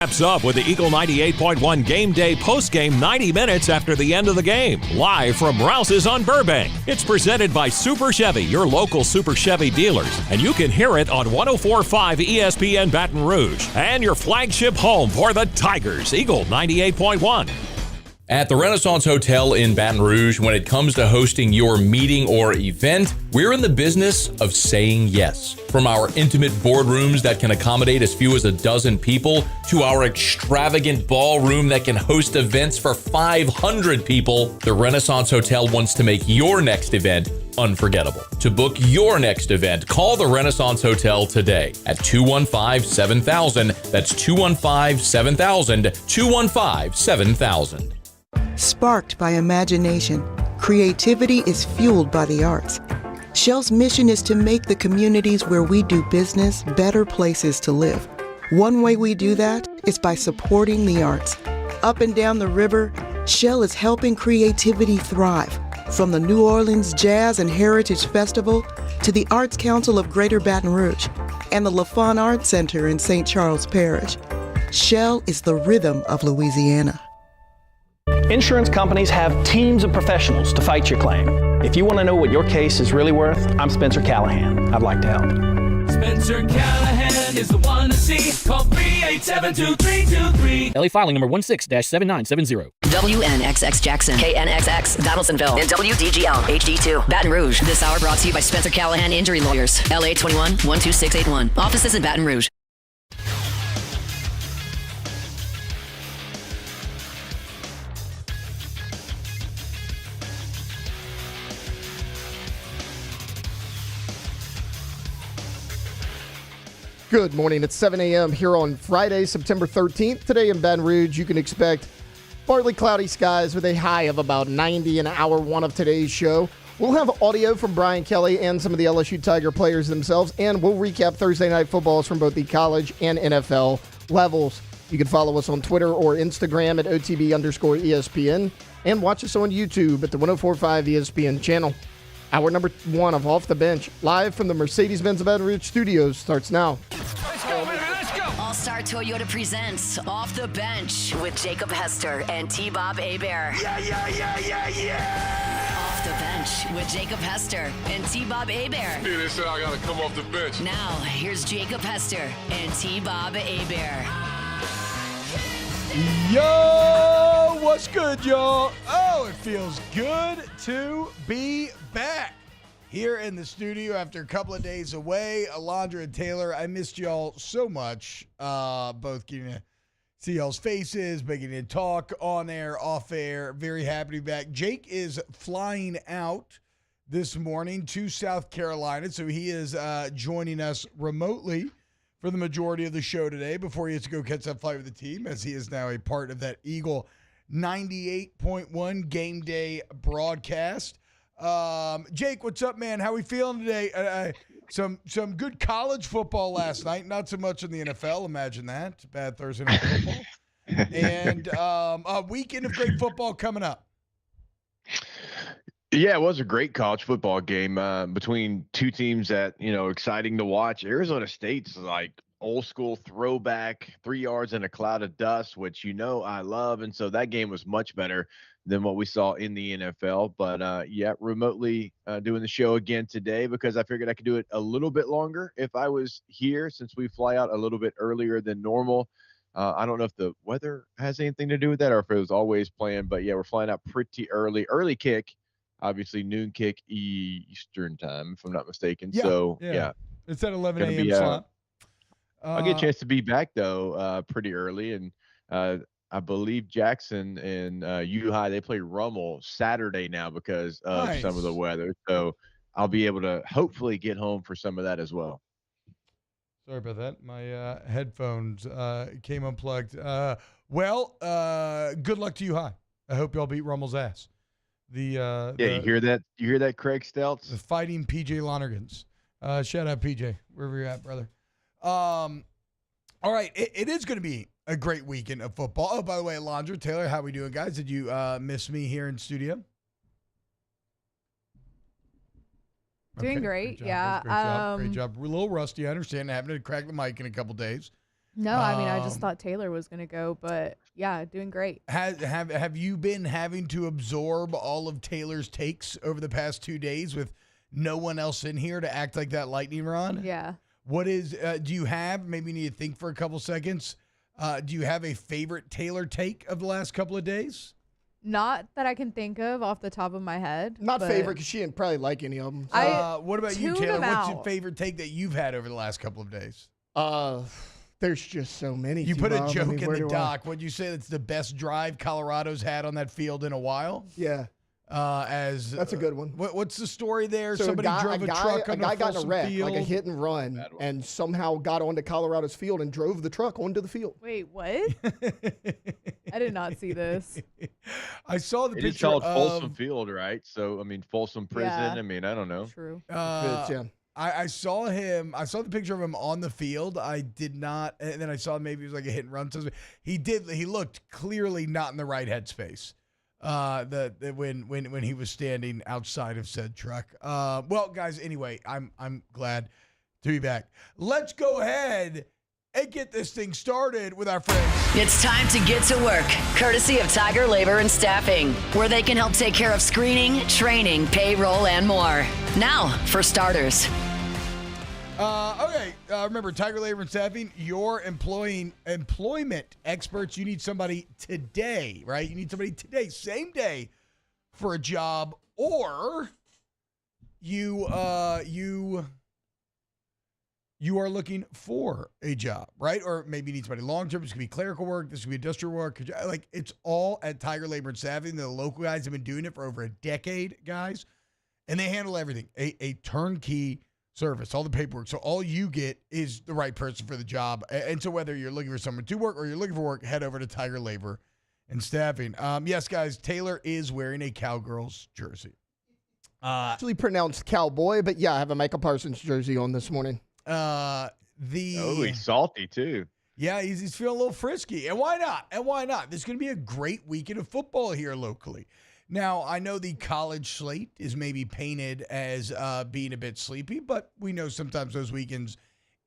Wraps up with the Eagle 98.1 Game Day postgame 90 minutes after the end of the game. Live from Rouse's on Burbank. It's presented by Super Chevy, your local Super Chevy dealers. And you can hear it on 104.5 ESPN Baton Rouge. And your flagship home for the Tigers, Eagle 98.1. At the Renaissance Hotel in Baton Rouge, when it comes to hosting your meeting or event, we're in the business of saying yes. From our intimate boardrooms that can accommodate as few as a dozen people, to our extravagant ballroom that can host events for 500 people, the Renaissance Hotel wants to make your next event unforgettable. To book your next event, call the Renaissance Hotel today at 215-7000. That's 215-7000, 215-7000. Sparked by imagination, creativity is fueled by the arts. Shell's mission is to make the communities where we do business better places to live. One way we do that is by supporting the arts. Up and down the river, Shell is helping creativity thrive. From the New Orleans Jazz and Heritage Festival to the Arts Council of Greater Baton Rouge and the LaFon Arts Center in St. Charles Parish. Shell is the rhythm of Louisiana. Insurance companies have teams of professionals to fight your claim. If you want to know what your case is really worth, I'm Spencer Callahan. I'd like to help. Spencer Callahan is the one to see. Call 387-2323. LA filing number 16-7970. WNXX Jackson, KNXX Donaldsonville, and WDGL HD2 Baton Rouge. This hour brought to you by Spencer Callahan Injury Lawyers. LA 21-12681. Offices in Baton Rouge. Good morning. It's 7 a.m. here on Friday, September 13th. Today in Baton Rouge, you can expect partly cloudy skies with a high of about 90 in hour one of today's show. We'll have audio from Brian Kelly and some of the LSU Tiger players themselves, and we'll recap Thursday night footballs from both the college and NFL levels. You can follow us on Twitter or Instagram at OTB_ESPN and watch us on YouTube at the 104.5 ESPN channel. Hour number one of Off the Bench, live from the Mercedes-Benz Baton Rouge studios, starts now. Let's go, baby, let's go. All-Star Toyota presents Off the Bench with Jacob Hester and T-Bob Hebert. Yeah. Off the Bench with Jacob Hester and T-Bob Hebert. Yeah, they said I gotta come off the bench. Now, here's Jacob Hester and T-Bob Hebert. Yo, what's good, y'all? Oh, it feels good to be back here in the studio after a couple of days away. Alondra and Taylor, I missed y'all so much. Both getting to see y'all's faces, making to talk on air, off air. Very happy to be back. Jake is flying out this morning to South Carolina, so he is joining us remotely for the majority of the show today before he has to go catch that flight with the team, as he is now a part of that Eagle 98.1 game day broadcast. Jake, what's up, man? How we feeling today? Some good college football last night, not so much in the NFL. Imagine that. It's bad Thursday night football. And a weekend of great football coming up. Yeah, it was a great college football game between two teams that, exciting to watch. Arizona State's like old school throwback, 3 yards in a cloud of dust, which I love. And so that game was much better than what we saw in the NFL. But, remotely doing the show again today because I figured I could do it a little bit longer if I was here since we fly out a little bit earlier than normal. I don't know if the weather has anything to do with that or if it was always planned. But, yeah, we're flying out pretty early. Early kick. Obviously, noon kick Eastern time, if I'm not mistaken. Yeah, so, yeah. It's at 11 a.m. slot. I'll get a chance to be back, though, pretty early. And I believe Jackson and U-High, they play Rummel Saturday now because of some of the weather. So I'll be able to hopefully get home for some of that as well. Sorry about that. My headphones came unplugged. Good luck to U-High. I hope y'all beat Rummel's ass. You hear that? You hear that, Craig Stelz? The fighting PJ Lonergans. Shout out PJ, wherever you're at, brother. All right, it is going to be a great weekend of football. Oh, by the way, Alondra, Taylor, how we doing, guys? Did you miss me here in studio? Doing great, Great job, yeah. Great job. We're a little rusty. I understand. I haven't cracked the mic in a couple days. No, I mean, I just thought Taylor was going to go, but yeah, doing great. Have you been having to absorb all of Taylor's takes over the past 2 days with no one else in here to act like that lightning rod? Yeah. What is, do you have, maybe you need to think for a couple seconds, do you have a favorite Taylor take of the last couple of days? Not that I can think of off the top of my head. Not favorite, because she didn't probably like any of them. What about you, Taylor? What's your favorite take that you've had over the last couple of days? There's just so many. You put a joke in the doc. Would you say that's the best drive Colorado's had on that field in a while? Yeah. That's a good one. What's the story there? So Somebody drove a truck on guy got in a Folsom wreck, Field. like a hit and run, and somehow got onto Colorado's field and drove the truck onto the field. Wait, what? I did not see this. I saw the picture. It's called Folsom Field, right? So, I mean, Folsom Prison. Yeah. I mean, I don't know. True. I saw him. I saw the picture of him on the field. I did not, and then I saw maybe it was like a hit and run. So he looked clearly not in the right headspace. When he was standing outside of said truck. Well, guys, anyway, I'm glad to be back. Let's go ahead and get this thing started with our friends. It's time to get to work, courtesy of Tiger Labor and Staffing, where they can help take care of screening, training, payroll, and more. Now, for starters. Okay. Remember, Tiger Labor and Staffing, your employment experts. You need somebody today, right? You need somebody today, same day, for a job, or you are looking for a job, right? Or maybe you need somebody long-term. This could be clerical work. This could be industrial work. Like, it's all at Tiger Labor and Staffing. The local guys have been doing it for over a decade, guys, and they handle everything. A turnkey service, all the paperwork. So all you get is the right person for the job. And so whether you're looking for someone to work or you're looking for work, head over to Tiger Labor and Staffing. Yes, guys, Taylor is wearing a Cowgirls jersey. Actually pronounced cowboy, but yeah, I have a Michael Parsons jersey on this morning. He's salty too. Yeah, he's feeling a little frisky. And why not? There's going to be a great weekend of football here locally. Now, I know the college slate is maybe painted as being a bit sleepy, but we know sometimes those weekends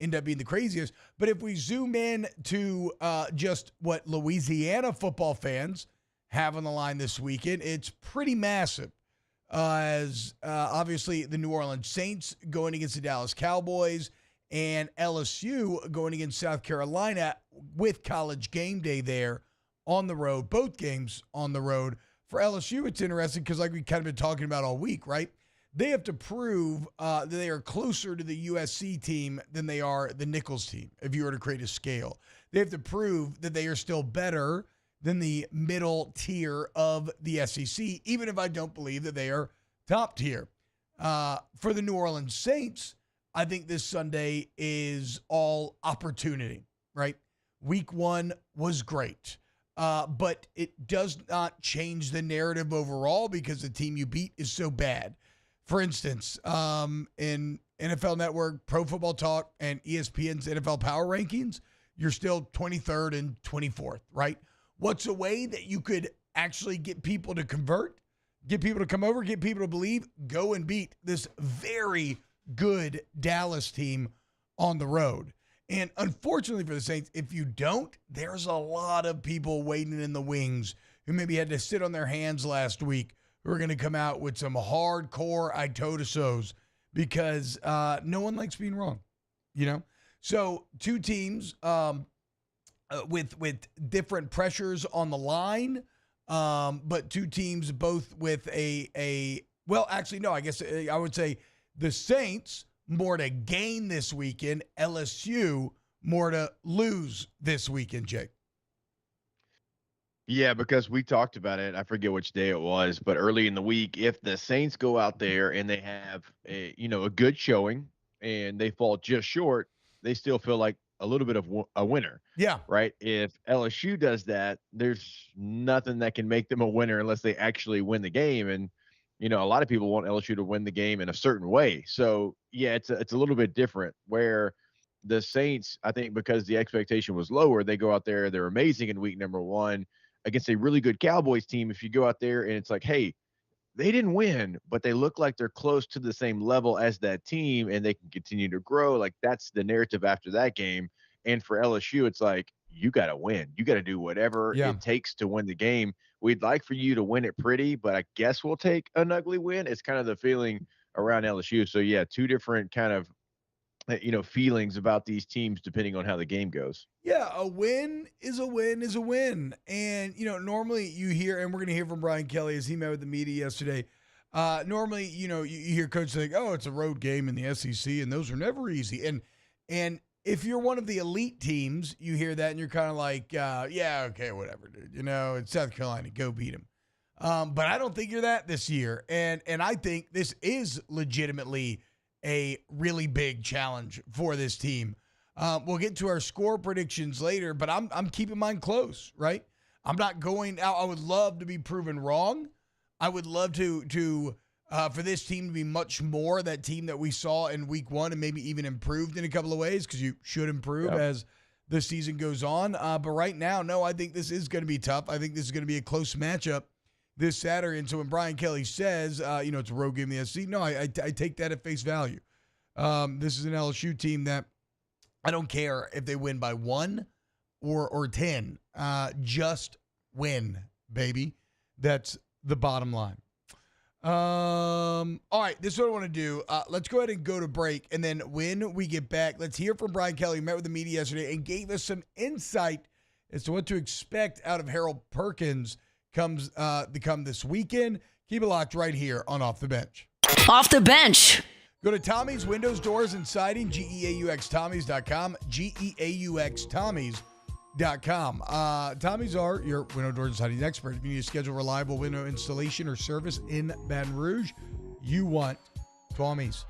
end up being the craziest. But if we zoom in to just what Louisiana football fans have on the line this weekend, it's pretty massive. As obviously the New Orleans Saints going against the Dallas Cowboys and LSU going against South Carolina with College Game Day there on the road, both games on the road. For LSU, it's interesting because like we kind of been talking about all week, right? They have to prove that they are closer to the USC team than they are the Nichols team, if you were to create a scale. They have to prove that they are still better than the middle tier of the SEC, even if I don't believe that they are top tier. For the New Orleans Saints, I think this Sunday is all opportunity, right? Week 1 was great. But it does not change the narrative overall because the team you beat is so bad. For instance, in NFL Network, Pro Football Talk, and ESPN's NFL Power Rankings, you're still 23rd and 24th, right? What's a way that you could actually get people to convert, get people to come over, get people to believe, go and beat this very good Dallas team on the road? And unfortunately for the Saints, if you don't, there's a lot of people waiting in the wings who maybe had to sit on their hands last week who are going to come out with some hardcore I told you so's because no one likes being wrong, you know? So two teams with different pressures on the line, but two teams both with I guess I would say the Saints more to gain this weekend, LSU more to lose this weekend, Jake. Yeah, because we talked about it. I forget which day it was, but early in the week, if the Saints go out there and they have a good showing and they fall just short, they still feel like a little bit of a winner. Yeah. Right. If LSU does that, there's nothing that can make them a winner unless they actually win the game. And a lot of people want LSU to win the game in a certain way. So, yeah, it's a little bit different where the Saints, I think because the expectation was lower, they go out there, they're amazing in week number 1 against a really good Cowboys team. If you go out there and it's like, hey, they didn't win, but they look like they're close to the same level as that team and they can continue to grow. Like that's the narrative after that game. And for LSU, it's like, you got to win. You got to do whatever it takes to win the game. We'd like for you to win it pretty, but I guess we'll take an ugly win. It's kind of the feeling around LSU. So, yeah, two different kind of, feelings about these teams depending on how the game goes. Yeah, a win is a win is a win. And, normally you hear, and we're going to hear from Brian Kelly as he met with the media yesterday. Normally, you hear coaches think, oh, it's a road game in the SEC, and those are never easy. And if you're one of the elite teams, you hear that, and you're kind of like, yeah, okay, whatever, dude. It's South Carolina. Go beat them. But I don't think you're that this year. And I think this is legitimately a really big challenge for this team. We'll get to our score predictions later, but I'm keeping mine close, right? I'm not going out. I would love to be proven wrong. I would love to for this team to be much more that team that we saw in week 1 and maybe even improved in a couple of ways, because you should improve as the season goes on. But right now, no, I think this is going to be tough. I think this is going to be a close matchup this Saturday. And so when Brian Kelly says, it's a road game in the SEC, no, I take that at face value. This is an LSU team that I don't care if they win by 1 or 10. Just win, baby. That's the bottom line. All right, this is what I want to do. Let's go ahead and go to break, and then when we get back, let's hear from Brian Kelly, who met with the media yesterday and gave us some insight as to what to expect out of Harold Perkins come this weekend. Keep it locked right here on Off the Bench. Off the Bench. Go to Tommy's Windows, Doors, and Siding, GEAUXTommys.com, GEAUXTommys.com. Tommy's are your window, doors, and siding expert. If you need to schedule reliable window installation or service in Baton Rouge, you want Tommy's.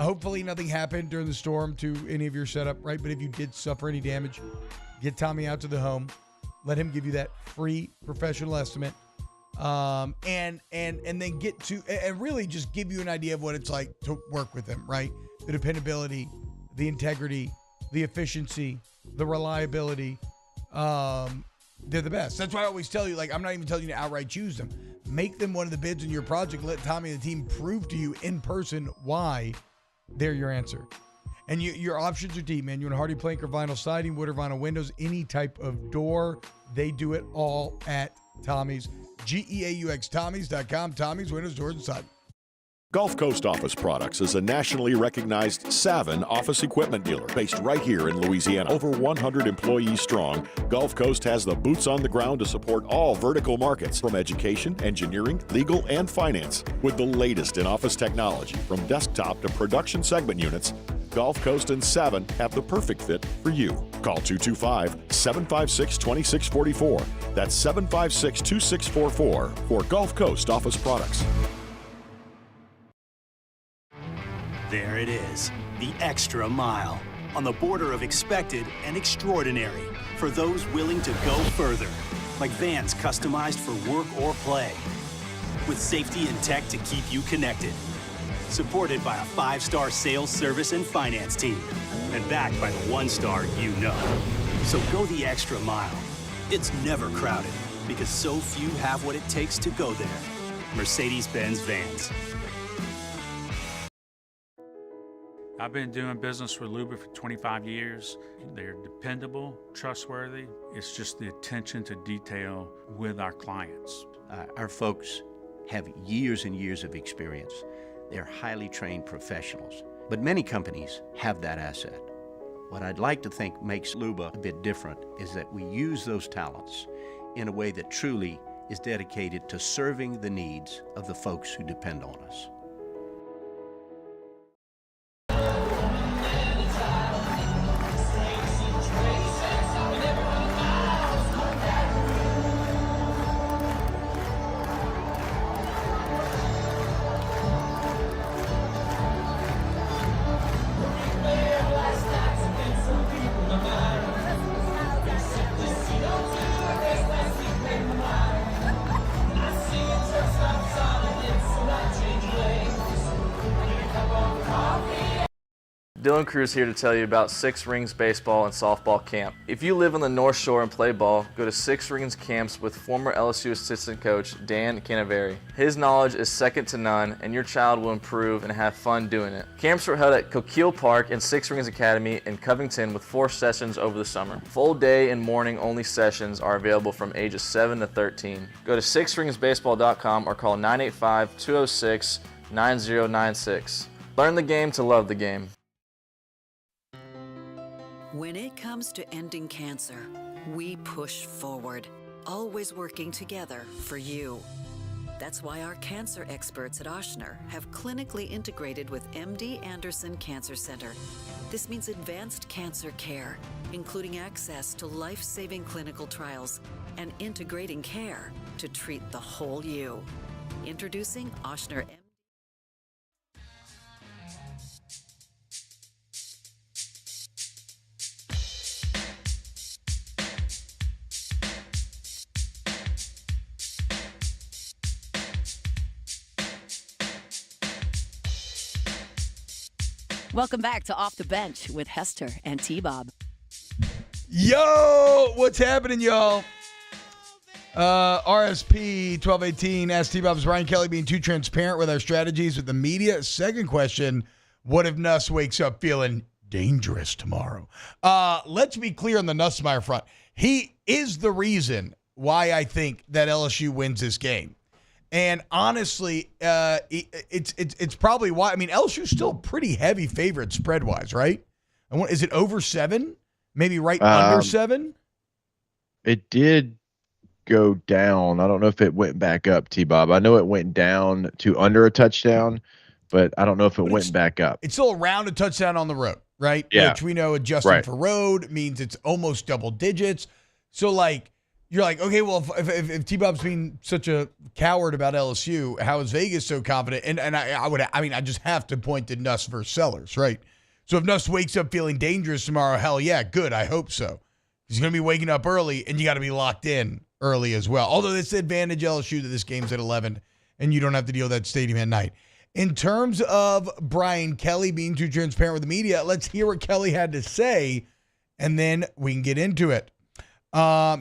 Hopefully nothing happened during the storm to any of your setup, right? But if you did suffer any damage, get Tommy out to the home. Let him give you that free professional estimate. And then get to, and really just give you an idea of what it's like to work with him, right? The dependability, the integrity, the efficiency, the reliability. They're the best. That's why I always tell you, I'm not even telling you to outright choose them. Make them one of the bids in your project. Let Tommy and the team prove to you in person why they're your answer. And your options are deep, man. You want hardy plank or vinyl siding, wood or vinyl windows, any type of door. They do it all at Tommy's. GEAUXTommys.com. Tommy's Windows, Doors, and Siding. Gulf Coast Office Products is a nationally recognized Savin office equipment dealer based right here in Louisiana. Over 100 employees strong, Gulf Coast has the boots on the ground to support all vertical markets, from education, engineering, legal, and finance. With the latest in office technology, from desktop to production segment units, Gulf Coast and Savin have the perfect fit for you. Call 225-756-2644. That's 756-2644 for Gulf Coast Office Products. There it is, the extra mile, on the border of expected and extraordinary, for those willing to go further, like vans customized for work or play, with safety and tech to keep you connected, supported by a 5-star sales, service, and finance team, and backed by the 1-star you know. So go the extra mile. It's never crowded, because so few have what it takes to go there. Mercedes-Benz Vans. I've been doing business with Luba for 25 years. They're dependable, trustworthy. It's just the attention to detail with our clients. Our folks have years and years of experience. They're highly trained professionals, but many companies have that asset. What I'd like to think makes Luba a bit different is that we use those talents in a way that truly is dedicated to serving the needs of the folks who depend on us. I see it just outside, it's not changing. Dylan Cruz here to tell you about Six Rings Baseball and Softball Camp. If you live on the North Shore and play ball, go to Six Rings Camps with former LSU assistant coach Dan Canaveri. His knowledge is second to none, and your child will improve and have fun doing it. Camps were held at Coquille Park and Six Rings Academy in Covington with 4 sessions over the summer. Full day and morning only sessions are available from ages 7 to 13. Go to sixringsbaseball.com or call 985-206-9096. Learn the game to love the game. When it comes to ending cancer, we push forward, always working together for you. That's why our cancer experts at Ochsner have clinically integrated with MD Anderson Cancer Center. This means advanced cancer care, including access to life-saving clinical trials and integrating care to treat the whole you. Introducing Ochsner MD. Welcome back to Off the Bench with Hester and T-Bob. Yo, what's happening, y'all? RSP 1218, Ask T-Bob's Brian Kelly being too transparent with our strategies with the media. Second question, what if Nuss wakes up feeling dangerous tomorrow? Let's be clear on the Nussmeier front. He is the reason why I think that LSU wins this game. And honestly, it's probably why. I mean, LSU's still pretty heavy favorite spread-wise, right? Is it over 7? Maybe right under 7? It did go down. I don't know if it went back up, T-Bob. I know it went down to under a touchdown, but I don't know if it went back up. It's still around a touchdown on the road, right? Yeah. Which we know adjusting for road means it's almost double digits. So, like, you're like, okay, well, if T-Bob's being such a coward about LSU, how is Vegas so confident? And I just have to point to Nuss versus Sellers, right? So if Nuss wakes up feeling dangerous tomorrow, hell yeah, good. I hope so. He's going to be waking up early, and you got to be locked in early as well. Although it's the advantage LSU that this game's at 11, and you don't have to deal with that stadium at night. In terms of Brian Kelly being too transparent with the media, let's hear what Kelly had to say, and then we can get into it.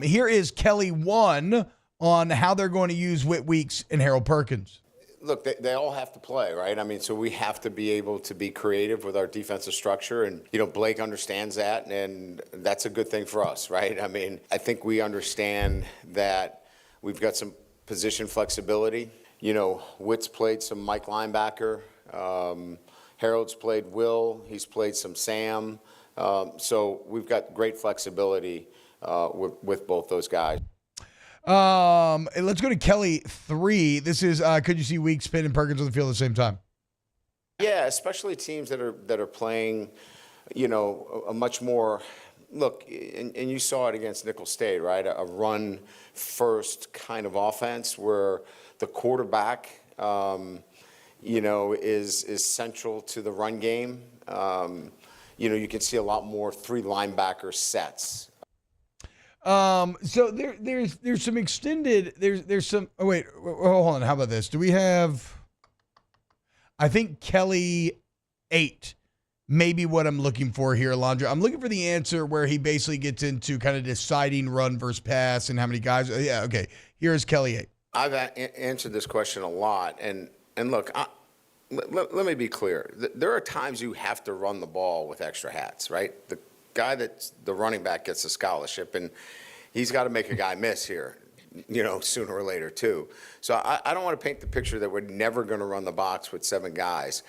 Here is Kelly 1 on how they're going to use Whit Weeks and Harold Perkins. Look, they all have to play, right? I mean, so we have to be able to be creative with our defensive structure. And, Blake understands that, and that's a good thing for us, right? I mean, I think we understand that we've got some position flexibility. Witt's played some Mike linebacker. Harold's played Will. He's played some Sam. So we've got great flexibility with both those guys. Let's go to Kelly 3. This is could you see Weeks, Pitt, and Perkins on the field at the same time? Yeah, especially teams that are playing, a much more look, and you saw it against Nicholls State, right? A run first kind of offense where the quarterback, is central to the run game. You can see a lot more 3 linebacker sets. So there's some extended, there's some, hold on. How about this? Do we have, I think Kelly 8 may be what I'm looking for here, Alondra. I'm looking for the answer where he basically gets into kind of deciding run versus pass and how many guys. Yeah. Okay. Here's Kelly 8. I've answered this question a lot. And look, let me be clear. There are times you have to run the ball with extra hats, right? The guy that's the running back gets a scholarship, and he's got to make a guy miss here, sooner or later too. So I don't want to paint the picture that we're never going to run the box with 7 guys.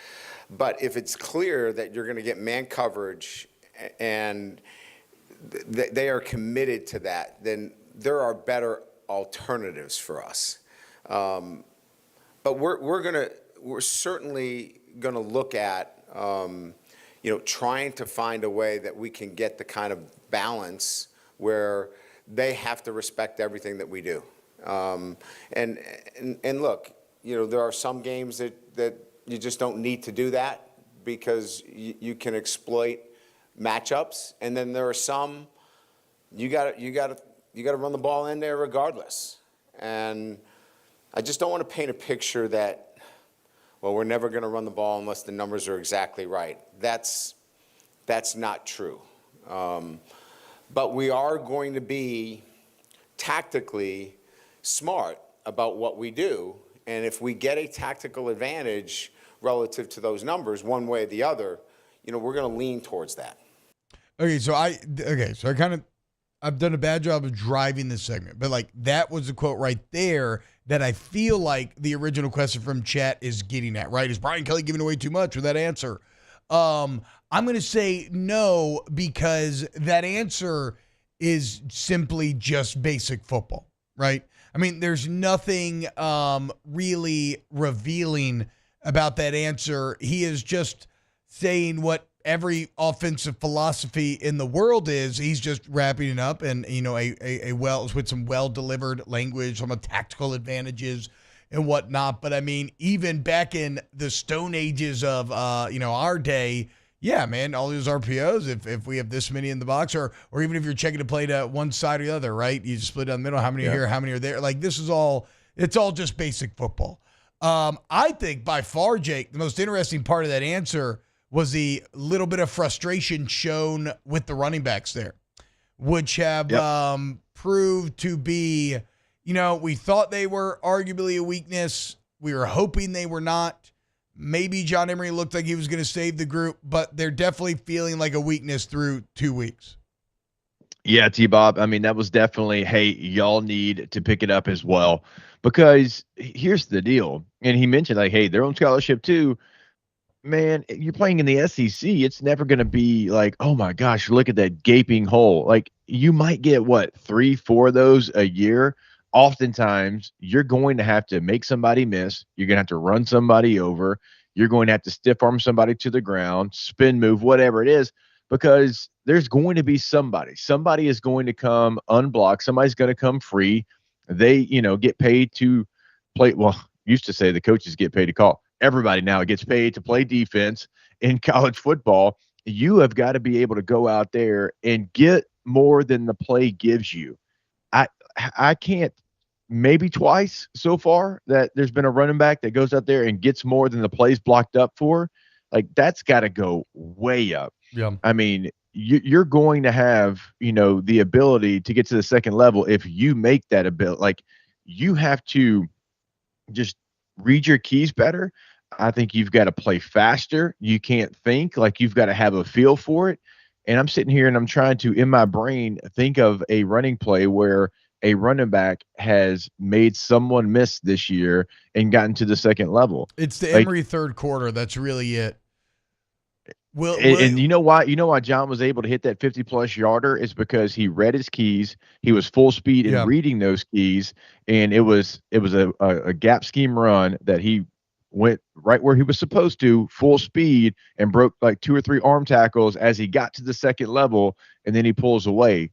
But if it's clear that you're going to get man coverage and they are committed to that, then there are better alternatives for us. But we're certainly going to look at trying to find a way that we can get the kind of balance where they have to respect everything that we do. And look, there are some games that you just don't need to do that because you can exploit matchups, and then there are some you got to run the ball in there regardless. And I just don't want to paint a picture that, well, we're never going to run the ball unless the numbers are exactly right. That's That's not true. But we are going to be tactically smart about what we do. And if we get a tactical advantage relative to those numbers, one way or the other, we're going to lean towards that. Okay, so I've done a bad job of driving this segment, but that was the quote right there that I feel like the original question from chat is getting at, right? Is Brian Kelly giving away too much with that answer? I'm going to say no, because that answer is simply just basic football, right? I mean, there's nothing really revealing about that answer. He is just saying what every offensive philosophy in the world is. He's just wrapping it up and, with some well-delivered language, some tactical advantages and whatnot. But I mean, even back in the Stone Ages of, our day, yeah, man, all those RPOs, if we have this many in the box, or even if you're checking to play to one side or the other, right? You just split down the middle, how many are here, how many are there? It's all just basic football. I think by far, Jake, the most interesting part of that answer was the little bit of frustration shown with the running backs there, which have proved to be, we thought they were arguably a weakness. We were hoping they were not. Maybe John Emery looked like he was going to save the group, but they're definitely feeling like a weakness through 2 weeks. Yeah, T-Bob. I mean, that was definitely, hey, y'all need to pick it up as well. Because here's the deal. And he mentioned, hey, they're on scholarship too. Man, you're playing in the SEC. It's never going to be oh my gosh, look at that gaping hole. You might get 3-4 of those a year. Oftentimes, you're going to have to make somebody miss. You're going to have to run somebody over. You're going to have to stiff arm somebody to the ground, spin move, whatever it is, because there's going to be somebody. Somebody is going to come unblocked. Somebody's going to come free. They, get paid to play. Well, used to say the coaches get paid to call. Everybody now gets paid to play defense in college football. You have got to be able to go out there and get more than the play gives you. I can't, maybe twice so far that there's been a running back that goes out there and gets more than the play's blocked up for. That's got to go way up. Yeah. I mean, you're going to have, the ability to get to the second level if you make that ability. You have to just read your keys better. I think you've got to play faster. You can't think. You've got to have a feel for it. And I'm sitting here and I'm trying to, in my brain, think of a running play where a running back has made someone miss this year and gotten to the second level. It's the Emery third quarter. That's really it. And you know why? John was able to hit that 50-plus yarder is because he read his keys. He was full speed in reading those keys, and it was a gap scheme run that he went right where he was supposed to, full speed, and broke 2 or 3 arm tackles as he got to the second level, and then he pulls away.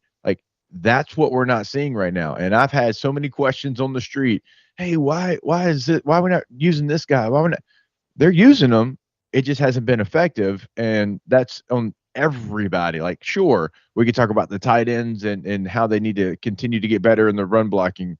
That's what we're not seeing right now. And I've had so many questions on the street. Hey, why are we not using this guy? Why are we not? They're using him. It just hasn't been effective. And that's on everybody. Sure, we could talk about the tight ends and how they need to continue to get better in the run blocking.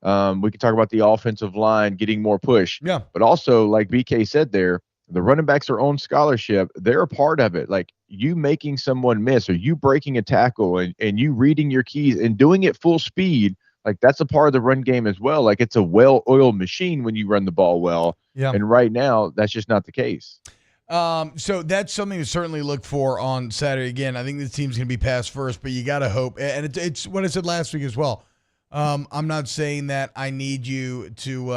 We could talk about the offensive line getting more push. Yeah. But also, like BK said there, the running backs are on scholarship. They're a part of it. You making someone miss or you breaking a tackle and you reading your keys and doing it full speed, that's a part of the run game as well. It's a well-oiled machine when you run the ball well. Yeah. And right now, that's just not the case. So that's something to certainly look for on Saturday. Again, I think this team's going to be pass first, but you got to hope. And it's what I said last week as well. I'm not saying that I need you to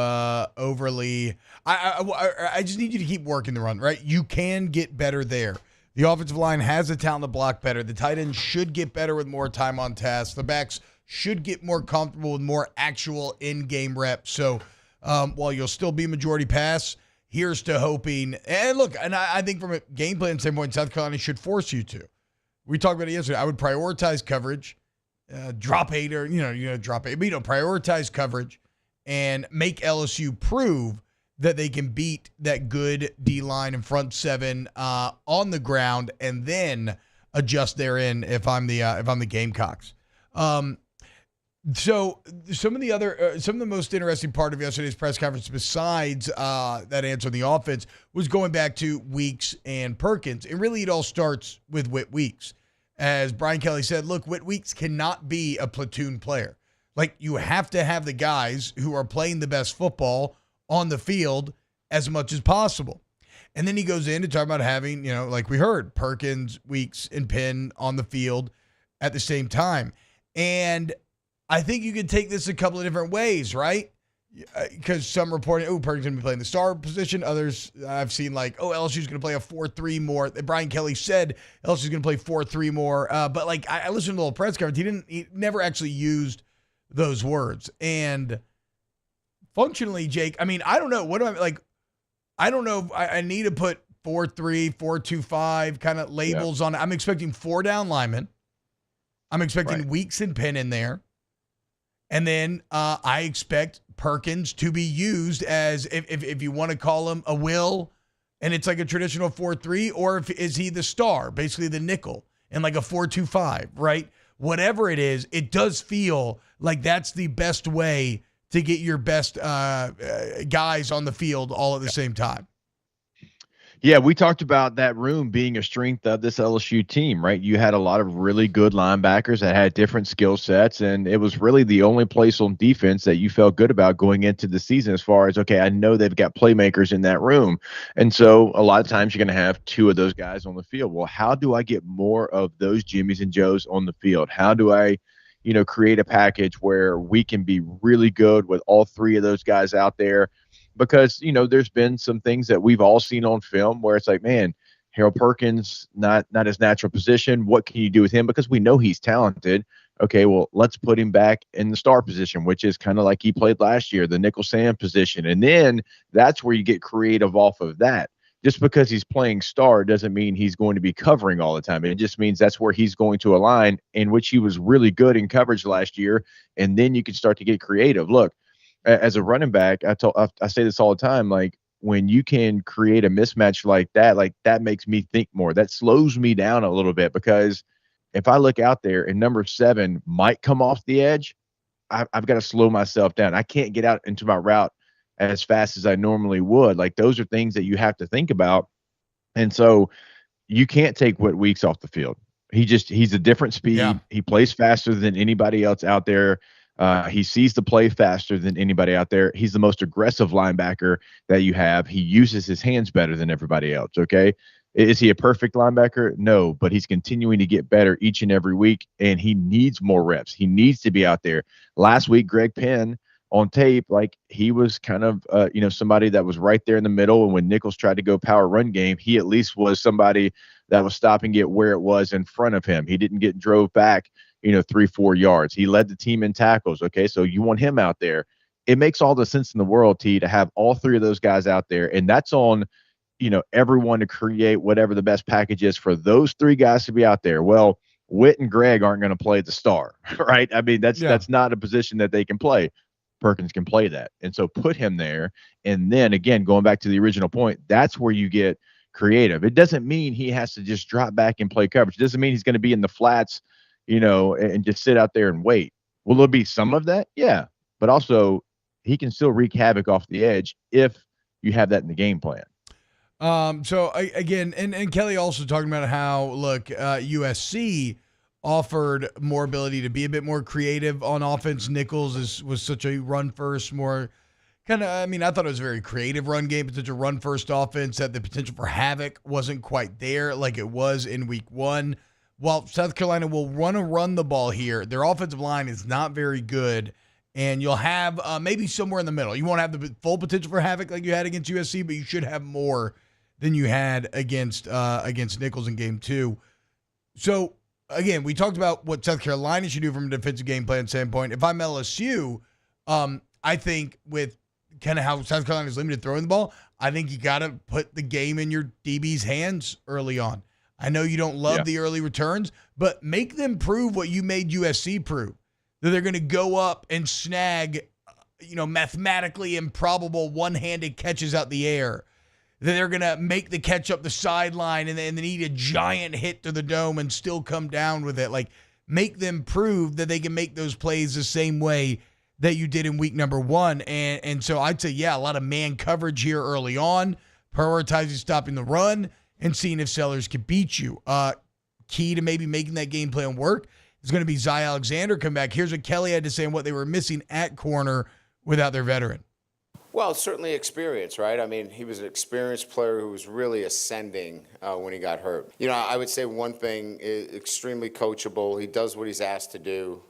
overly. I just need you to keep working the run, right? You can get better there. The offensive line has the talent to block better. The tight end should get better with more time on task. The backs should get more comfortable with more actual in-game reps. So while you'll still be majority pass, here's to hoping. And look, and I think from a game plan standpoint, South Carolina should force you to. We talked about it yesterday. I would prioritize coverage. Drop 8 or, drop 8. But, prioritize coverage and make LSU prove that they can beat that good D-line and front seven on the ground and then adjust therein if I'm the Gamecocks. So some of the most interesting part of yesterday's press conference, besides that answer on the offense, was going back to Weeks and Perkins. And really, it all starts with Whit Weeks. As Brian Kelly said, look, Whit Weeks cannot be a platoon player. Like, you have to have the guys who are playing the best football on the field as much as possible. And then he goes in to talk about having, like we heard, Perkins, Weeks, and Penn on the field at the same time. And I think you could take this a couple of different ways, right? Because some reporting, Perkins going to be playing the star position. Others I've seen LSU's going to play a 4-3 more. Brian Kelly said LSU's going to play 4-3 more. But I listened to the little press conference. He never actually used those words. And functionally, Jake, I don't know. What do I don't know. I need to put 4-3, 4-2-5 kind of labels on it. I'm expecting 4 down linemen. I'm expecting Weeks and Penn in there. And then I expect Perkins to be used as, if you want to call him a will, and it's like a traditional 4-3, or is he the star, basically the nickel, and like a 4-2-5, right? Whatever it is, it does feel like that's the best way to get your best guys on the field all at the same time. Yeah, we talked about that room being a strength of this LSU team, right? You had a lot of really good linebackers that had different skill sets, and it was really the only place on defense that you felt good about going into the season as far as, okay, I know they've got playmakers in that room. And so a lot of times you're going to have 2 of those guys on the field. Well, how do I get more of those Jimmys and Joes on the field? How do I create a package where we can be really good with all 3 of those guys out there? Because, there's been some things that we've all seen on film where it's like, man, Harold Perkins, not his natural position. What can you do with him? Because we know he's talented. Okay, well, let's put him back in the star position, which is kind of like he played last year, the nickel Sam position. And then that's where you get creative off of that. Just because he's playing star doesn't mean he's going to be covering all the time. It just means that's where he's going to align, in which he was really good in coverage last year. And then you can start to get creative. Look, as a running back, I say this all the time, when you can create a mismatch like that makes me think more. That slows me down a little bit, because if I look out there and number 7 might come off the edge, I've got to slow myself down. I can't get out into my route as fast as I normally would. Those are things that you have to think about. And so you can't take Whit Weeks off the field. He's a different speed. Yeah. He plays faster than anybody else out there. He sees the play faster than anybody out there. He's the most aggressive linebacker that you have. He uses his hands better than everybody else, okay? Is he a perfect linebacker? No, but he's continuing to get better each and every week, and he needs more reps. He needs to be out there. Last week, Greg Penn on tape, he was kind of, somebody that was right there in the middle, and when Nichols tried to go power run game, he at least was somebody that was stopping it where it was in front of him. He didn't get drove back 3-4 yards. He led the team in tackles. Okay, so you want him out there. It makes all the sense in the world, T, to have all 3 of those guys out there, and that's on everyone to create whatever the best package is for those 3 guys to be out there. Well, Whit and Greg aren't going to play the star, right? That's not a position that they can play. Perkins can play that, and so put him there. And then again, going back to the original point, that's where you get creative. It doesn't mean he has to just drop back and play coverage. It doesn't mean he's going to be in the flats and just sit out there and wait. Will there be some of that? Yeah. But also, he can still wreak havoc off the edge if you have that in the game plan. So, again, and Kelly also talking about how, look, USC offered more ability to be a bit more creative on offense. Nichols was such a run-first, more kind of, I thought it was a very creative run game, potential run-first offense, that the potential for havoc wasn't quite there like it was in week 1. While South Carolina will run the ball here, their offensive line is not very good, and you'll have maybe somewhere in the middle. You won't have the full potential for havoc like you had against USC, but you should have more than you had against Nichols in game 2. So, again, we talked about what South Carolina should do from a defensive game plan standpoint. If I'm LSU, I think with kind of how South Carolina is limited throwing the ball, I think you got to put the game in your DB's hands early on. I know you don't love the early returns, but make them prove what you made USC prove, that they're going to go up and snag, mathematically improbable one-handed catches out the air, that they're going to make the catch up the sideline and then need a giant hit to the dome and still come down with it. make them prove that they can make those plays the same way that you did in week number 1. And so I'd say, yeah, a lot of man coverage here early on, prioritizing stopping the run and seeing if Sellers can beat you. Key to maybe making that game plan work is going to be Zy Alexander come back. Here's what Kelly had to say on what they were missing at corner without their veteran. Well, certainly experience, right? I mean, he was an experienced player who was really ascending when he got hurt. You know, I would say one thing, is extremely coachable. He does what he's asked to do.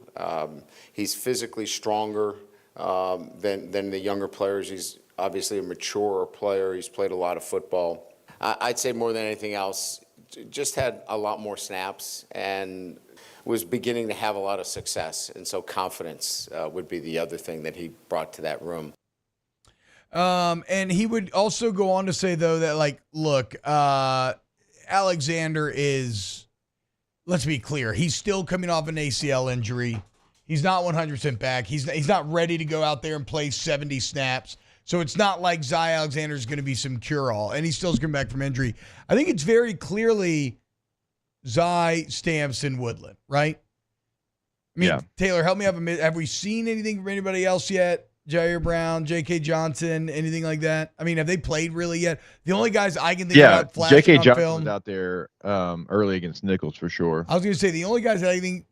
He's physically stronger than the younger players. He's obviously a mature player. He's played a lot of football. I'd say more than anything else, just had a lot more snaps and was beginning to have a lot of success. And so confidence would be the other thing that he brought to that room. And he would also go on to say, though, that, like, look, Alexander is, let's be clear, he's still coming off an ACL injury. He's not 100% back. He's not ready to go out there and play 70 snaps. So it's not like Zy Alexander is going to be some cure-all, and he still is coming back from injury. I think it's very clearly Zy, Stamps, and Woodland, right? I mean, yeah. Taylor, help me out. Have we seen anything from anybody else yet? Jair Brown, J.K. Johnson, anything like that? I mean, have they played really yet? The only guys I can think about flashing J.K. on Johnson film was out there early against Nichols for sure. I was going to say the only guys that I think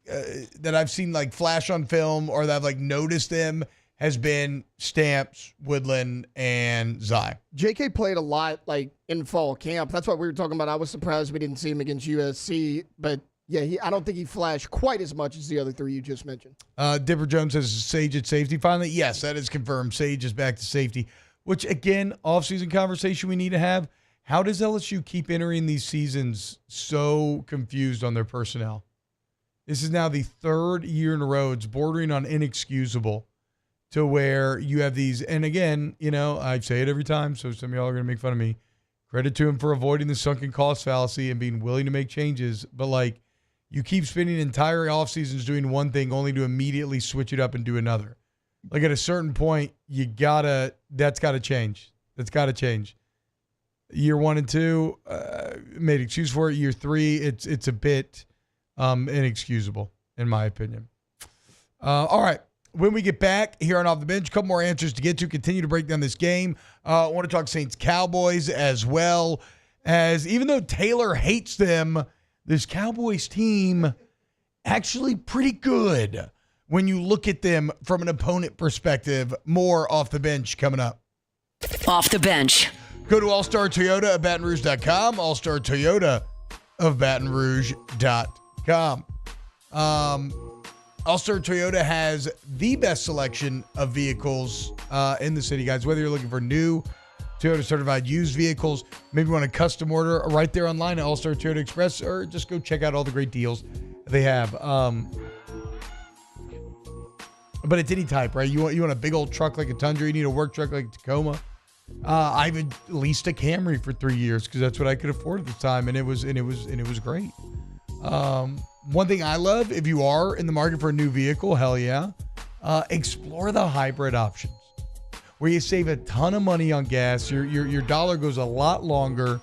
that I've seen like flash on film or that I've like noticed them has been Stamps, Woodland, and Zy. J.K. played a lot like in fall camp. That's what we were talking about. I was surprised we didn't see him against USC, but yeah, I don't think he flashed quite as much as the other three you just mentioned. Dipper Jones says Sage at safety finally. Yes, that is confirmed. Sage is back to safety, which, again, offseason conversation we need to have. How does LSU keep entering these seasons so confused on their personnel? This is now the third year in a row. It's bordering on inexcusable to where you have these. And, again, you know, I say it every time, so some of y'all are going to make fun of me. Credit to him for avoiding the sunken cost fallacy and being willing to make changes. But, like, you keep spending entire off seasons doing one thing only to immediately switch it up and do another. Like at a certain point, that's got to change. That's got to change. Year 1 and 2, made excuse for it. Year 3, it's a bit inexcusable, in my opinion. All right. When we get back here on Off the Bench, a couple more answers to get to. Continue to break down this game. I want to talk Saints-Cowboys as well, as even though Taylor hates them, this Cowboys team actually pretty good when you look at them from an opponent perspective. More Off the Bench coming up. Off the Bench. Go to All-Star Toyota of BatonRouge.com, All-Star Toyota of BatonRouge.com. All-Star Toyota has the best selection of vehicles in the city, guys. Whether you're looking for new Toyota certified used vehicles, maybe you want a custom order right there online at All-Star Toyota Express, or just go check out all the great deals they have. But it's any type, right? You want a big old truck like a Tundra, you need a work truck like a Tacoma. I've leased a Camry for 3 years because that's what I could afford at the time, and it was great. One thing I love, if you are in the market for a new vehicle, hell yeah, explore the hybrid options, where you save a ton of money on gas. Your dollar goes a lot longer,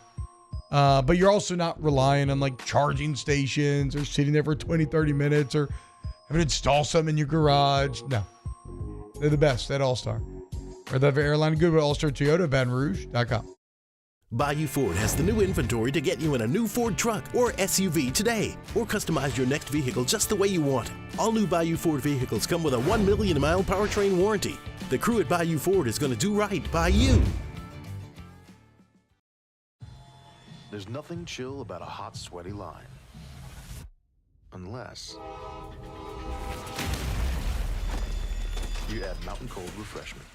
but you're also not relying on like charging stations or sitting there for 20, 30 minutes or having to install something in your garage. No, they're the best at All-Star. Or the airline good with All-Star Toyota, BatonRouge.com. Bayou Ford has the new inventory to get you in a new Ford truck or SUV today, or customize your next vehicle just the way you want it. All new Bayou Ford vehicles come with a 1 million mile powertrain warranty. The crew at Bayou Ford is going to do right by you. There's nothing chill about a hot, sweaty line. Unless you add Mountain Cold Refreshment.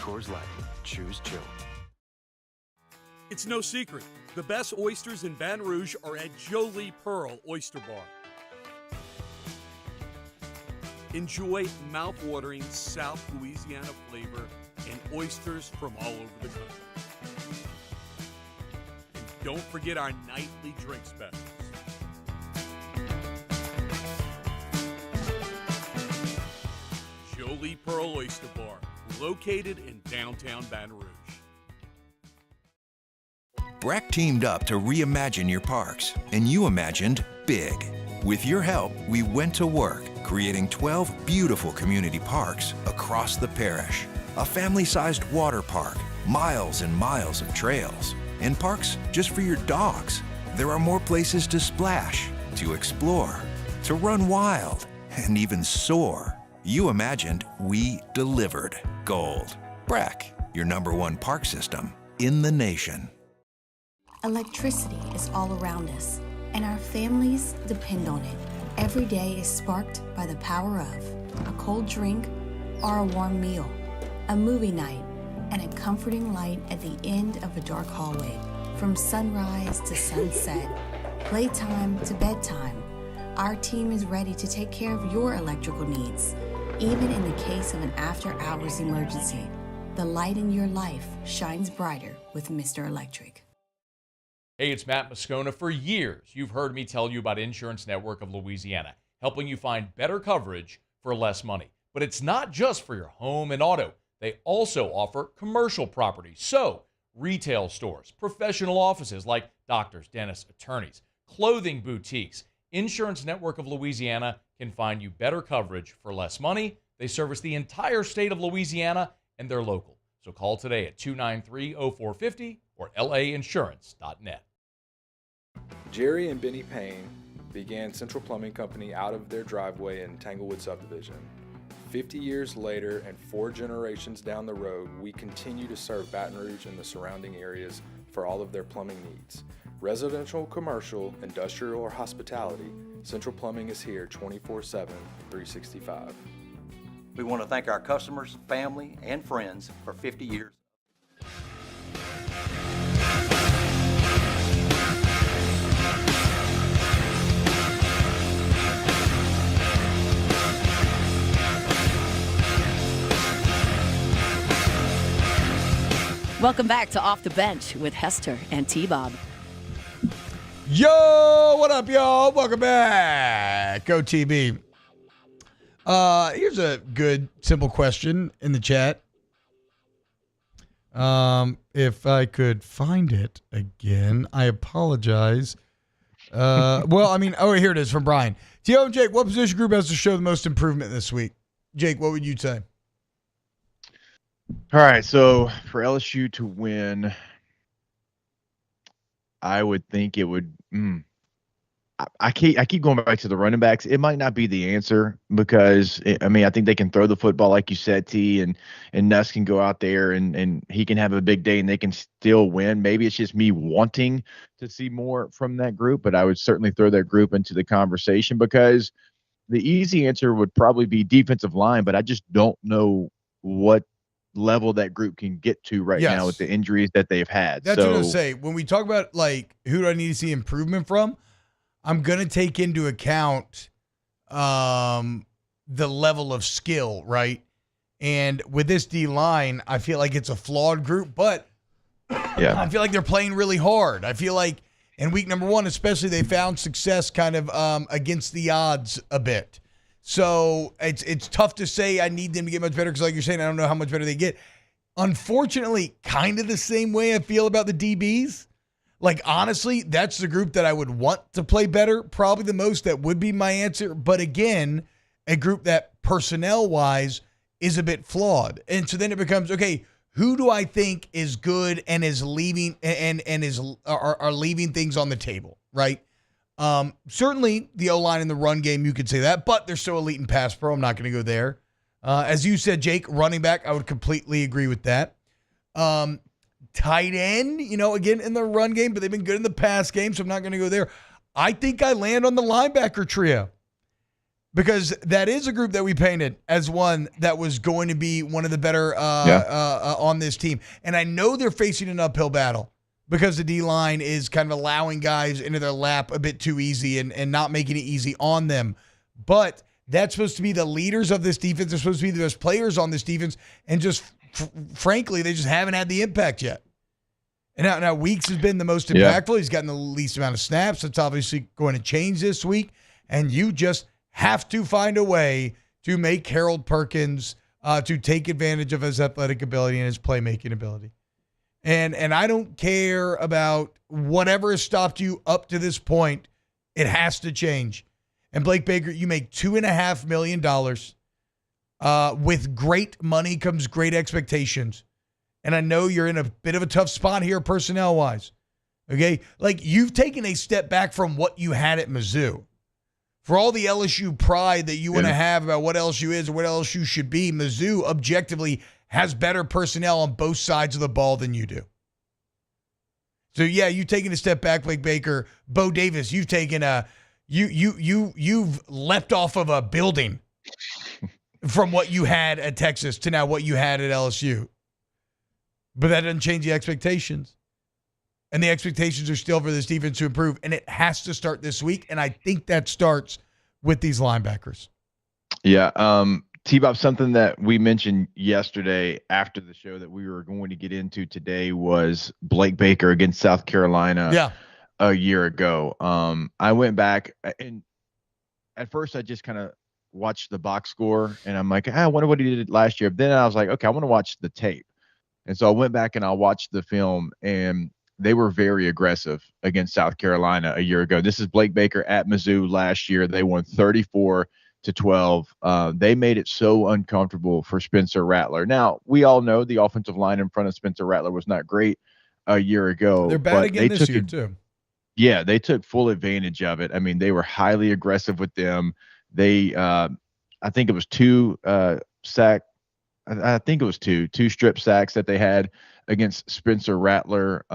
Coors Light. Choose chill. It's no secret. The best oysters in Baton Rouge are at Jolie Pearl Oyster Bar. Enjoy mouth-watering South Louisiana flavor and oysters from all over the country. And don't forget our nightly drink specials. Jolie Pearl Oyster Bar, located in downtown Baton Rouge. Breck teamed up to reimagine your parks, and you imagined big. With your help, we went to work, creating 12 beautiful community parks across the parish. A family-sized water park, miles and miles of trails, and parks just for your dogs. There are more places to splash, to explore, to run wild, and even soar. You imagined, we delivered. Gold. BRAC, your #1 park system in the nation. Electricity is all around us, and our families depend on it. Every day is sparked by the power of a cold drink or a warm meal, a movie night, and a comforting light at the end of a dark hallway. From sunrise to sunset, playtime to bedtime, our team is ready to take care of your electrical needs. Even in the case of an after-hours emergency, the light in your life shines brighter with Mr. Electric. Hey, it's Matt Moscona. For years, you've heard me tell you about Insurance Network of Louisiana, helping you find better coverage for less money. But it's not just for your home and auto. They also offer commercial property. So, retail stores, professional offices like doctors, dentists, attorneys, clothing boutiques. Insurance Network of Louisiana can find you better coverage for less money. They service the entire state of Louisiana, and they're local. So call today at 293-0450 or lainsurance.net. Jerry and Benny Payne began Central Plumbing Company out of their driveway in Tanglewood subdivision. 50 years later and 4 generations down the road, we continue to serve Baton Rouge and the surrounding areas for all of their plumbing needs. Residential, commercial, industrial, or hospitality, Central Plumbing is here 24/7, 365. We want to thank our customers, family, and friends for 50 years. Welcome back to Off the Bench with Hester and T-Bob. Yo, what up, y'all? Welcome back. OTB. Here's a good, simple question in the chat. If I could find it again, I apologize. Here it is from Brian. T.O. and Jake, what position group has to show the most improvement this week? Jake, what would you say? All right, so for LSU to win, I would think it would. I keep going back to the running backs. It might not be the answer because I think they can throw the football like you said, T, and Nuss can go out there and he can have a big day and they can still win. Maybe it's just me wanting to see more from that group, but I would certainly throw that group into the conversation because the easy answer would probably be defensive line, but I just don't know what level that group can get to now with the injuries that they've had. That's what I was say. When we talk about who do I need to see improvement from, I'm going to take into account the level of skill, right? And with this D-line, I feel like it's a flawed group, but I feel like they're playing really hard. I feel like in week number 1, especially, they found success kind of against the odds a bit. So it's tough to say I need them to get much better because, like you're saying, I don't know how much better they get. Unfortunately, kind of the same way I feel about the DBs. Honestly, that's the group that I would want to play better. Probably the most. That would be my answer. But again, a group that personnel-wise is a bit flawed. And so then it becomes, okay, who do I think is good and is leaving and are leaving things on the table, right? Certainly the O-line in the run game, you could say that, but they're so elite in pass pro. I'm not going to go there. As you said, Jake, running back, I would completely agree with that. Tight end, again, in the run game, but they've been good in the pass game, so I'm not going to go there. I think I land on the linebacker trio because that is a group that we painted as one that was going to be one of the better on this team. And I know they're facing an uphill battle because the D-line is kind of allowing guys into their lap a bit too easy and not making it easy on them. But that's supposed to be the leaders of this defense. They're supposed to be the best players on this defense. And just frankly, they just haven't had the impact yet. And now Weeks has been the most impactful. He's gotten the least amount of snaps. That's obviously going to change this week. And you just have to find a way to make Harold Perkins to take advantage of his athletic ability and his playmaking ability. And I don't care about whatever has stopped you up to this point It has to change. And Blake Baker, you make $2.5 million. With great money comes great expectations. And I know you're in a bit of a tough spot here personnel-wise. Okay? Like, you've taken a step back from what you had at Mizzou. For all the LSU pride that you want to have about what LSU is or what LSU should be, Mizzou objectively has better personnel on both sides of the ball than you do. So, yeah, you've taken a step back, Blake Baker. Bo Davis, you've taken you've leapt off of a building from what you had at Texas to now what you had at LSU. But that doesn't change the expectations. And the expectations are still for this defense to improve. And it has to start this week. And I think that starts with these linebackers. Yeah. T-Bob, something that we mentioned yesterday after the show that we were going to get into today was Blake Baker against South Carolina a year ago. I went back, and at first I just kind of watched the box score, and I'm like, I wonder what he did last year. But then I was like, okay, I want to watch the tape. And so I went back and I watched the film, and they were very aggressive against South Carolina a year ago. This is Blake Baker at Mizzou last year. They won 34-12. They made it so uncomfortable for Spencer Rattler. Now, we all know the offensive line in front of Spencer Rattler was not great a year ago. They're bad again this year, too. Yeah, they took full advantage of it. I mean, they were highly aggressive with them. They, I think it was two strip sacks that they had against Spencer Rattler.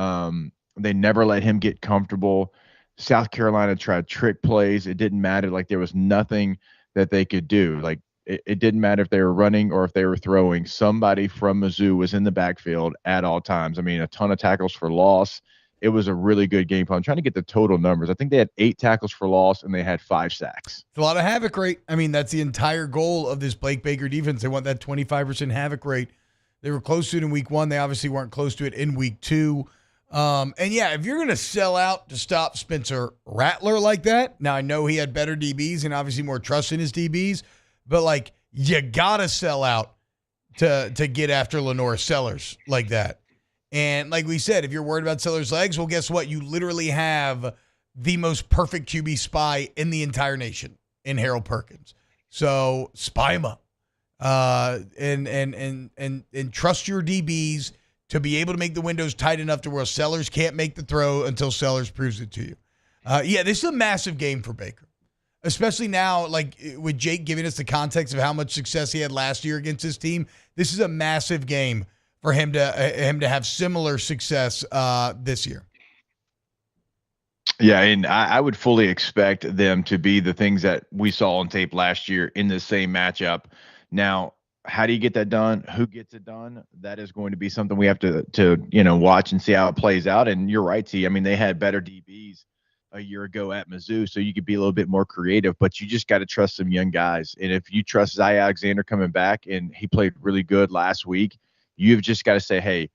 They never let him get comfortable. South Carolina tried trick plays. It didn't matter. Like, there was nothing that they could do. Like, it didn't matter if they were running or if they were throwing. Somebody from Mizzou was in the backfield at all times. I mean, a ton of tackles for loss. It was a really good game plan. I'm trying to get the total numbers. I think they had 8 tackles for loss and they had 5 sacks. It's a lot of havoc rate. I mean, that's the entire goal of this Blake Baker defense. They want that 25% havoc rate. They were close to it in week 1. They obviously weren't close to it in week 2. And yeah, if you're going to sell out to stop Spencer Rattler like that, now I know he had better DBs and obviously more trust in his DBs, but like, you got to sell out to get after Lenore Sellers like that. And like we said, if you're worried about Sellers' legs, well, guess what? You literally have the most perfect QB spy in the entire nation in Harold Perkins. So spy him up, and trust your DBs to be able to make the windows tight enough to where Sellers can't make the throw until Sellers proves it to you. Yeah, this is a massive game for Baker, especially now, like with Jake giving us the context of how much success he had last year against his team. This is a massive game for him to have similar success this year. Yeah, and I would fully expect them to be the things that we saw on tape last year in the same matchup. Now, how do you get that done? Who gets it done? That is going to be something we have to watch and see how it plays out. And you're right, T. I mean, they had better DBs a year ago at Mizzou, so you could be a little bit more creative, but you just got to trust some young guys. And if you trust Zy Alexander coming back, and he played really good last week, you've just got to say, hey,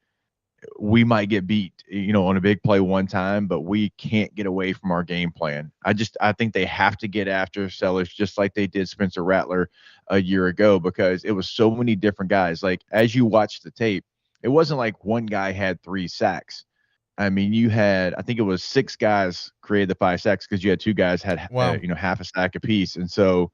we might get beat, on a big play one time, but we can't get away from our game plan. I think they have to get after Sellers just like they did Spencer Rattler a year ago, because it was so many different guys. Like, as you watch the tape, it wasn't like one guy had 3 sacks. I mean, you had, I think it was 6 guys created the 5 sacks because you had 2 guys had, half a sack apiece. And so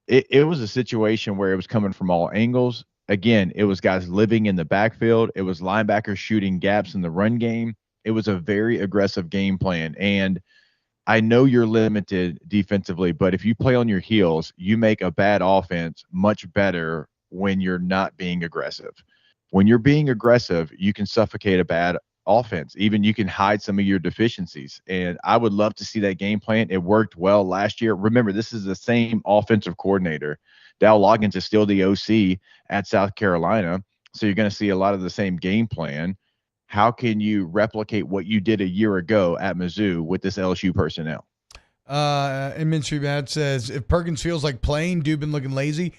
it was a situation where it was coming from all angles. Again, it was guys living in the backfield. It was linebackers shooting gaps in the run game. It was a very aggressive game plan. And I know you're limited defensively, but if you play on your heels, you make a bad offense much better when you're not being aggressive. When you're being aggressive, you can suffocate a bad offense. Even you can hide some of your deficiencies. And I would love to see that game plan. It worked well last year. Remember, this is the same offensive coordinator. Dal Loggins is still the OC at South Carolina. So you're going to see a lot of the same game plan. How can you replicate what you did a year ago at Mizzou with this LSU personnel? And Minstry Bad says, if Perkins feels like playing, dude been looking lazy.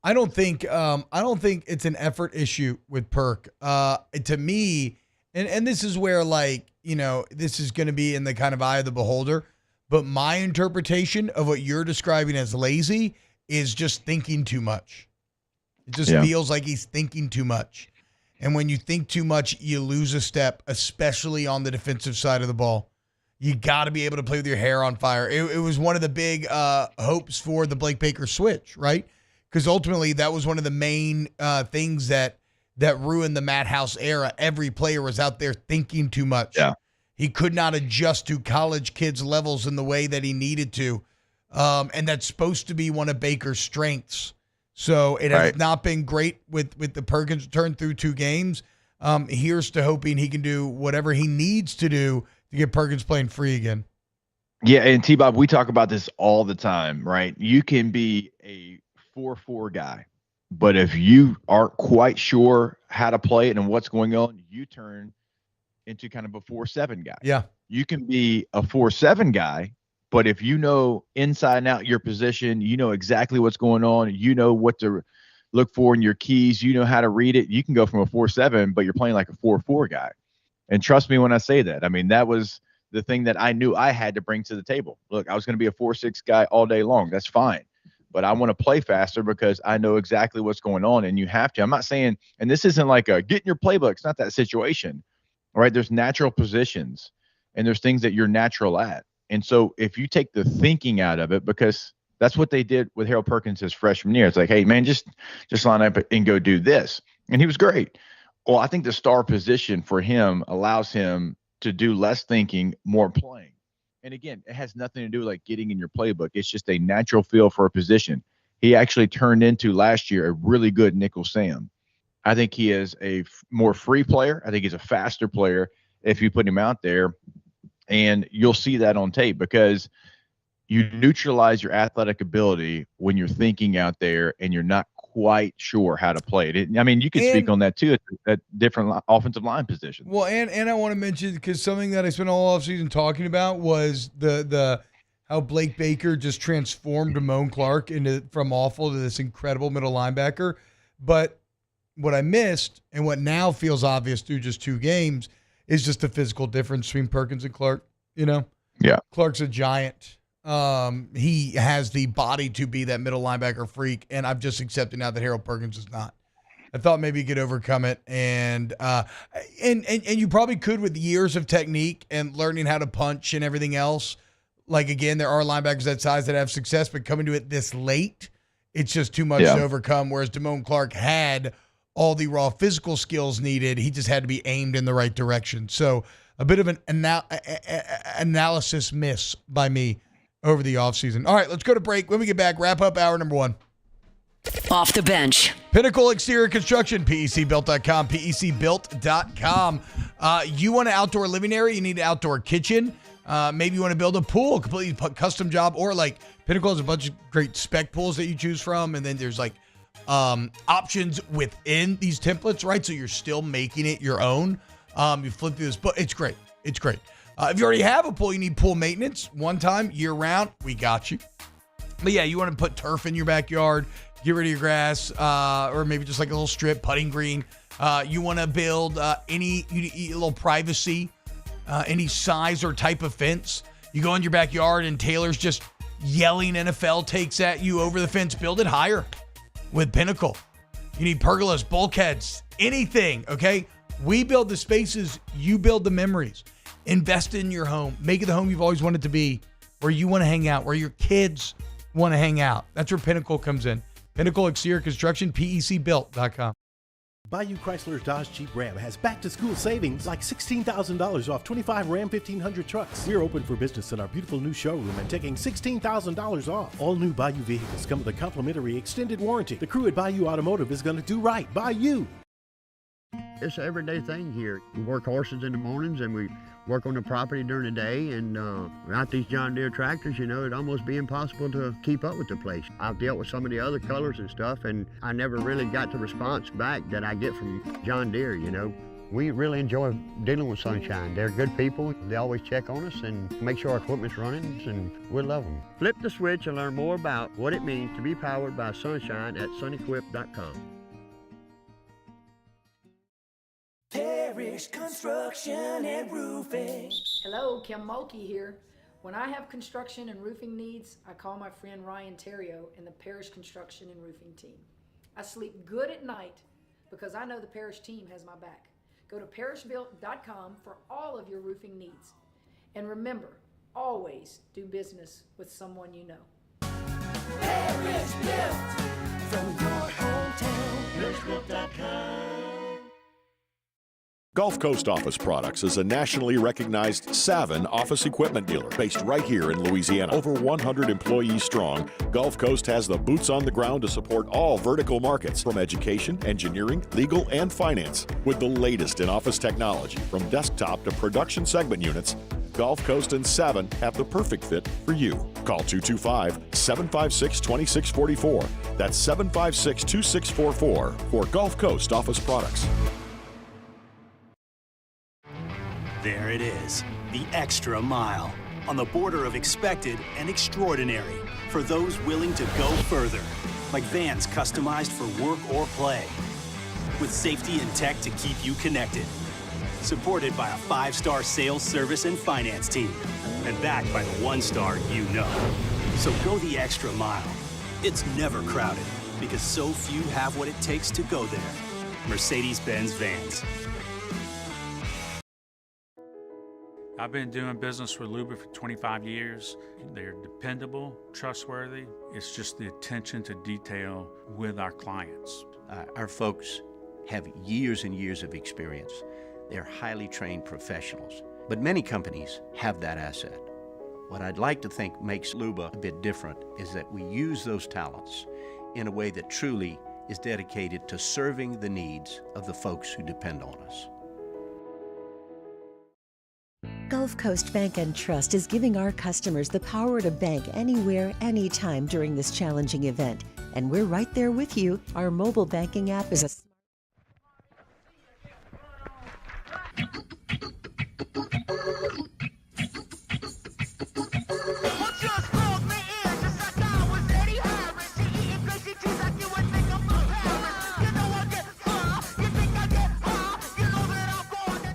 I don't think it's an effort issue with Perk. To me, and this is where, this is going to be in the kind of eye of the beholder, but my interpretation of what you're describing as lazy is just thinking too much. It just feels like he's thinking too much. And when you think too much, you lose a step, especially on the defensive side of the ball. you got to be able to play with your hair on fire. It was one of the big hopes for the Blake Baker switch, right? Because ultimately that was one of the main things that ruined the Matt House era. Every player was out there thinking too much. Yeah. He could not adjust to college kids' levels in the way that he needed to. And that's supposed to be one of Baker's strengths. So it has not been great with the Perkins return through 2 games. Here's to hoping he can do whatever he needs to do to get Perkins playing free again. Yeah, and T-Bob, we talk about this all the time, right? You can be a 4-4 guy, but if you aren't quite sure how to play it and what's going on, you turn into kind of a 4-7 guy. Yeah. You can be a 4-7 guy, but if you know inside and out your position, you know exactly what's going on, you know what to look for in your keys, you know how to read it, you can go from a 4-7, but you're playing like a 4-4 guy. And trust me when I say that. I mean, that was the thing that I knew I had to bring to the table. Look, I was going to be a 4-6 guy all day long. That's fine. But I want to play faster because I know exactly what's going on, and you have to. I'm not saying, and this isn't like a get in your playbook. It's not that situation, right? There's natural positions, and there's things that you're natural at. And so if you take the thinking out of it, because that's what they did with Harold Perkins his freshman year. It's like, hey, man, just line up and go do this. And he was great. Well, I think the star position for him allows him to do less thinking, more playing. And again, it has nothing to do with like getting in your playbook. It's just a natural feel for a position. He actually turned into last year a really good nickel Sam. I think he is a more free player. I think he's a faster player if you put him out there. And you'll see that on tape because you neutralize your athletic ability when you're thinking out there and you're not quite sure how to play it. I mean, you could speak on that too at different offensive line positions. Well, and I want to mention, because something that I spent all offseason talking about was the how Blake Baker just transformed Damone Clark from awful to this incredible middle linebacker. But what I missed and what now feels obvious through just 2 games is just the physical difference between Perkins and Clark. You know? Yeah. Clark's a giant. He has the body to be that middle linebacker freak, and I've just accepted now that Harold Perkins is not. I thought maybe he could overcome it, and you probably could with years of technique and learning how to punch and everything else. Like, again, there are linebackers that size that have success, but coming to it this late, it's just too much to overcome, whereas Damone Clark had all the raw physical skills needed. He just had to be aimed in the right direction. So a bit of an analysis miss by me over the offseason. All right, let's go to break. When we get back, wrap up hour number 1. Off the bench. Pinnacle Exterior Construction, PECbuilt.com, PECbuilt.com. You want an outdoor living area? You need an outdoor kitchen. Maybe you want to build a pool, completely custom job, or like Pinnacle has a bunch of great spec pools that you choose from, and then there's like options within these templates, right? So you're still making it your own. You flip through this, but it's great. It's great. If you already have a pool, you need pool maintenance one time, year round, we got you. But yeah, you want to put turf in your backyard, get rid of your grass, or maybe just like a little strip, putting green. You want to build a little privacy, any size or type of fence. You go in your backyard and Taylor's just yelling NFL takes at you over the fence. Build it higher with Pinnacle. You need pergolas, bulkheads, anything, okay? We build the spaces, you build the memories. Invest in your home. Make it the home you've always wanted to be, where you want to hang out, where your kids want to hang out. That's where Pinnacle comes in. Pinnacle Exterior Construction, PECbuilt.com. Bayou Chrysler Dodge Jeep Ram has back-to-school savings like $16,000 off 25 Ram 1500 trucks. We're open for business in our beautiful new showroom and taking $16,000 off. All new Bayou vehicles come with a complimentary extended warranty. The crew at Bayou Automotive is going to do right by you. It's an everyday thing here. We work horses in the mornings and we work on the property during the day, and without these John Deere tractors, it'd almost be impossible to keep up with the place. I've dealt with some of the other colors and stuff, and I never really got the response back that I get from John Deere, We really enjoy dealing with Sunshine. They're good people. They always check on us and make sure our equipment's running, and we love them. Flip the switch and learn more about what it means to be powered by Sunshine at sunequip.com. Parish Construction and Roofing. Hello, Kim Mulkey here. When I have construction and roofing needs, I call my friend Ryan Terrio and the Parish Construction and Roofing team. I sleep good at night because I know the Parish team has my back. Go to parishbuilt.com for all of your roofing needs. And remember, always do business with someone you know. Parish Built from your hometown. ParishBuilt.com. Gulf Coast Office Products is a nationally recognized Savin office equipment dealer based right here in Louisiana. Over 100 employees strong, Gulf Coast has the boots on the ground to support all vertical markets from education, engineering, legal, and finance. With the latest in office technology from desktop to production segment units, Gulf Coast and Savin have the perfect fit for you. Call 225-756-2644. That's 756-2644 for Gulf Coast Office Products. There it is, the extra mile, on the border of expected and extraordinary for those willing to go further, like vans customized for work or play, with safety and tech to keep you connected, supported by a 5-star sales, service, and finance team, and backed by the 1-star you know. So go the extra mile. It's never crowded, because so few have what it takes to go there. Mercedes-Benz Vans. I've been doing business with Luba for 25 years. They're dependable, trustworthy. It's just the attention to detail with our clients. Our folks have years and years of experience. They're highly trained professionals, but many companies have that asset. What I'd like to think makes Luba a bit different is that we use those talents in a way that truly is dedicated to serving the needs of the folks who depend on us. Gulf Coast Bank and Trust is giving our customers the power to bank anywhere, anytime during this challenging event. And we're right there with you. Our mobile banking app is a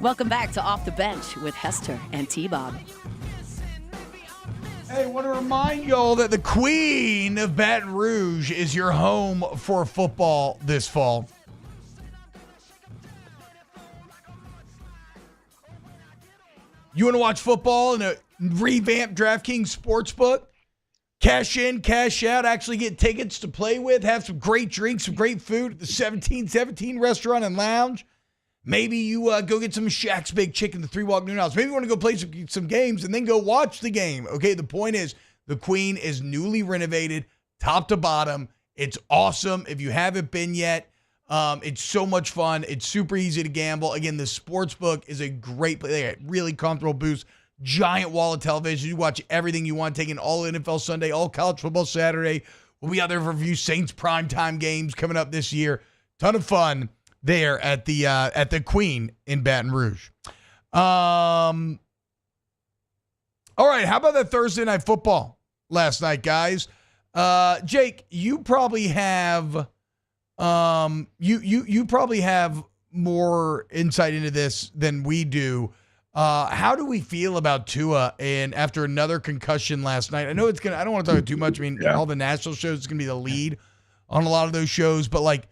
Welcome back to Off the Bench with Hester and T-Bob. Hey, I want to remind y'all that the Queen of Baton Rouge is your home for football this fall. You want to watch football in a revamped DraftKings Sportsbook? Cash in, cash out, actually get tickets to play with, have some great drinks, some great food at the 1717 Restaurant and Lounge. Maybe you go get some Shaq's Big Chicken, the 3 Walk Noon House. Maybe you want to go play some games and then go watch the game. Okay, the point is the Queen is newly renovated, top to bottom. It's awesome. If you haven't been yet, it's so much fun. It's super easy to gamble. Again, the sportsbook is a great place. They got really comfortable booths, giant wall of television. You watch everything you want, taking all NFL Sunday, all college football Saturday. We'll be out there for a few Saints primetime games coming up this year. Ton of fun there at the Queen in Baton Rouge. All right, how about that Thursday night football last night, guys? Jake, you probably have you probably have more insight into this than we do. How do we feel about Tua and after another concussion last night? I know I don't want to talk too much. I mean, all the national shows is gonna be the lead on a lot of those shows, but like,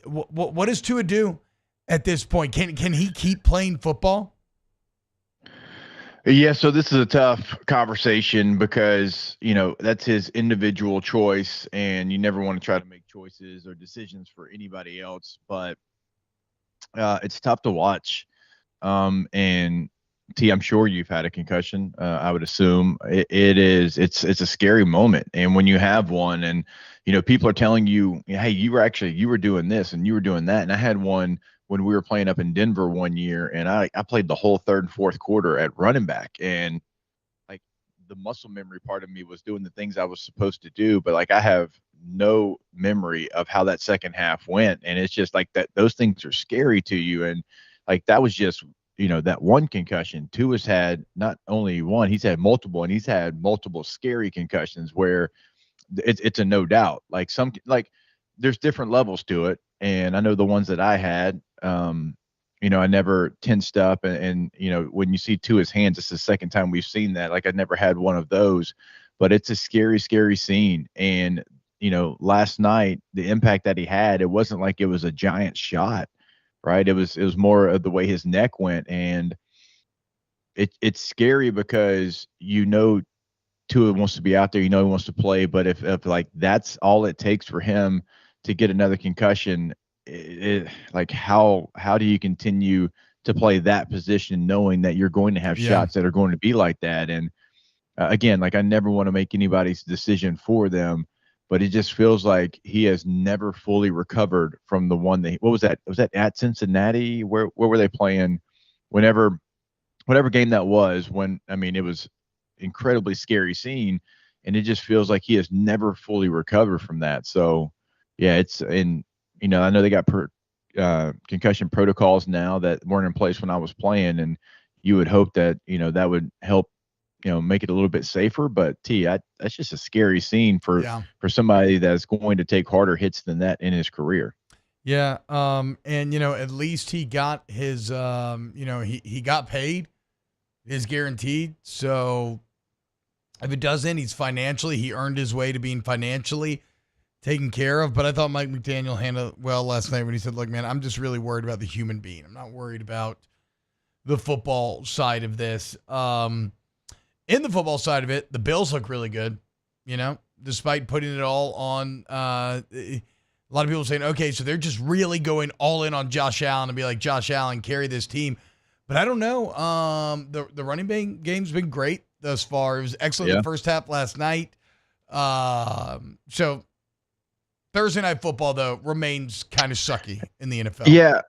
what does Tua do at this point? Can he keep playing football? Yeah, so this is a tough conversation because, that's his individual choice, and you never want to try to make choices or decisions for anybody else, but it's tough to watch. And T, I'm sure you've had a concussion. I would assume it's a scary moment. And when you have one and, people are telling you, hey, you were doing this and you were doing that. And I had one when we were playing up in Denver one year, and I played the whole third and fourth quarter at running back. And like the muscle memory part of me was doing the things I was supposed to do, but like I have no memory of how that second half went. And it's just like that, those things are scary to you. And like, that was just, that one concussion. Tua's had not only one, he's had multiple, and he's had multiple scary concussions where it's a no doubt. Like there's different levels to it. And I know the ones that I had, I never tensed up and when you see Tua's hands, it's the second time we've seen that. Like I never had one of those, but it's a scary, scary scene. And, last night, the impact that he had, it wasn't like it was a giant shot, right? It was more of the way his neck went. And it's scary because Tua wants to be out there, he wants to play, but if like that's all it takes for him to get another concussion, like how do you continue to play that position knowing that you're going to have shots that are going to be like that? And again, like I never want to make anybody's decision for them, but it just feels like he has never fully recovered from the one that, what was that? Was that at Cincinnati? Where were they playing? Whatever game that was, it was incredibly scary scene, and it just feels like he has never fully recovered from that. So yeah, I know they got concussion protocols now that weren't in place when I was playing, and you would hope that, that would help, make it a little bit safer. But that's just a scary scene for somebody that's going to take harder hits than that in his career. Yeah. And at least he got his, he got paid, is guaranteed. So if it doesn't, he earned his way to being financially taken care of. But I thought Mike McDaniel handled it well last night when he said, look, man, I'm just really worried about the human being. I'm not worried about the football side of this. In the football side of it, the Bills look really good, despite putting it all on. A lot of people saying, okay, so they're just really going all in on Josh Allen and be like, Josh Allen, carry this team. But I don't know. The running game's been great thus far. It was excellent in the first half last night. So Thursday Night Football, though, remains kind of sucky in the NFL. Yeah.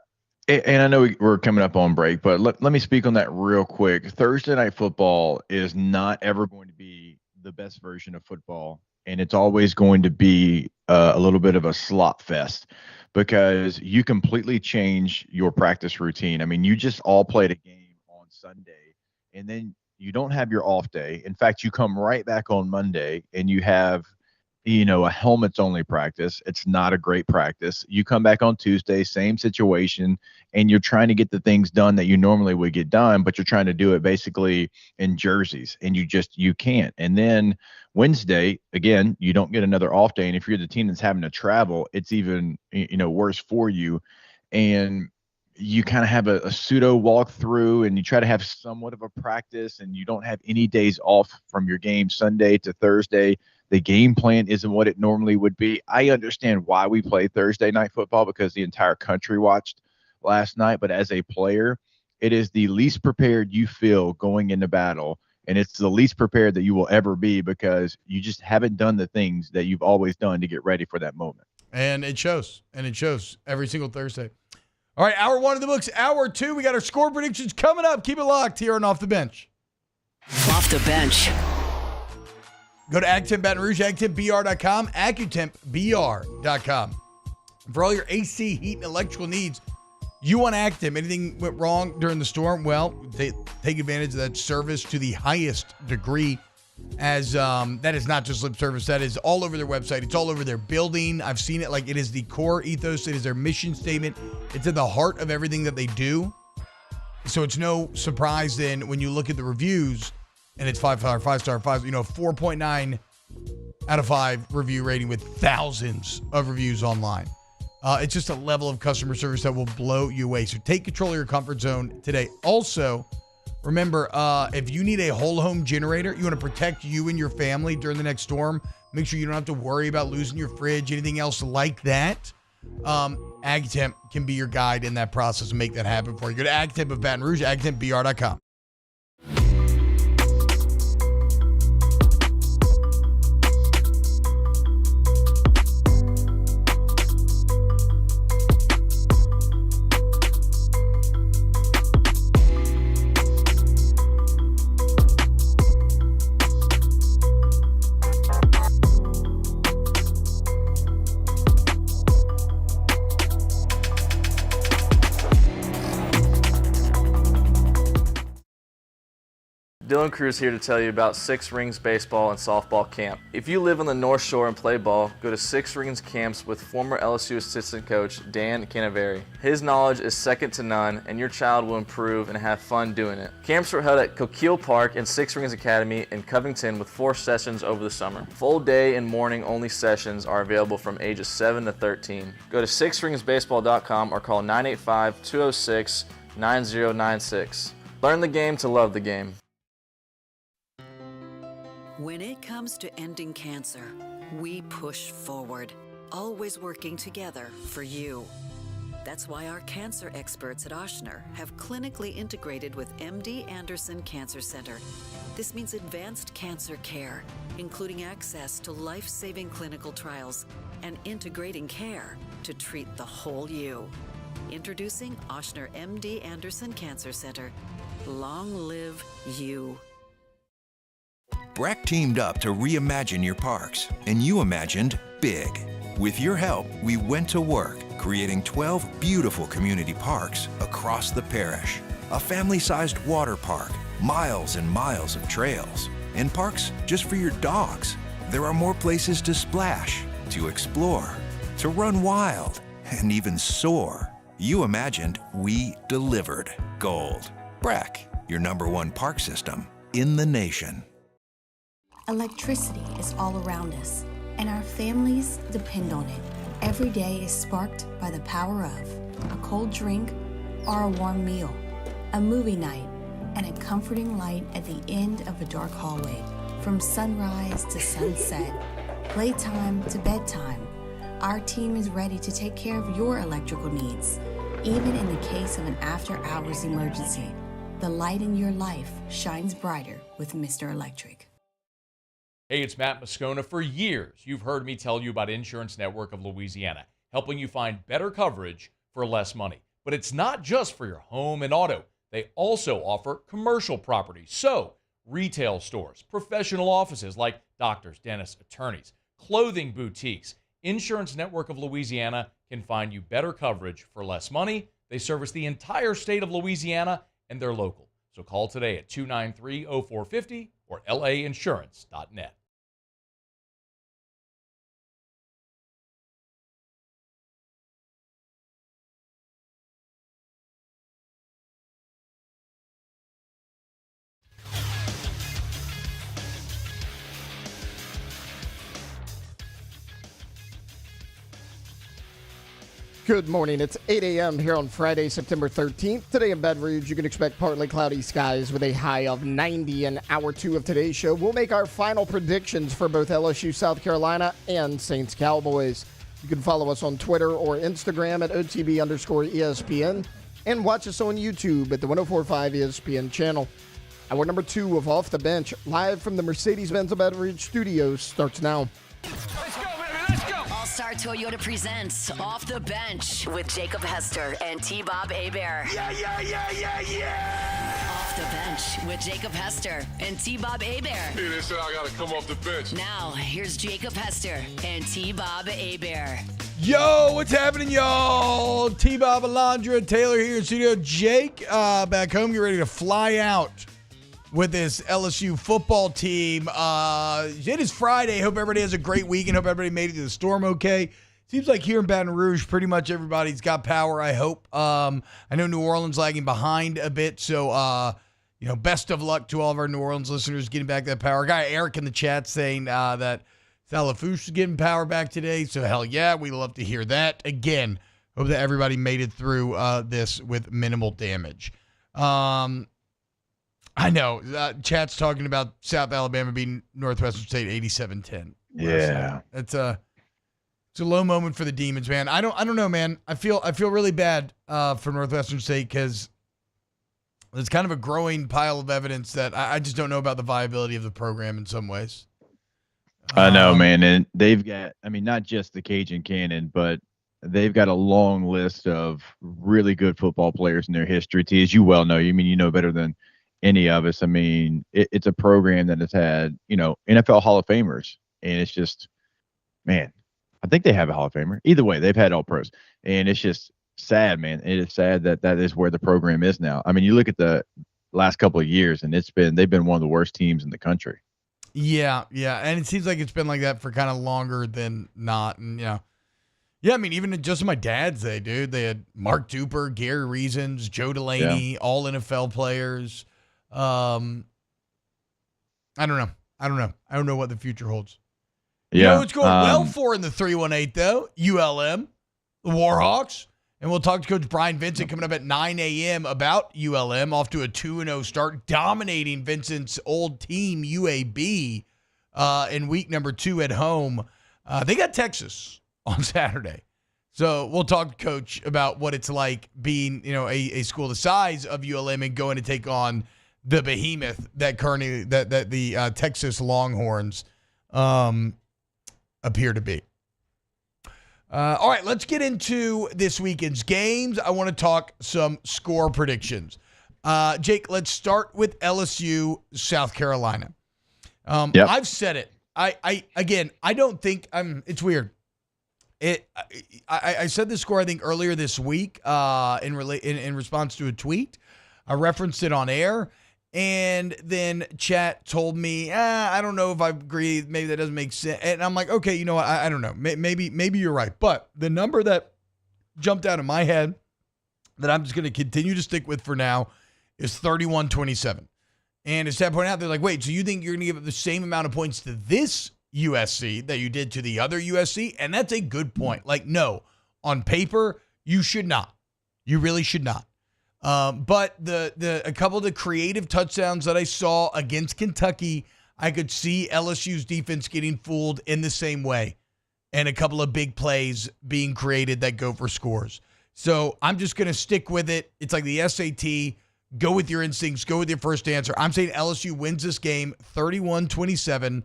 And I know we're coming up on break, but let me speak on that real quick. Thursday Night Football is not ever going to be the best version of football, and it's always going to be a little bit of a slop fest because you completely change your practice routine. I mean, you just all played a game on Sunday, and then you don't have your off day. In fact, you come right back on Monday, and you have a helmets only practice. It's not a great practice. You come back on Tuesday, same situation, and you're trying to get the things done that you normally would get done, but you're trying to do it basically in jerseys, and you can't. And then Wednesday, again, you don't get another off day. And if you're the team that's having to travel, it's even, worse for you. And you kind of have a pseudo walkthrough, and you try to have somewhat of a practice, and you don't have any days off from your game Sunday to Thursday. The game plan isn't what it normally would be. I understand why we play Thursday Night Football because the entire country watched last night. But as a player, it is the least prepared you feel going into battle. And it's the least prepared that you will ever be because you just haven't done the things that you've always done to get ready for that moment. And it shows. And it shows every single Thursday. All right, hour one of the books. Hour two, we got our score predictions coming up. Keep it locked here on Off the Bench. Off the Bench. Go to AccuTemp Baton Rouge, AccuTempBR.com, AccuTempBR.com. For all your AC, heat, and electrical needs, you want AccuTemp. Anything went wrong during the storm? Well, they take advantage of that service to the highest degree, as that is not just lip service. That is all over their website. It's all over their building. I've seen it. Like, it is the core ethos. It is their mission statement. It's at the heart of everything that they do. So it's no surprise then when you look at the reviews, and it's 5-star, 4.9 out of 5 review rating with thousands of reviews online. It's just a level of customer service that will blow you away. So take control of your comfort zone today. Also, remember, if you need a whole home generator, you want to protect you and your family during the next storm, make sure you don't have to worry about losing your fridge, anything else like that. AccuTemp can be your guide in that process and make that happen for you. Go to AccuTemp of Baton Rouge, AccuTempBR.com. Dylan Cruz here to tell you about Six Rings Baseball and Softball Camp. If you live on the North Shore and play ball, go to Six Rings Camps with former LSU assistant coach Dan Canaveri. His knowledge is second to none, and your child will improve and have fun doing it. Camps were held at Coquille Park and Six Rings Academy in Covington with 4 sessions over the summer. Full day and morning only sessions are available from ages 7 to 13. Go to sixringsbaseball.com or call 985-206-9096. Learn the game to love the game. When it comes to ending cancer, we push forward, always working together for you. That's why our cancer experts at Ochsner have clinically integrated with MD Anderson Cancer Center. This means advanced cancer care, including access to life-saving clinical trials and integrating care to treat the whole you. Introducing Ochsner MD Anderson Cancer Center. Long live you. Breck teamed up to reimagine your parks, and you imagined big. With your help, we went to work, creating 12 beautiful community parks across the parish. A family-sized water park, miles and miles of trails, and parks just for your dogs. There are more places to splash, to explore, to run wild, and even soar. You imagined, we delivered gold. Breck, your #1 park system in the nation. Electricity is all around us, and our families depend on it. Every day is sparked by the power of a cold drink or a warm meal, a movie night, and a comforting light at the end of a dark hallway. From sunrise to sunset, playtime to bedtime, our team is ready to take care of your electrical needs. Even in the case of an after-hours emergency, the light in your life shines brighter with Mr. Electric. Hey, it's Matt Moscona. For years, you've heard me tell you about Insurance Network of Louisiana, helping you find better coverage for less money. But it's not just for your home and auto. They also offer commercial property. So, retail stores, professional offices like doctors, dentists, attorneys, clothing boutiques. Insurance Network of Louisiana can find you better coverage for less money. They service the entire state of Louisiana, and they're local. So call today at 293-0450 or lainsurance.net. Good morning. It's 8 a.m. here on Friday, September 13th. Today in Baton Rouge, you can expect partly cloudy skies with a high of 90 in hour 2 of today's show. We'll make our final predictions for both LSU, South Carolina, and Saints-Cowboys. You can follow us on Twitter or Instagram at OTB_ESPN and watch us on YouTube at the 104.5 ESPN channel. Hour number 2 of Off the Bench, live from the Mercedes-Benz of Baton Rouge studios, starts now. All-Star Toyota presents Off the Bench with Jacob Hester and T-Bob Hebert. Yeah. Off the Bench with Jacob Hester and T-Bob Hebert. Hey, they said I got to come off the bench. Now, here's Jacob Hester and T-Bob Hebert. Yo, what's happening, y'all? T-Bob, Alondra, Taylor here in studio. Jake back home, get ready to fly out with this LSU football team. It is Friday. Hope everybody has a great weekend. Hope everybody made it to the storm okay. Seems like here in Baton Rouge, pretty much everybody's got power, I hope. I know New Orleans lagging behind a bit, so best of luck to all of our New Orleans listeners getting back that power. Guy Eric in the chat saying that Salafouche is getting power back today, so hell yeah, we love to hear that. Again, hope that everybody made it through this with minimal damage. I know. Chat's talking about South Alabama being Northwestern State 87-10. Yeah. It's a low moment for the Demons, man. I don't know, man. I feel really bad for Northwestern State because there's kind of a growing pile of evidence that I just don't know about the viability of the program in some ways. I know, man. And they've got, not just the Cajun Cannon, but they've got a long list of really good football players in their history. T, as you well know, you know better than any of us. It's a program that has had, NFL Hall of Famers, and it's just, man, I think they have a Hall of Famer. Either way, they've had all pros, and it's just sad, man. It is sad that is where the program is now. You look at the last couple of years, and they've been one of the worst teams in the country. Yeah, and it seems like it's been like that for kind of longer than not, and even just in my dad's day, dude, they had Mark Duper, Gary Reasons, Joe Delaney, all NFL players. I don't know. I don't know what the future holds. You know what's going well for in the 318 though? ULM, the Warhawks, And we'll talk to Coach Brian Vincent coming up at 9 a.m. about ULM, off to a 2-0 start, dominating Vincent's old team, UAB, in week number 2 at home. They got Texas on Saturday. So we'll talk to Coach about what it's like being, a school the size of ULM and going to take on the behemoth that currently that the Texas Longhorns appear to be. All right, let's get into this weekend's games. I want to talk some score predictions. Jake, let's start with LSU, South Carolina. Yep. I've said it. I don't think it's weird. I said the score, I think, earlier this week in response to a tweet. I referenced it on air, and then chat told me, I don't know if I agree. Maybe that doesn't make sense. And I'm like, okay, you know what? I don't know. Maybe you're right. But the number that jumped out of my head that I'm just going to continue to stick with for now is 31-27. And as Chad pointed out, they're like, wait, so you think you're going to give up the same amount of points to this USC that you did to the other USC? And that's a good point. Like, no, on paper, you should not. You really should not. But a couple of the creative touchdowns that I saw against Kentucky, I could see LSU's defense getting fooled in the same way, and a couple of big plays being created that go for scores. So I'm just going to stick with it. It's like the SAT. Go with your instincts. Go with your first answer. I'm saying LSU wins this game 31-27,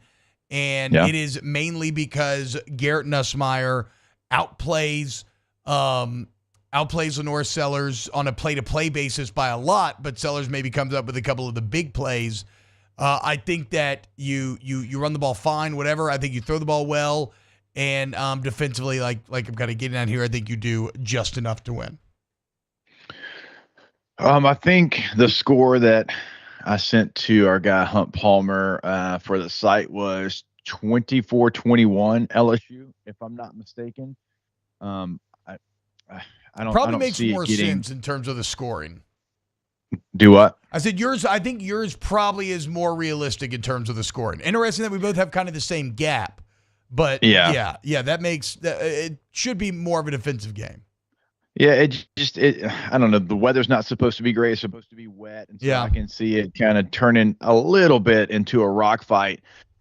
and it is mainly because Garrett Nussmeier outplays Lenore Sellers on a play-to-play basis by a lot, but Sellers maybe comes up with a couple of the big plays. I think that you run the ball fine, whatever. I think you throw the ball well, and defensively, like I'm kind of getting at here, I think you do just enough to win. I think the score that I sent to our guy Hunt Palmer for the site was 24-21 LSU, if I'm not mistaken. I don't makes see more it getting... sense in terms of the scoring. Do what? I said yours. I think yours probably is more realistic in terms of the scoring. Interesting that we both have kind of the same gap, but yeah, that makes it should be more of a defensive game. Yeah, I don't know. The weather's not supposed to be great. It's supposed to be wet, and so I can see it kind of turning a little bit into a rock fight.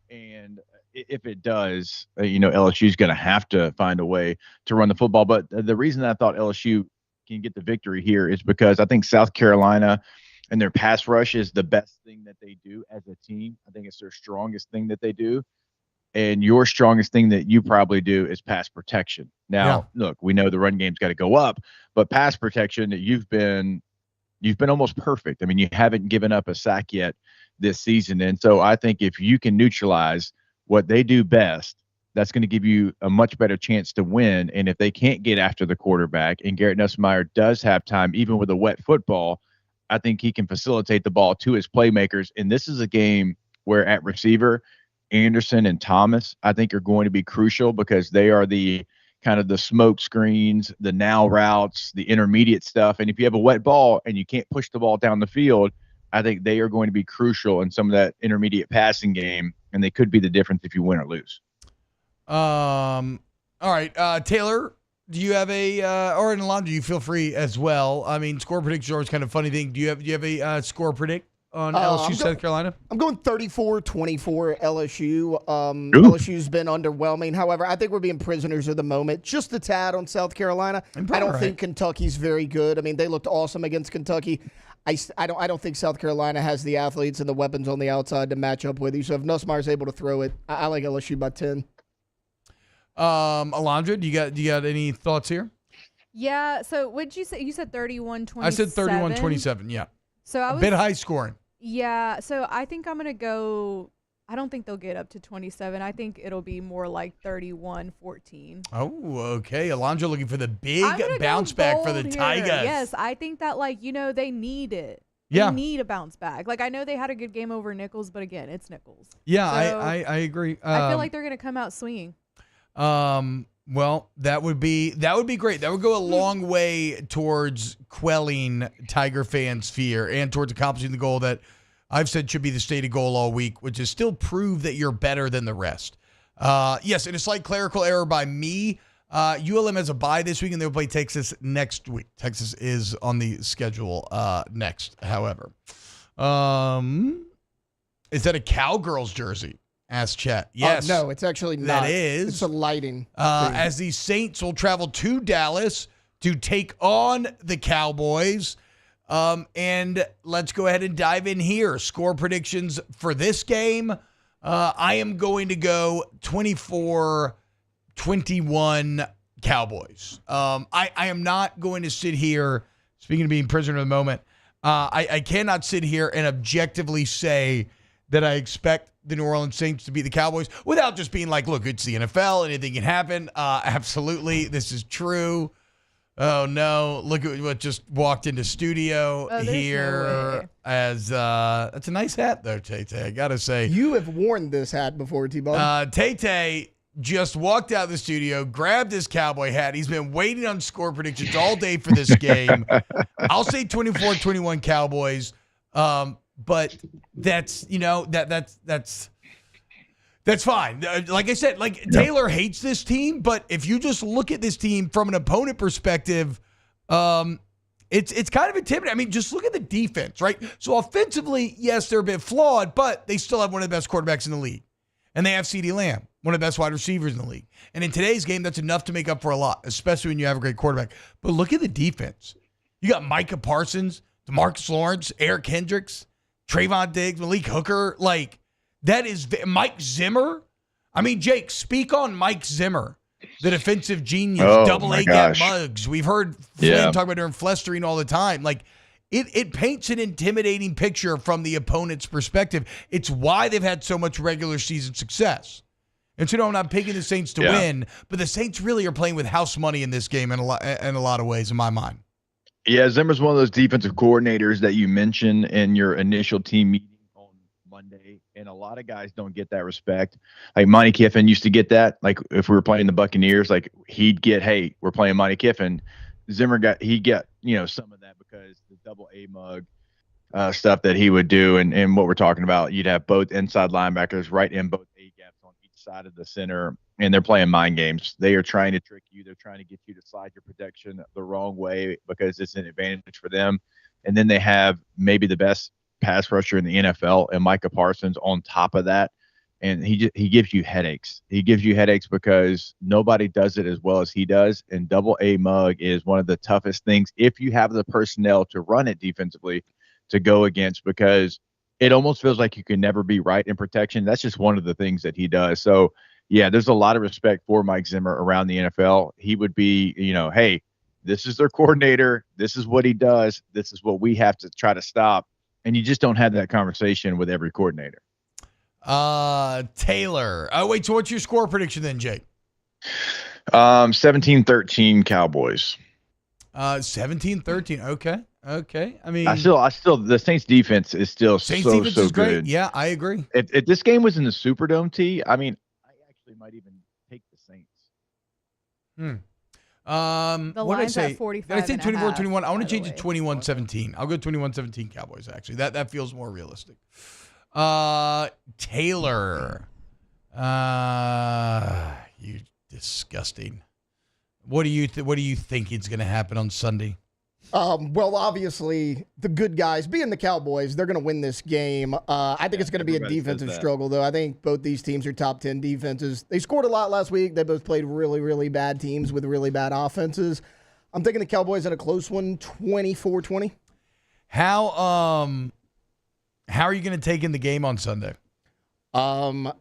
And if it does, LSU is going to have to find a way to run the football. But the reason I thought LSU can get the victory here is because I think South Carolina and their pass rush is the best thing that they do as a team. I think it's their strongest thing that they do. And your strongest thing that you probably do is pass protection. Now, look, we know the run game's got to go up, but pass protection, you've been almost perfect. I mean, you haven't given up a sack yet this season. And so I think if you can neutralize what they do best, that's going to give you a much better chance to win. And if they can't get after the quarterback, and Garrett Nussmeier does have time, even with a wet football, I think he can facilitate the ball to his playmakers. And this is a game where at receiver, Anderson and Thomas, I think, are going to be crucial because they are the kind of the smoke screens, the now routes, the intermediate stuff. And if you have a wet ball and you can't push the ball down the field, I think they are going to be crucial in some of that intermediate passing game, and they could be the difference if you win or lose. All right, Taylor, do you have or in Alondra, you feel free as well. I mean, score predictions are always kind of a funny thing. Do you have a score predict on LSU, South Carolina? I'm going 34-24 LSU. LSU's been underwhelming. However, I think we're being prisoners of the moment. Just a tad on South Carolina. I don't think Kentucky's very good. I mean, they looked awesome against Kentucky. I don't think South Carolina has the athletes and the weapons on the outside to match up with you. So if Nussmeier's able to throw it, I like LSU by 10. Alondra, do you got any thoughts here? Yeah. So what'd you say? You said 31-27. I said 31-27. Yeah. So I was a bit high scoring. Yeah. So I think I'm gonna go. I don't think they'll get up to 27. I think it'll be more like 31-14. Oh, okay. Alondra looking for the big bounce back for the Tigers. Yes, I think that they need it. They need a bounce back. Like, I know they had a good game over Nichols, but again, it's Nichols. Yeah, so I agree. I feel like they're gonna come out swinging. Well, that would be great. That would go a long way towards quelling Tiger fans' fear and towards accomplishing the goal that I've said should be the stated goal all week, which is still prove that you're better than the rest. Yes, and a slight clerical error by me. ULM has a bye this week, and they'll play Texas next week. Texas is on the schedule next, however. Is that a Cowgirls jersey? Asked Chet. Yes. No, it's actually not. That is. It's a lighting. As the Saints will travel to Dallas to take on the Cowboys. And let's go ahead and dive in here. Score predictions for this game. I am going to go 24-21 Cowboys. I am not going to sit here, speaking of being prisoner of the moment, I cannot sit here and objectively say that I expect the New Orleans Saints to beat the Cowboys without just being like, look, it's the NFL. Anything can happen. Absolutely. This is true. Oh, no. Look at what just walked into studio here. No As that's a nice hat, though, Tay-Tay. I got to say. You have worn this hat before, T-Bone. Tay-Tay just walked out of the studio, grabbed his cowboy hat. He's been waiting on score predictions all day for this game. I'll say 24-21 Cowboys. But that's, that's fine. Like I said, Taylor hates this team, but if you just look at this team from an opponent perspective, it's kind of intimidating. I mean, just look at the defense, right? So offensively, yes, they're a bit flawed, but they still have one of the best quarterbacks in the league. And they have CeeDee Lamb, one of the best wide receivers in the league. And in today's game, that's enough to make up for a lot, especially when you have a great quarterback. But look at the defense. You got Micah Parsons, DeMarcus Lawrence, Eric Hendricks, Trayvon Diggs, Malik Hooker. That is Mike Zimmer. I mean, Jake, speak on Mike Zimmer, the defensive genius, double A gap mugs. We've heard Flynn talk about during flestering all the time. It paints an intimidating picture from the opponent's perspective. It's why they've had so much regular season success. And so, I'm not picking the Saints to win, but the Saints really are playing with house money in this game in a lot of ways, in my mind. Yeah, Zimmer's one of those defensive coordinators that you mentioned in your initial team meeting on Monday, and a lot of guys don't get that respect. Like Monty Kiffin used to get that. Like if we were playing the Buccaneers, he'd get, hey, we're playing Monty Kiffin. Zimmer got some of that because the double A mug stuff that he would do, and what we're talking about, you'd have both inside linebackers right in both A gaps on each side of the center. And they're playing mind games. They are trying to trick you. They're trying to get you to slide your protection the wrong way because it's an advantage for them. And then they have maybe the best pass rusher in the NFL and Micah Parsons on top of that. And he gives you headaches. He gives you headaches because nobody does it as well as he does. And double A mug is one of the toughest things if you have the personnel to run it defensively to go against, because it almost feels like you can never be right in protection. That's just one of the things that he does. So, yeah, there's a lot of respect for Mike Zimmer around the NFL. He would be, hey, this is their coordinator. This is what he does. This is what we have to try to stop. And you just don't have that conversation with every coordinator. Taylor. Wait, so what's your score prediction then, Jake? 17-13 Cowboys. 17-13. Okay. I mean, I still the Saints defense is still Saints so defense is great. good. Yeah, I agree. If this game was in the Superdome, I actually might even take the Saints. The what did I line's say? at 45 Did I say and a half, 24-21? I want by to change the it way. 21-17. I'll go 21-17 Cowboys, actually. That feels more realistic. Taylor. You disgusting. What do you think is going to happen on Sunday? Well, obviously, the good guys, being the Cowboys, they're going to win this game. I think it's going to be a defensive struggle, though. I think both these teams are top 10 defenses. They scored a lot last week. They both played really, really bad teams with really bad offenses. I'm thinking the Cowboys in a close one, 24-20. How are you going to take in the game on Sunday? I'm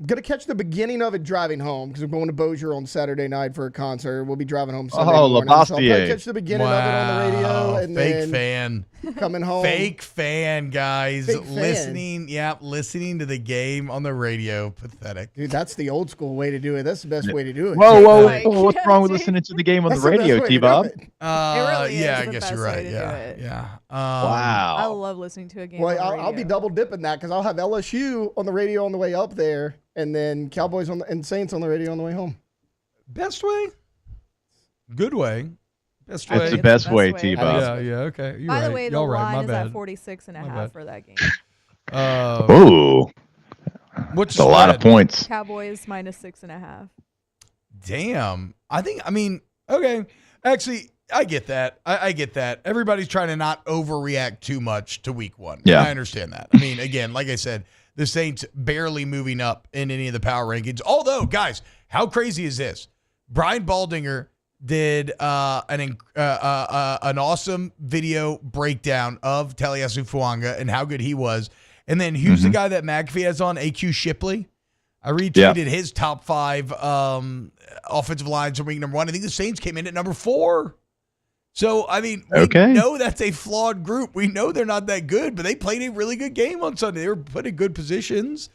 going to catch the beginning of it driving home because we're going to Bossier on Saturday night for a concert. We'll be driving home Sunday morning. So I'll probably catch the beginning of it on the radio. And fake then fan. Coming home. Fake fan, guys. Fake fan. Listening to the game on the radio. Pathetic. Dude, that's the old school way to do it. That's the best way to do it. Whoa. What's wrong with listening to the game on the radio, T-Bob? I guess you're right. Yeah. Wow. I love listening to a game. Well, on the I'll be radio. double dipping that because I'll have LSU on the radio on the way up there, and then Cowboys and Saints on the radio on the way home. Best way? Good way. Best way. It's the best way, T-Bob. Yeah, okay. You're By right. the way, the Y'all right. line My is bad. at 46.5 bad. for that game. Ooh. What's a lot of points. Cowboys -6.5. Damn. Okay. Actually, I get that. I get that. Everybody's trying to not overreact too much to week one. Yeah. I understand that. I mean, again, like I said, the Saints barely moving up in any of the power rankings. Although, guys, how crazy is this? Brian Baldinger did an awesome video breakdown of Taliesin Fuanga and how good he was. And then who's the guy that McAfee has on? AQ Shipley. I retweeted his top 5 offensive lines from week number 1. I think the Saints came in at number 4. So, I mean, we know that's a flawed group. We know they're not that good, but they played a really good game on Sunday. They were put in good positions.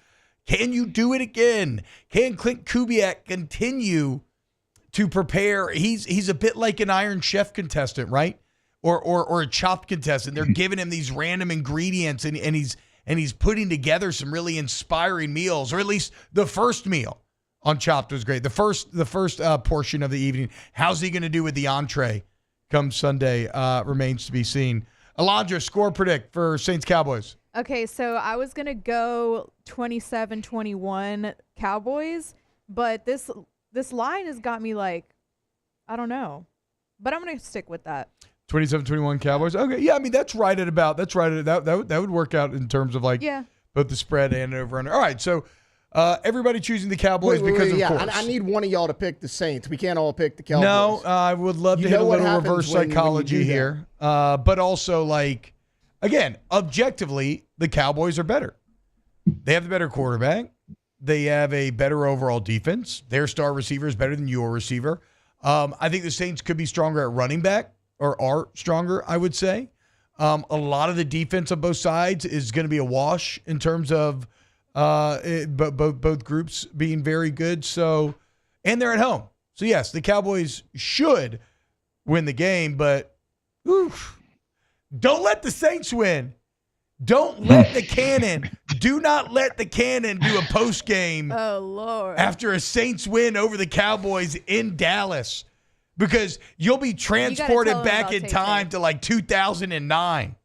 Can you do it again? Can Clint Kubiak continue to prepare? He's a bit like an Iron Chef contestant, right? Or a Chopped contestant. They're giving him these random ingredients, and he's putting together some really inspiring meals, or at least the first meal on Chopped was great. The first portion of the evening. How's he going to do with the entree come Sunday remains to be seen. Alondra, score predict for Saints-Cowboys. Okay, so I was going to go 27-21 Cowboys, but this line has got me like, I don't know. But I'm going to stick with that. 27-21 Cowboys. Okay, yeah, I mean that would work out in terms of like both the spread and over under. All right, so everybody choosing the Cowboys of course. I need one of y'all to pick the Saints. We can't all pick the Cowboys. No, I would love to hit a little reverse psychology here. But also, like, again, objectively, the Cowboys are better. They have the better quarterback. They have a better overall defense. Their star receiver is better than your receiver. I think the Saints could be stronger at running back, or are stronger, I would say. A lot of the defense on both sides is going to be a wash in terms of both groups being very good. So, and they're at home. So, yes, the Cowboys should win the game, but don't let the Saints win. Don't let the cannon. Do not let the cannon do a post game after a Saints win over the Cowboys in Dallas, because you'll be transported back in time to like 2009.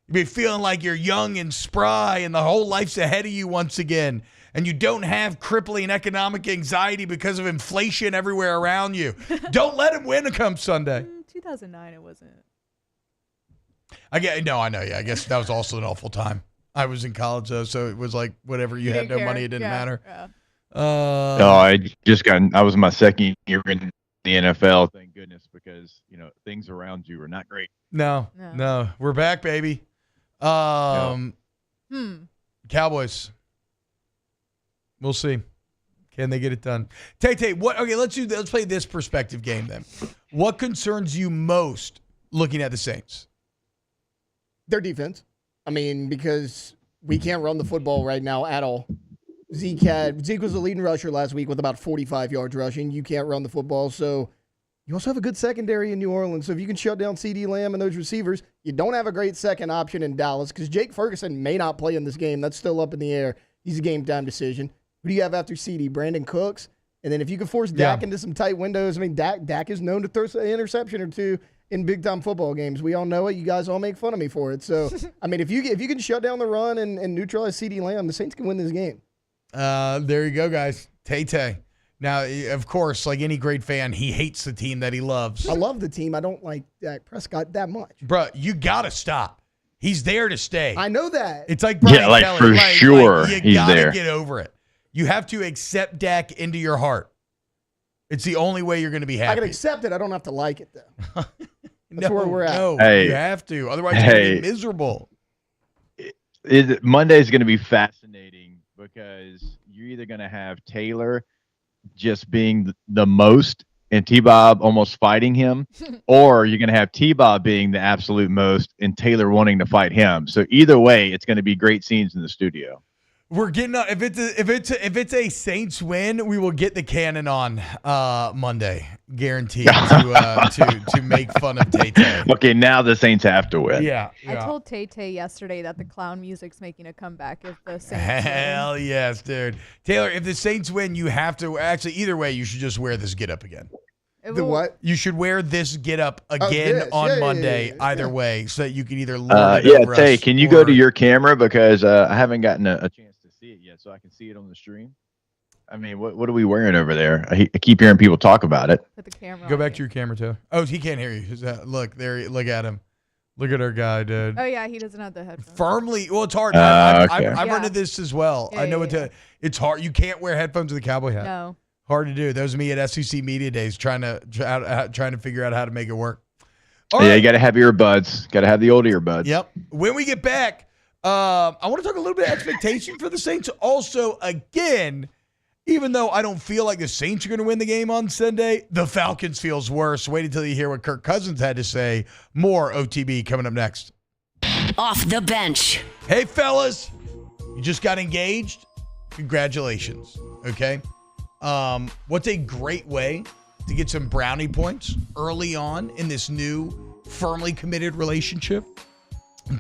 You'll be feeling like you're young and spry and the whole life's ahead of you once again. And you don't have crippling economic anxiety because of inflation everywhere around you. Don't let him win come Sunday. 2009, it wasn't. I know. Yeah, I guess that was also an awful time. I was in college, though, so it was like whatever. You had no money, it didn't matter. Yeah. I was my second year in the NFL, thank goodness, because, things around you are not great. No. We're back, baby. Cowboys. We'll see. Can they get it done? Tay, what? Okay, let's play this perspective game then. What concerns you most looking at the Saints? Their defense. I mean, because we can't run the football right now at all. Zeke was the leading rusher last week with about 45 yards rushing. You can't run the football, so you also have a good secondary in New Orleans. So if you can shut down CeeDee Lamb and those receivers, you don't have a great second option in Dallas, because Jake Ferguson may not play in this game. That's still up in the air. He's a game-time decision. Who do you have after CeeDee? Brandon Cooks? And then if you can force Dak into some tight windows, I mean, Dak is known to throw an interception or two in big-time football games. We all know it. You guys all make fun of me for it. So, I mean, if you can shut down the run and neutralize CeeDee Lamb, the Saints can win this game. There you go, guys. Tay. Now, of course, like any great fan, he hates the team that he loves. I love the team. I don't like Dak Prescott that much. Bro, you got to stop. He's there to stay. I know that. It's like Brian Kelly. For sure, you gotta get over it. You have to accept Dak into your heart. It's the only way you're going to be happy. I can accept it. I don't have to like it, though. That's where we're at. No, you have to. Otherwise, you're going to be miserable. Monday is going to be fascinating, because you're either going to have Taylor just being the most and T-Bob almost fighting him, or you're going to have T-Bob being the absolute most and Taylor wanting to fight him. So either way, it's going to be great scenes in the studio. We're getting if it's a Saints win, we will get the cannon on Monday, guaranteed to make fun of Tay. Okay, now the Saints have to win. Yeah. I told Tay yesterday that the clown music's making a comeback if the Saints Hell win. Yes, dude. Taylor, if the Saints win, you have to actually either way. You should just wear this get up again. The what? You should wear this get up again on Monday. Either way, so that you can either lord it over Tay, us can you go to your camera, because I haven't gotten a chance to see it yet, so I can see it on the stream. I mean, what are we wearing over there? I keep hearing people talk about it. Put the camera Go on back you. to your camera, too. Oh, he can't hear you. Look there. Look at him. Look at our guy, dude. Oh, yeah, he doesn't have the headphones. Firmly. Well, it's hard. Okay. I've run into this as well. Yeah, I know yeah. it's hard. You can't wear headphones with a cowboy hat. No. Hard to do. That was me at SEC Media Days trying to figure out how to make it work. All Yeah, right. you got to have earbuds. Got to have the old earbuds. Yep. When we get back, I want to talk a little bit of expectation for the Saints. Also, again, even though I don't feel like the Saints are going to win the game on Sunday, the Falcons feels worse. Wait until you hear what Kirk Cousins had to say. More OTB coming up next. Off the bench. Hey, fellas, you just got engaged? Congratulations. Okay. What's a great way to get some brownie points early on in this new firmly committed relationship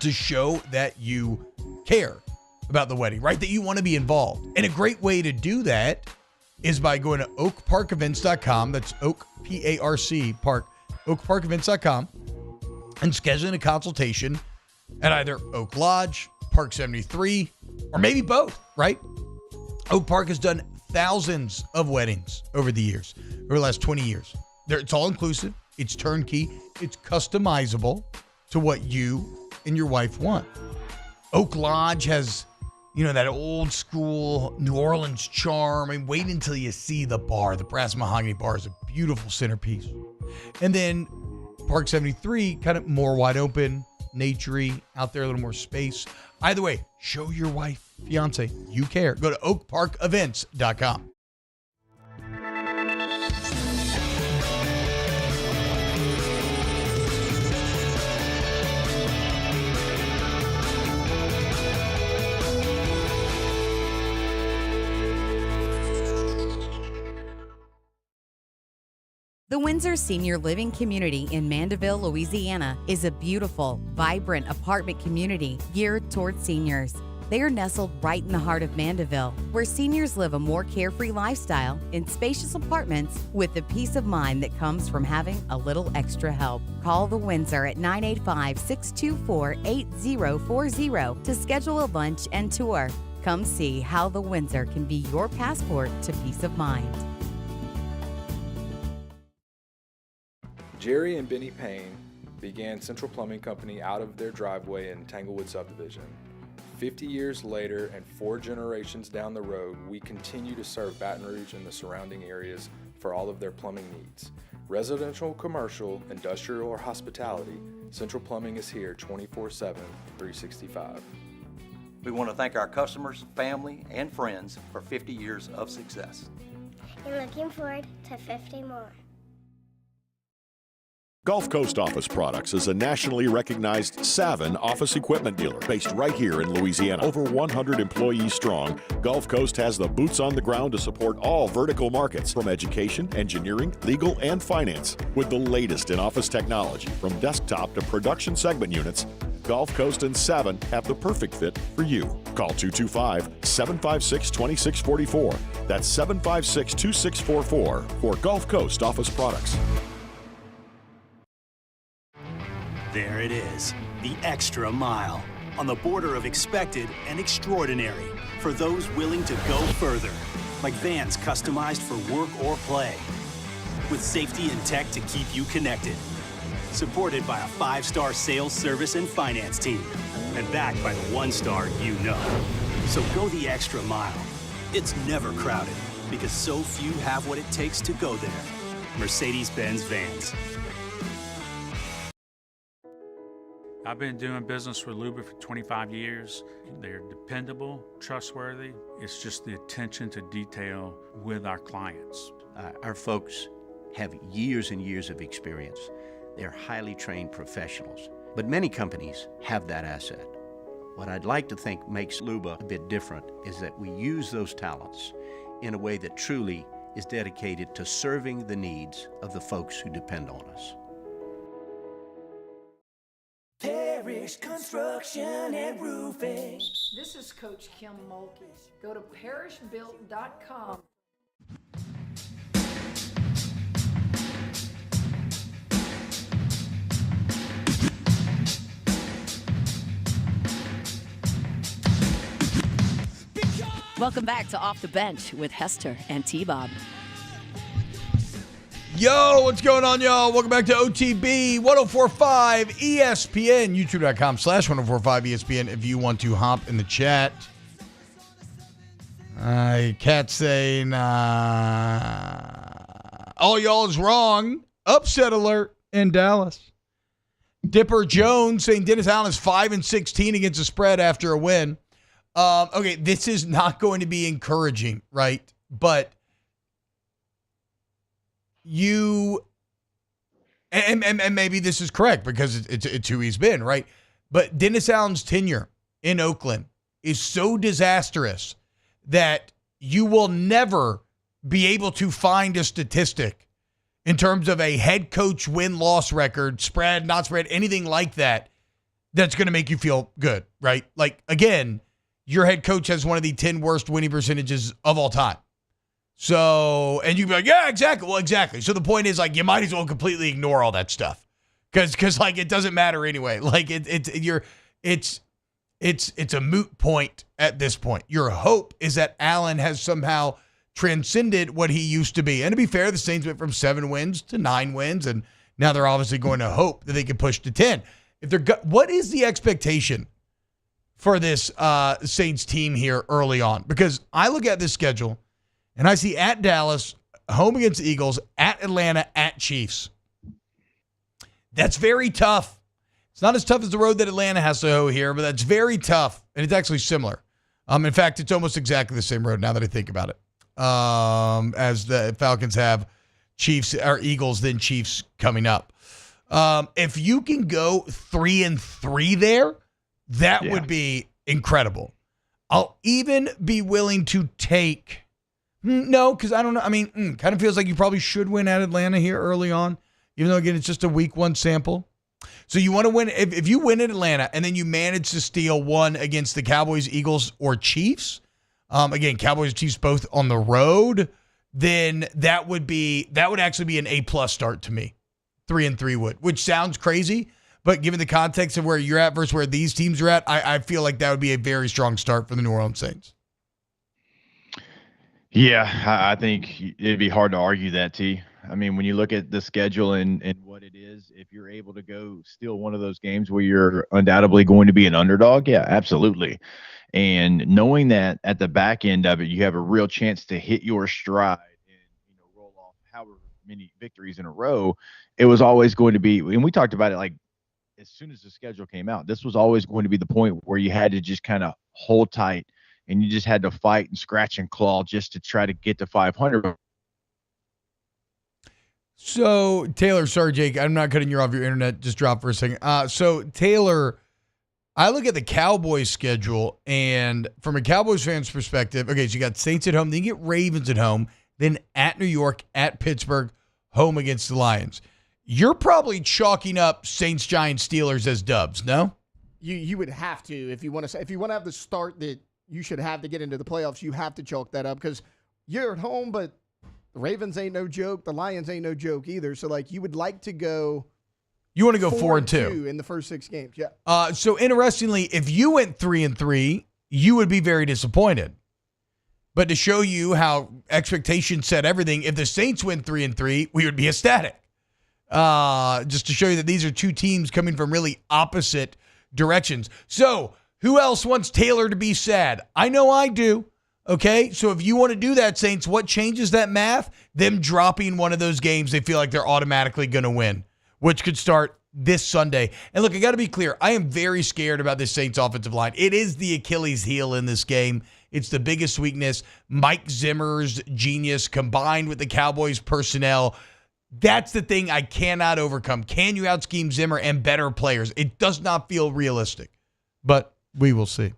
to show that you care about the wedding, right? That you want to be involved. And a great way to do that is by going to oakparkevents.com. That's Oak, P-A-R-C, Park, oakparkevents.com, and scheduling a consultation at either Oak Lodge, Park 73, or maybe both, right? Oak Park has done thousands of weddings over the years, over the last 20 years. It's all inclusive. It's turnkey. It's customizable to what you and your wife want. Oak Lodge has, that old school New Orleans charm. I mean, wait until you see the bar. The brass mahogany bar is a beautiful centerpiece. And then Park 73, kind of more wide open, naturey, out there, a little more space. Either way, show your wife, fiance, you care. Go to oakparkevents.com. The Windsor Senior Living Community in Mandeville, Louisiana is a beautiful, vibrant apartment community geared toward seniors. They are nestled right in the heart of Mandeville, where seniors live a more carefree lifestyle in spacious apartments with the peace of mind that comes from having a little extra help. Call the Windsor at 985-624-8040 to schedule a lunch and tour. Come see how the Windsor can be your passport to peace of mind. Jerry and Benny Payne began Central Plumbing Company out of their driveway in Tanglewood Subdivision. 50 years later and 4 generations down the road, we continue to serve Baton Rouge and the surrounding areas for all of their plumbing needs. Residential, commercial, industrial, or hospitality, Central Plumbing is here 24/7, 365. We want to thank our customers, family, and friends for 50 years of success. And looking forward to 50 more. Gulf Coast Office Products is a nationally recognized Savin office equipment dealer based right here in Louisiana. Over 100 employees strong, Gulf Coast has the boots on the ground to support all vertical markets from education, engineering, legal, and finance. With the latest in office technology from desktop to production segment units, Gulf Coast and Savin have the perfect fit for you. Call 225-756-2644. That's 756-2644 for Gulf Coast Office Products. There it is, the extra mile, on the border of expected and extraordinary for those willing to go further, like vans customized for work or play, with safety and tech to keep you connected, supported by a 5-star sales, service, and finance team, and backed by the 1-star you know. So go the extra mile. It's never crowded, because so few have what it takes to go there. Mercedes-Benz Vans. I've been doing business with Luba for 25 years. They're dependable, trustworthy. It's just the attention to detail with our clients. Our folks have years and years of experience. They're highly trained professionals, but many companies have that asset. What I'd like to think makes Luba a bit different is that we use those talents in a way that truly is dedicated to serving the needs of the folks who depend on us. Parish Construction and Roofing. This is Coach Kim Mulkey. Go to parishbuilt.com. Welcome back to Off the Bench with Hester and T-Bob. Yo, what's going on, y'all? Welcome back to OTB 1045 ESPN, youtube.com/1045 ESPN if you want to hop in the chat. Cat saying, all y'all is wrong. Upset alert in Dallas. Dipper Jones saying Dennis Allen is 5-16 against the spread after a win. Okay, this is not going to be encouraging, right? But you, and maybe this is correct because it's who he's been, right? But Dennis Allen's tenure in Oakland is so disastrous that you will never be able to find a statistic in terms of a head coach win-loss record, spread, not spread, anything like that, that's going to make you feel good, right? Like, again, your head coach has one of the 10 worst winning percentages of all time. So, and you'd be like, yeah, exactly. Well, exactly. So the point is, like, you might as well completely ignore all that stuff because like, it doesn't matter anyway. Like, it's a moot point at this point. Your hope is that Allen has somehow transcended what he used to be. And to be fair, the Saints went from 7 wins to 9 wins, and now they're obviously going to hope that they can push to 10. What is the expectation for this Saints team here early on? Because I look at this schedule, and I see at Dallas, home against the Eagles, at Atlanta, at Chiefs. That's very tough. It's not as tough as the road that Atlanta has to go here, but that's very tough, and it's actually similar. In fact, it's almost exactly the same road now that I think about it. As the Falcons have Chiefs or Eagles, then Chiefs coming up. If you can go 3-3 there, that would be incredible. I'll even be willing to take. No, because I don't know. I mean, kind of feels like you probably should win at Atlanta here early on, even though, again, it's just a week 1 sample. So you want to win. If you win at Atlanta and then you manage to steal one against the Cowboys, Eagles, or Chiefs, again, Cowboys and Chiefs both on the road, then that would actually be an A+ start to me. 3-3 would, which sounds crazy, but given the context of where you're at versus where these teams are at, I feel like that would be a very strong start for the New Orleans Saints. Yeah, I think it'd be hard to argue that, T. I mean, when you look at the schedule and what it is, if you're able to go steal one of those games where you're undoubtedly going to be an underdog, yeah, absolutely. And knowing that at the back end of it, you have a real chance to hit your stride and roll off however many victories in a row, it was always going to be, and we talked about it like as soon as the schedule came out, this was always going to be the point where you had to just kind of hold tight and you just had to fight and scratch and claw just to try to get to 500. So, Taylor, sorry, Jake, I'm not cutting you off. Your internet just dropped for a second. So, Taylor, I look at the Cowboys schedule, and from a Cowboys fan's perspective, okay, so you got Saints at home, then you get Ravens at home, then at New York, at Pittsburgh, home against the Lions. You're probably chalking up Saints, Giants, Steelers as dubs, no? You would have to if you want to have the start that you should have to get into the playoffs. You have to chalk that up because you're at home, but the Ravens ain't no joke. The Lions ain't no joke either. So, like, you would like to go. You want to go 4-2 in the first 6 games, yeah. So, interestingly, if you went 3-3, you would be very disappointed. But to show you how expectations set everything, if the Saints went 3-3, we would be ecstatic. Just to show you that these are two teams coming from really opposite directions. So, who else wants Taylor to be sad? I know I do. Okay, so if you want to do that, Saints, what changes that math? Them dropping one of those games they feel like they're automatically going to win, which could start this Sunday. And look, I got to be clear. I am very scared about this Saints offensive line. It is the Achilles heel in this game. It's the biggest weakness. Mike Zimmer's genius combined with the Cowboys personnel. That's the thing I cannot overcome. Can you out-scheme Zimmer and better players? It does not feel realistic, but we will see.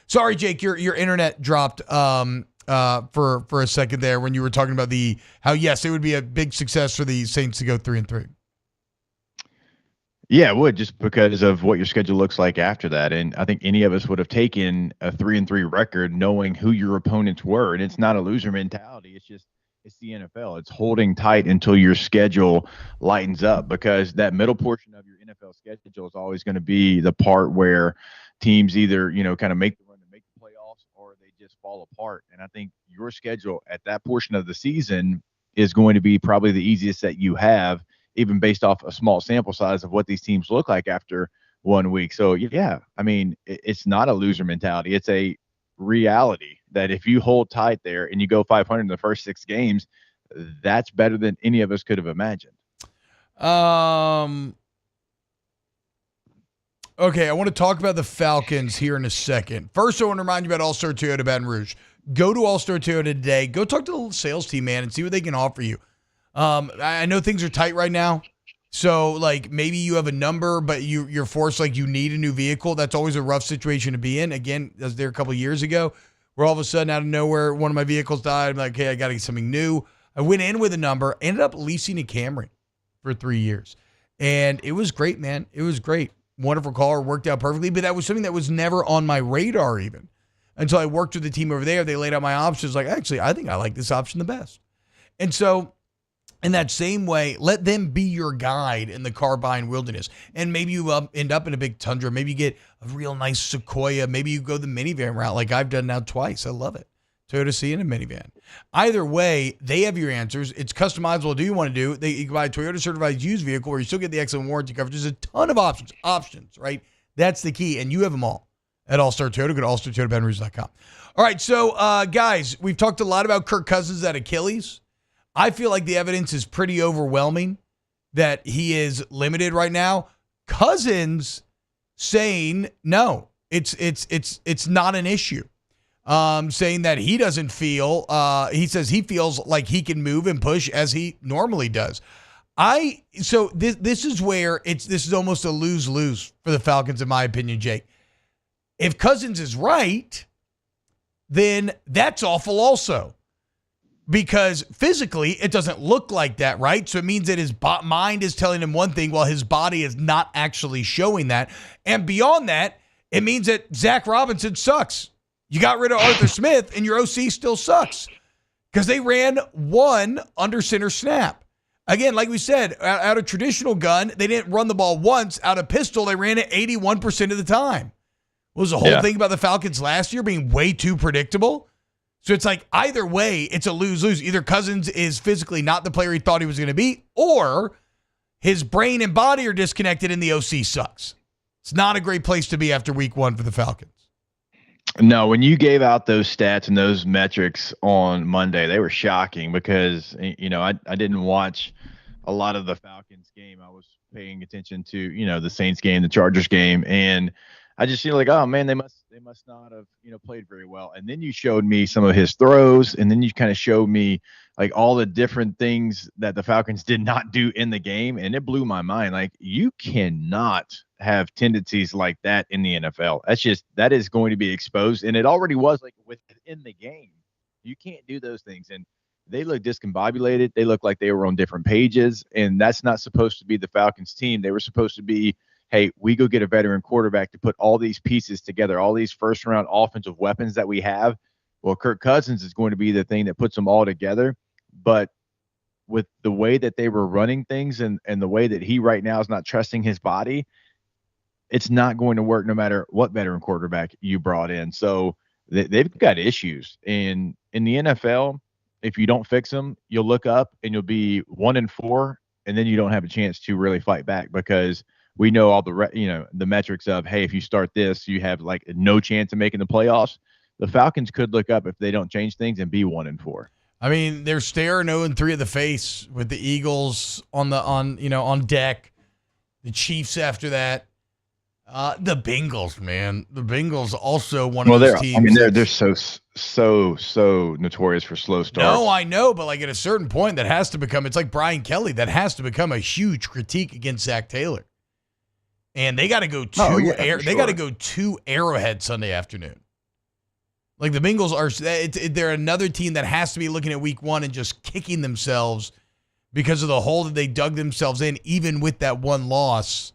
Sorry, Jake, your internet dropped for a second there when you were talking about how yes, it would be a big success for the Saints to go 3-3. Yeah, it would, just because of what your schedule looks like after that. And I think any of us would have taken a 3-3 record knowing who your opponents were. And it's not a loser mentality. It's the NFL. It's holding tight until your schedule lightens up, because that middle portion of your NFL schedule is always going to be the part where teams either, kind of make the run to make the playoffs, or they just fall apart. And I think your schedule at that portion of the season is going to be probably the easiest that you have, even based off a small sample size of what these teams look like after 1 week. So, yeah, I mean, it's not a loser mentality. It's a reality that if you hold tight there and you go 500 in the first 6 games, that's better than any of us could have imagined. Okay, I want to talk about the Falcons here in a second. First, I want to remind you about All-Star Toyota Baton Rouge. Go to All-Star Toyota today. Go talk to the sales team, man, and see what they can offer you. I know things are tight right now. So, like, maybe you have a number, but you're forced, like, you need a new vehicle. That's always a rough situation to be in. Again, I was there a couple of years ago, where all of a sudden, out of nowhere, one of my vehicles died. I'm like, hey, I got to get something new. I went in with a number, ended up leasing a Camry for 3 years. And it was great, man. It was great. Wonderful car, worked out perfectly. But that was something that was never on my radar even until I worked with the team over there. They laid out my options. Like, actually, I think I like this option the best. And so, in that same way, let them be your guide in the car buying wilderness. And maybe you end up in a big Tundra. Maybe you get a real nice Sequoia. Maybe you go the minivan route like I've done now twice. I love it. Toyota Sienna minivan. Either way, they have your answers. It's customizable. Do you want to do? You can buy a Toyota certified used vehicle where you still get the excellent warranty coverage. There's a ton of options, right? That's the key. And you have them all at All-Star Toyota. Go to allstartoyotabatonrouge.com. All right, so guys, we've talked a lot about Kirk Cousins at Achilles. I feel like the evidence is pretty overwhelming that he is limited right now. Cousins saying no, it's not an issue. Saying that he doesn't feel. He says he feels like he can move and push as he normally does. So this is where this is almost a lose-lose for the Falcons, in my opinion, Jake. If Cousins is right, then that's awful also. Because physically, it doesn't look like that, right? So it means that his mind is telling him one thing while his body is not actually showing that. And beyond that, it means that Zach Robinson sucks. You got rid of Arthur Smith, and your OC still sucks. Because they ran one under center snap. Again, like we said, out of traditional gun, they didn't run the ball once. Out of pistol, they ran it 81% of the time. What was the whole thing about the Falcons last year being way too predictable? So it's like either way, it's a lose-lose. Either Cousins is physically not the player he thought he was going to be, or his brain and body are disconnected and the OC sucks. It's not a great place to be after week 1 for the Falcons. No, when you gave out those stats and those metrics on Monday, they were shocking because, I didn't watch a lot of the Falcons game. I was paying attention to, the Saints game, the Chargers game, and I just like, oh man, they must not have, played very well. And then you showed me some of his throws, and then you kind of showed me like all the different things that the Falcons did not do in the game, and it blew my mind. Like, you cannot have tendencies like that in the NFL. That is going to be exposed, and it already was like within the game. You can't do those things, and they look discombobulated. They look like they were on different pages, and that's not supposed to be the Falcons team. They were supposed to be, hey, we go get a veteran quarterback to put all these pieces together, all these first-round offensive weapons that we have. Well, Kirk Cousins is going to be the thing that puts them all together. But with the way that they were running things and the way that he right now is not trusting his body, it's not going to work no matter what veteran quarterback you brought in. So they've got issues. And in the NFL, if you don't fix them, you'll look up and you'll be 1-4, and then you don't have a chance to really fight back because we know all the metrics of, hey, if you start this, you have like no chance of making the playoffs. The Falcons could look up if they don't change things and be 1-4. I mean, they're staring 0-3 at the face with the Eagles on deck. The Chiefs after that. The Bengals, man. The Bengals also one of those teams. I mean, they're so notorious for slow starts. No, I know, but like at a certain point, that has to become. It's like Brian Kelly. That has to become a huge critique against Zach Taylor. And they got to go They got to go to Arrowhead Sunday afternoon. Like the Bengals they're another team that has to be looking at week 1 and just kicking themselves because of the hole that they dug themselves in, even with that one loss.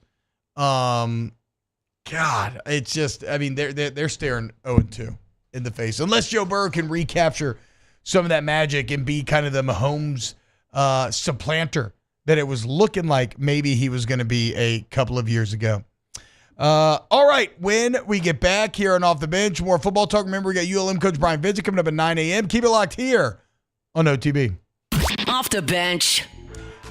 God, it's just, I mean, they're staring 0-2 in the face. Unless Joe Burrow can recapture some of that magic and be kind of the Mahomes supplanter that it was looking like maybe he was going to be a couple of years ago. All right, when we get back here on Off the Bench, more football talk. Remember, we got ULM coach Brian Vincent coming up at 9 a.m. Keep it locked here on OTB. Off the Bench.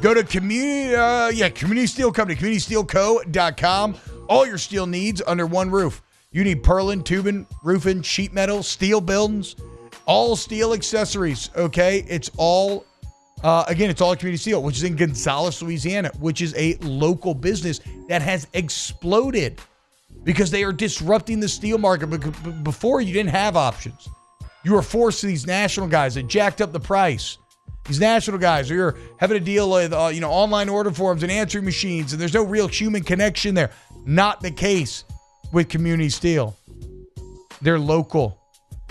Go to Community Steel Company, communitysteelco.com. All your steel needs under one roof. You need purlin, tubing, roofing, sheet metal, steel buildings, all steel accessories, okay? It's all, it's all Community Steel, which is in Gonzales, Louisiana, which is a local business that has exploded because they are disrupting the steel market. Before, you didn't have options. You were forced to these national guys that jacked up the price. These national guys, you're having to deal with online order forms and answering machines, and there's no real human connection there. Not the case with Community Steel. They're local.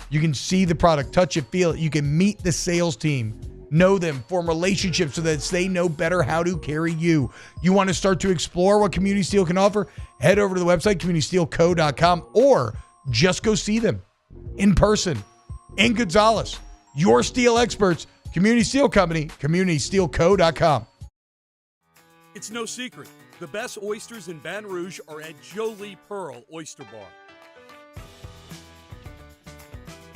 You can see the product, touch it, feel it. You can meet the sales team, know them, form relationships so that they know better how to carry you. You want to start to explore what Community Steel can offer? Head over to the website, communitysteelco.com, or just go see them in person in Gonzales. Your steel experts, Community Steel Company, communitysteelco.com. It's no secret. The best oysters in Baton Rouge are at Jolie Pearl Oyster Bar.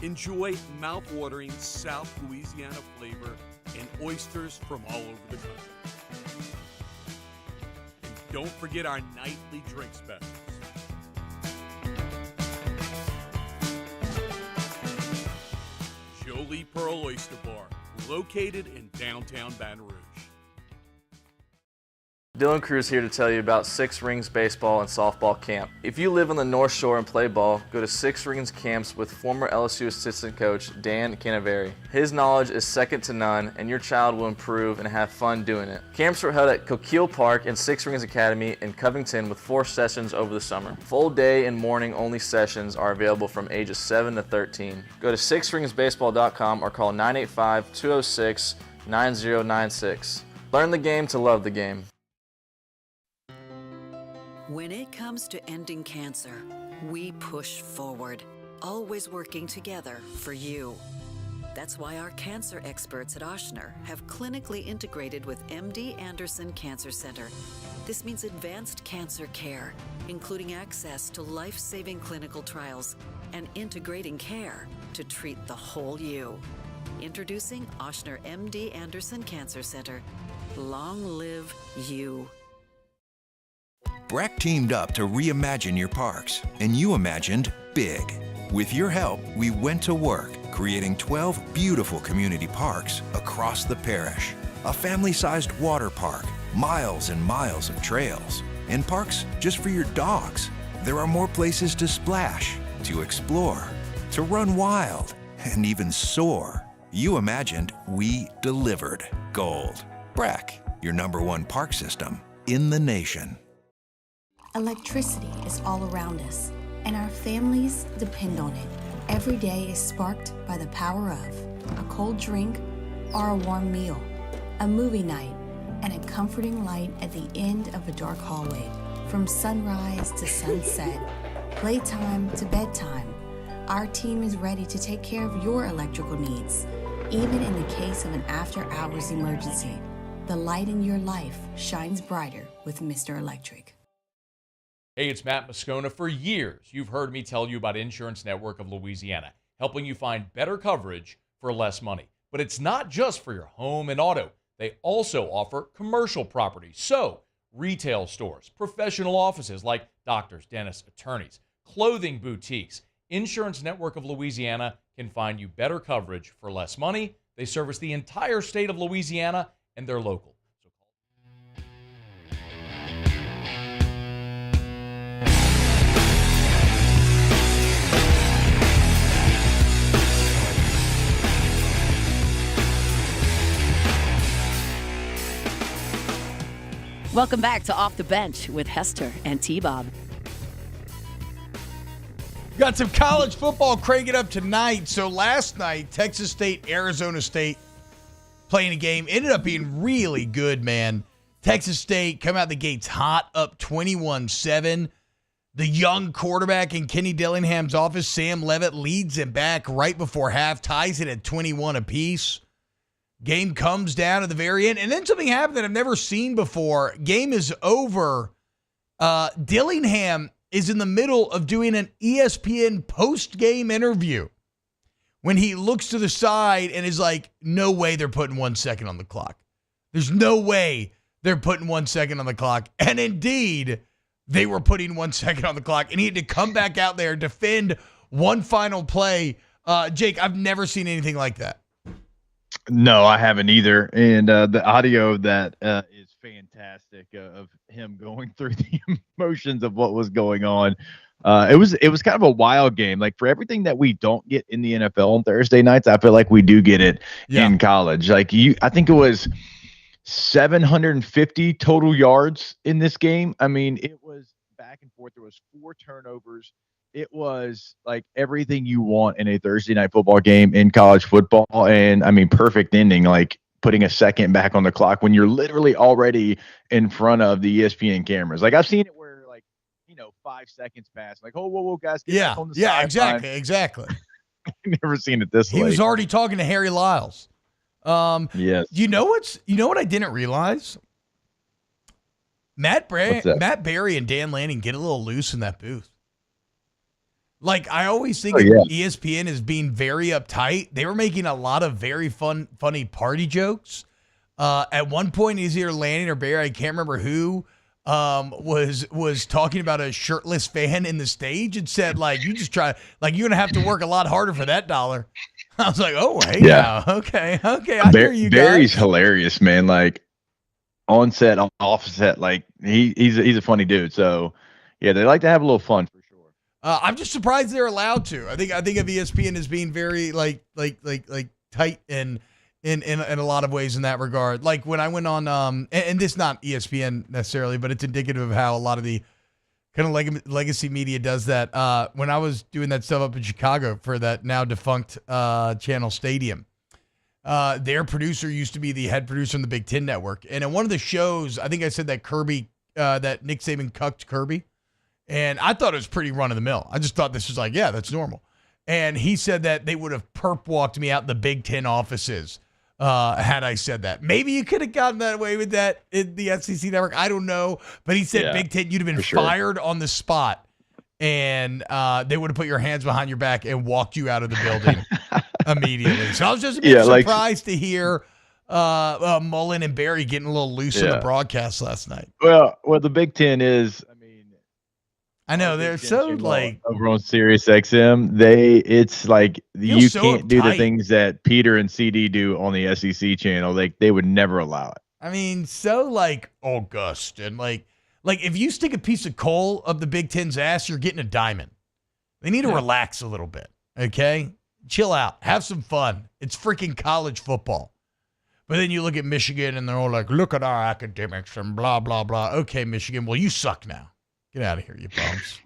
Enjoy mouth-watering South Louisiana flavor and oysters from all over the country. And don't forget our nightly drink specials. Jolie Pearl Oyster Bar, located in downtown Baton Rouge. Dylan Cruz here to tell you about Six Rings Baseball and Softball Camp. If you live on the North Shore and play ball, go to Six Rings Camps with former LSU assistant coach Dan Canaveri. His knowledge is second to none, and your child will improve and have fun doing it. Camps were held at Coquille Park and Six Rings Academy in Covington with 4 sessions over the summer. Full day and morning only sessions are available from ages 7 to 13. Go to sixringsbaseball.com or call 985-206-9096. Learn the game to love the game. When it comes to ending cancer, we push forward, always working together for you. That's why our cancer experts at Ochsner have clinically integrated with MD Anderson Cancer Center. This means advanced cancer care, including access to life-saving clinical trials and integrating care to treat the whole you. Introducing Ochsner MD Anderson Cancer Center. Long live you. Breck teamed up to reimagine your parks, and you imagined big. With your help, we went to work, creating 12 beautiful community parks across the parish. A family-sized water park, miles and miles of trails, and parks just for your dogs. There are more places to splash, to explore, to run wild, and even soar. You imagined, we delivered. Gold. Breck, your #1 park system in the nation. Electricity is all around us, and our families depend on it. Every day is sparked by the power of a cold drink or a warm meal, a movie night, and a comforting light at the end of a dark hallway. From sunrise to sunset, playtime to bedtime, our team is ready to take care of your electrical needs. Even in the case of an after-hours emergency, the light in your life shines brighter with Mr. Electric. Hey, it's Matt Moscona. For years, you've heard me tell you about Insurance Network of Louisiana, helping you find better coverage for less money. But it's not just for your home and auto. They also offer commercial property. So, retail stores, professional offices like doctors, dentists, attorneys, clothing boutiques. Insurance Network of Louisiana can find you better coverage for less money. They service the entire state of Louisiana, and they're local. Welcome back to Off the Bench with Hester and T-Bob. Got some college football cranking up tonight. So last night, Texas State, Arizona State playing a game. Ended up being really good, man. Texas State come out the gates hot, up 21-7. The young quarterback in Kenny Dillingham's office, Sam Levitt, leads him back right before half, ties it at 21 apiece. Game comes down at the very end, and then something happened that I've never seen before. Game is over. Dillingham is in the middle of doing an ESPN post-game interview when he looks to the side and is like, no way they're putting 1 second on the clock. There's no way they're putting 1 second on the clock. And indeed, they were putting 1 second on the clock, and he had to come back out there, defend one final play. Jake, I've never seen anything like that. No, I haven't either. And the audio of that is fantastic of him going through the emotions of what was going on. It was kind of a wild game. Like, for everything that we don't get in the NFL on Thursday nights, I feel like we do get it in college. Like, I think it was 750 total yards in this game. I mean, it was back and forth. There was 4 turnovers. It was like everything you want in a Thursday night football game in college football. And I mean, perfect ending, like putting a second back on the clock when you're literally already in front of the ESPN cameras. Like, I've seen it where, like, 5 seconds pass. Like, oh, whoa, guys. Get back on the sideline. Exactly. I've never seen it this He late. was already talking to Harry Lyles. Yes. You know what I didn't realize? Matt Berry and Dan Lanning get a little loose in that booth. Like, I always think ESPN is being very uptight. They were making a lot of very funny party jokes. At one point, either Lanning or Berry, I can't remember who, was talking about a shirtless fan in the stage and said, like, you just try, like, you're going to have to work a lot harder for that $1. I was like, oh, hey, yeah. Okay. I hear you guys. Barry's hilarious, man. Like, on set, off set, like, he's a funny dude. So, yeah, they like to have a little fun. I'm just surprised they're allowed to. I think of ESPN as being very like tight and in a lot of ways in that regard. Like, when I went on and this not ESPN necessarily, but it's indicative of how a lot of the kind of legacy media does that. When I was doing that stuff up in Chicago for that now defunct Channel Stadium, their producer used to be the head producer on the Big Ten Network, and in one of the shows, I think I said that that Nick Saban cucked Kirby. And I thought it was pretty run-of-the-mill. I just thought this was like, yeah, that's normal. And he said that they would have perp-walked me out the Big Ten offices had I said that. Maybe you could have gotten that away with that in the SEC network. I don't know. But he said Big Ten, you'd have been fired on the spot. And they would have put your hands behind your back and walked you out of the building immediately. So I was just a bit surprised to hear Mullen and Barry getting a little loose in the broadcast last night. Well, the Big Ten is... I know they're so like over on Sirius XM. It's like you so can't do the uptight. things that Peter and CD do on the SEC channel. Like, they would never allow it. I mean, so like august and like if you stick a piece of coal up the Big Ten's ass, you're getting a diamond. They need to relax a little bit, okay? Chill out, have some fun. It's freaking college football. But then you look at Michigan and they're all like, look at our academics and blah blah blah. Okay, Michigan, well, you suck now. Get out of here, you bums.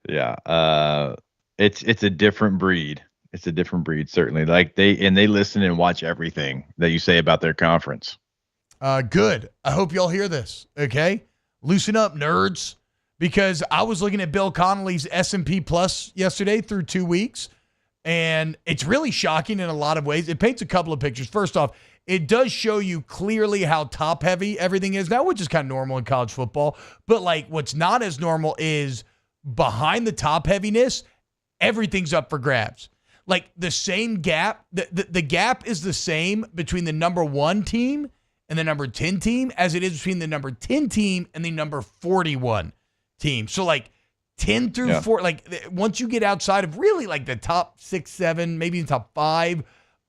Yeah. It's a different breed. It's a different breed, certainly. Like, they listen and watch everything that you say about their conference. Good. I hope y'all hear this. Okay. Loosen up, nerds. Because I was looking at Bill Connolly's S&P Plus yesterday through 2 weeks. And it's really shocking in a lot of ways. It paints a couple of pictures. First off, it does show you clearly how top heavy everything is now, which is kind of normal in college football. But like, what's not as normal is behind the top heaviness, everything's up for grabs. Like, the same gap, the gap is the same between the number 1 team and the number 10 team as it is between the number 10 team and the number 41 team. So like 10 through 4, like once you get outside of really like the top 6, 7, maybe the top 5,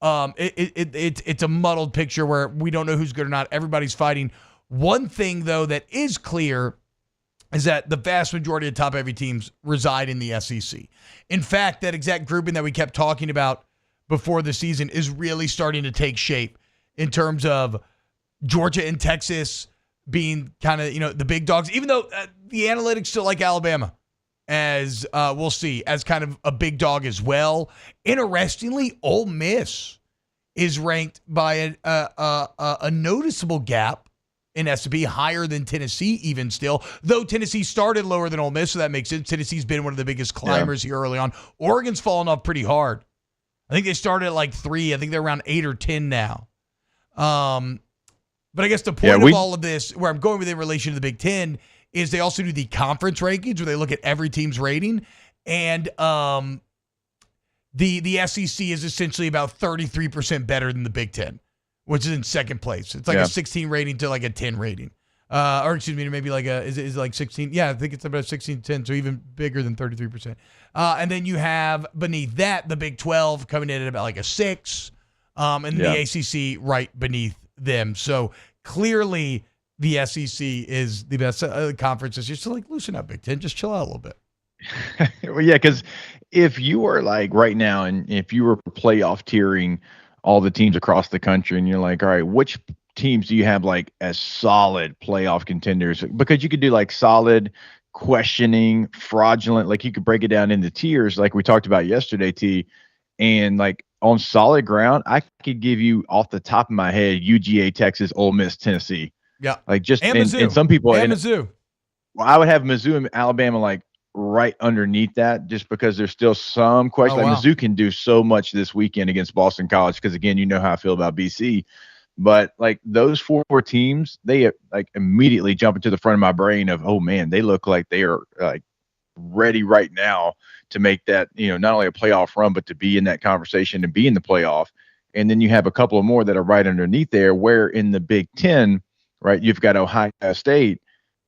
it's a muddled picture where we don't know who's good or not. Everybody's fighting. One thing, though, that is clear is that the vast majority of top-heavy teams reside in the SEC. In fact, that exact grouping that we kept talking about before the season is really starting to take shape in terms of Georgia and Texas being kind of, the big dogs, even though the analytics still like Alabama, as we'll see, as kind of a big dog as well. Interestingly, Ole Miss is ranked by a noticeable gap in S&P, higher than Tennessee even still, though Tennessee started lower than Ole Miss, so that makes sense. Tennessee's been one of the biggest climbers here early on. Oregon's fallen off pretty hard. I think they started at like 3. I think they're around 8 or 10 now. But I guess the point of all of this, where I'm going with in relation to the Big Ten, is they also do the conference rankings where they look at every team's rating. And the SEC is essentially about 33% better than the Big Ten, which is in second place. It's like a 16 rating to like a 10 rating. Or excuse me, maybe like is it like 16? Yeah, I think it's about 16-10, so even bigger than 33%. And then you have beneath that the Big 12 coming in at about like a 6, and the ACC right beneath them. So clearly the SEC is the best conference this year. So like loosen up, Big Ten, just chill out a little bit. Well, yeah, because if you were like right now, and if you were playoff tiering all the teams across the country, and you're like, all right, which teams do you have like as solid playoff contenders? Because you could do like solid, questioning, fraudulent, like you could break it down into tiers like we talked about yesterday, T. And like on solid ground, I could give you off the top of my head UGA, Texas, Ole Miss, Tennessee. Yeah. Like just and and some people and Mizzou. Well, I would have Mizzou and Alabama like right underneath that, just because there's still some question. Oh, wow. Mizzou can do so much this weekend against Boston College, because again, you know how I feel about BC. But like those 4 teams, they like immediately jump into the front of my brain of, oh man, they look like they are like ready right now to make that, not only a playoff run, but to be in that conversation and be in the playoff. And then you have a couple of more that are right underneath there, where in the Big Ten, right, you've got Ohio State.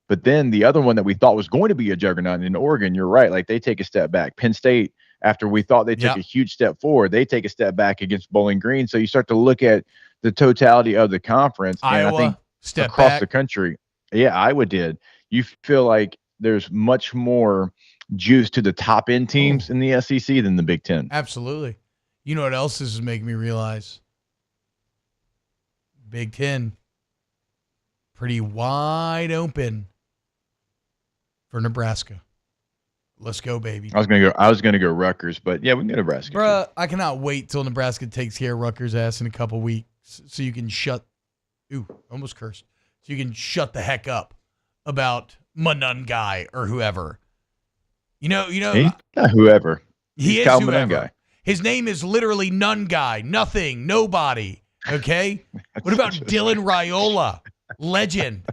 But then the other one that we thought was going to be a juggernaut in Oregon, you're right, like they take a step back. Penn State, after we thought they took a huge step forward, they take a step back against Bowling Green. So you start to look at the totality of the conference. Iowa, and I think step across back. the country, Iowa did. You feel like there's much more juice to the top end teams in the SEC than the Big Ten. Absolutely. You know what else this is making me realize? Big Ten, pretty wide open for Nebraska. Let's go, baby. I was gonna go Rutgers, but yeah, we can go Nebraska. Bruh, I cannot wait till Nebraska takes care of Rutgers' ass in a couple weeks, so you can almost cursed. So you can shut the heck up about Monungai or whoever. He's not whoever. He is Kyle whoever. Monungai. His name is literally None Guy, nothing, nobody. Okay. What about Dylan Raiola, legend?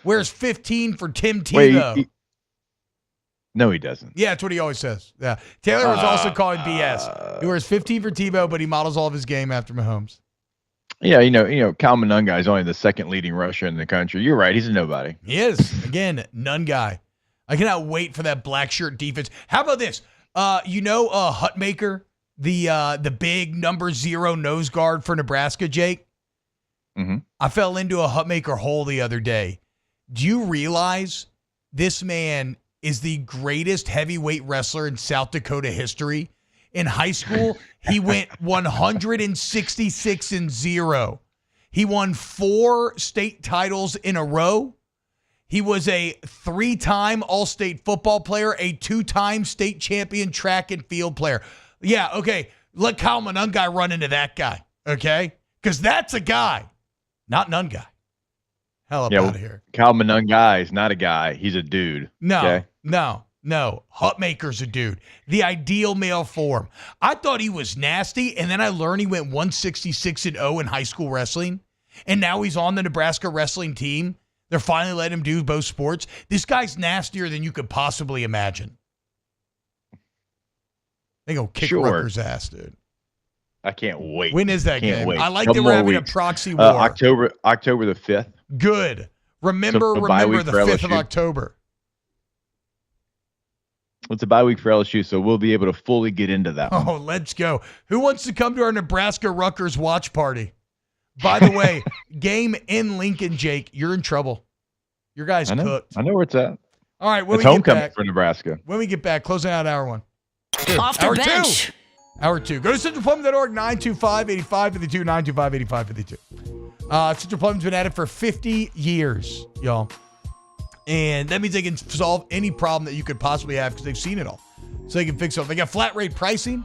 Wears 15 for Tim Tebow. No, he doesn't. Yeah, that's what he always says. Yeah. Taylor was also calling BS. He wears 15 for Tebow, but he models all of his game after Mahomes. Yeah, Kyle Monungai is only the second leading rusher in the country. You're right. He's a nobody. He is. Again, None Guy. I cannot wait for that black shirt defense. How about this? Hutmaker, the big number 0 nose guard for Nebraska, Jake? Mm-hmm. I fell into a Hutmaker hole the other day. Do you realize this man is the greatest heavyweight wrestler in South Dakota history? In high school, he went 166-0. He won 4 state titles in a row. He was a 3-time All-State football player, a 2-time state champion track and field player. Yeah, okay, let Kyle Monungai run into that guy, okay? Because that's a guy, not None Guy. Hell up out of here. Kyle Monungai is not a guy. He's a dude. No, okay? no. Hutmaker's a dude. The ideal male form. I thought he was nasty, and then I learned he went 166-0 in high school wrestling, and now he's on the Nebraska wrestling team. They're finally letting him do both sports. This guy's nastier than you could possibly imagine. They go kick Rutgers' ass, dude. I can't wait. When is that game? Wait. I like that we're having a proxy war. October the 5th. Good. Remember the 5th of October. It's a bye week for LSU, so we'll be able to fully get into that one. Oh, let's go. Who wants to come to our Nebraska-Rutgers watch party? By the way, game in Lincoln, Jake, you're in trouble. Your guy's cooked. I know where it's at. All right, when it's we homecoming get back, for Nebraska. When we get back, closing out hour 1. Off the bench. Hour 2. Go to centralplumbing.org, 925-8552, 925-8552. Central Plumbing's been at it for 50 years, y'all. And that means they can solve any problem that you could possibly have because they've seen it all. So they can fix it. They got flat rate pricing.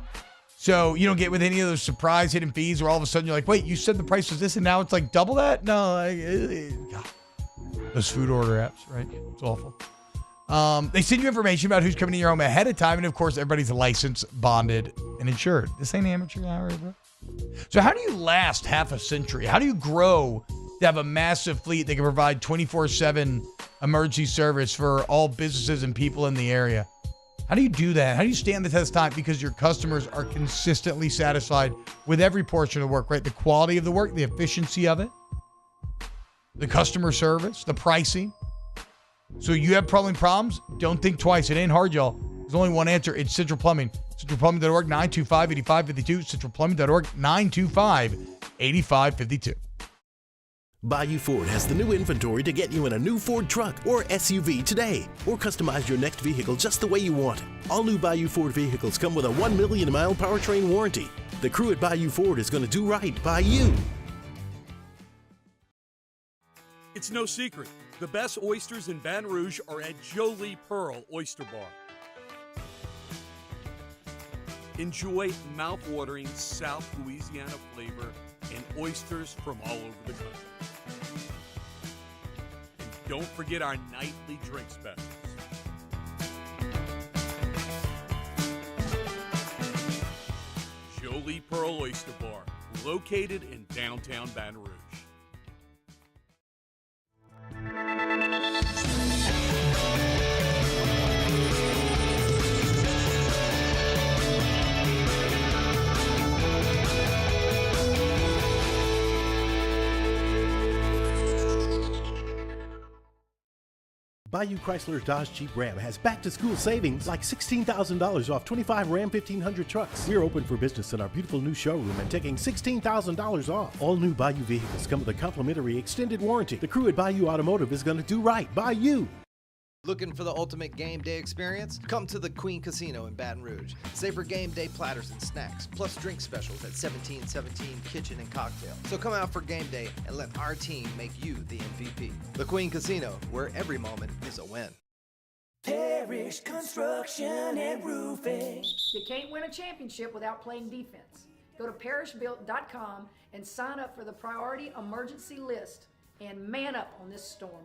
So you don't get with any of those surprise hidden fees where all of a sudden you're like, wait, you said the price was this and now it's like double that? No. God. Those food order apps, right? It's awful. They send you information about who's coming to your home ahead of time. And of course, everybody's licensed, bonded, and insured. This ain't amateur hour, bro. So how do you last half a century? How do you grow to have a massive fleet that can provide 24/7 emergency service for all businesses and people in the area. How do you do that? How do you stand the test of time? Because your customers are consistently satisfied with every portion of the work, right? The quality of the work, the efficiency of it, the customer service, the pricing. So you have plumbing problems? Don't think twice. It ain't hard, y'all. There's only one answer. It's Central Plumbing. CentralPlumbing.org, 925-8552. CentralPlumbing.org, 925-8552. Bayou Ford has the new inventory to get you in a new Ford truck or SUV today, or customize your next vehicle just the way you want. All new Bayou Ford vehicles come with a 1 million mile powertrain warranty. The crew at Bayou Ford is going to do right by you. It's no secret. The best oysters in Baton Rouge are at Jolie Pearl Oyster Bar. Enjoy mouth-watering South Louisiana flavor and oysters from all over the country. And don't forget our nightly drink specials. Jolie Pearl Oyster Bar, located in downtown Baton Rouge. Bayou Chrysler Dodge Jeep Ram has back-to-school savings like $16,000 off 25 Ram 1500 trucks. We're open for business in our beautiful new showroom and taking $16,000 off. All new Bayou vehicles come with a complimentary extended warranty. The crew at Bayou Automotive is going to do right by you. Looking for the ultimate game day experience? Come to the Queen Casino in Baton Rouge. Savor game day platters and snacks, plus drink specials at 1717 Kitchen and Cocktail. So come out for game day and let our team make you the MVP. The Queen Casino, where every moment is a win. Parish Construction and Roofing. You can't win a championship without playing defense. Go to parishbuilt.com and sign up for the priority emergency list and man up on this storm.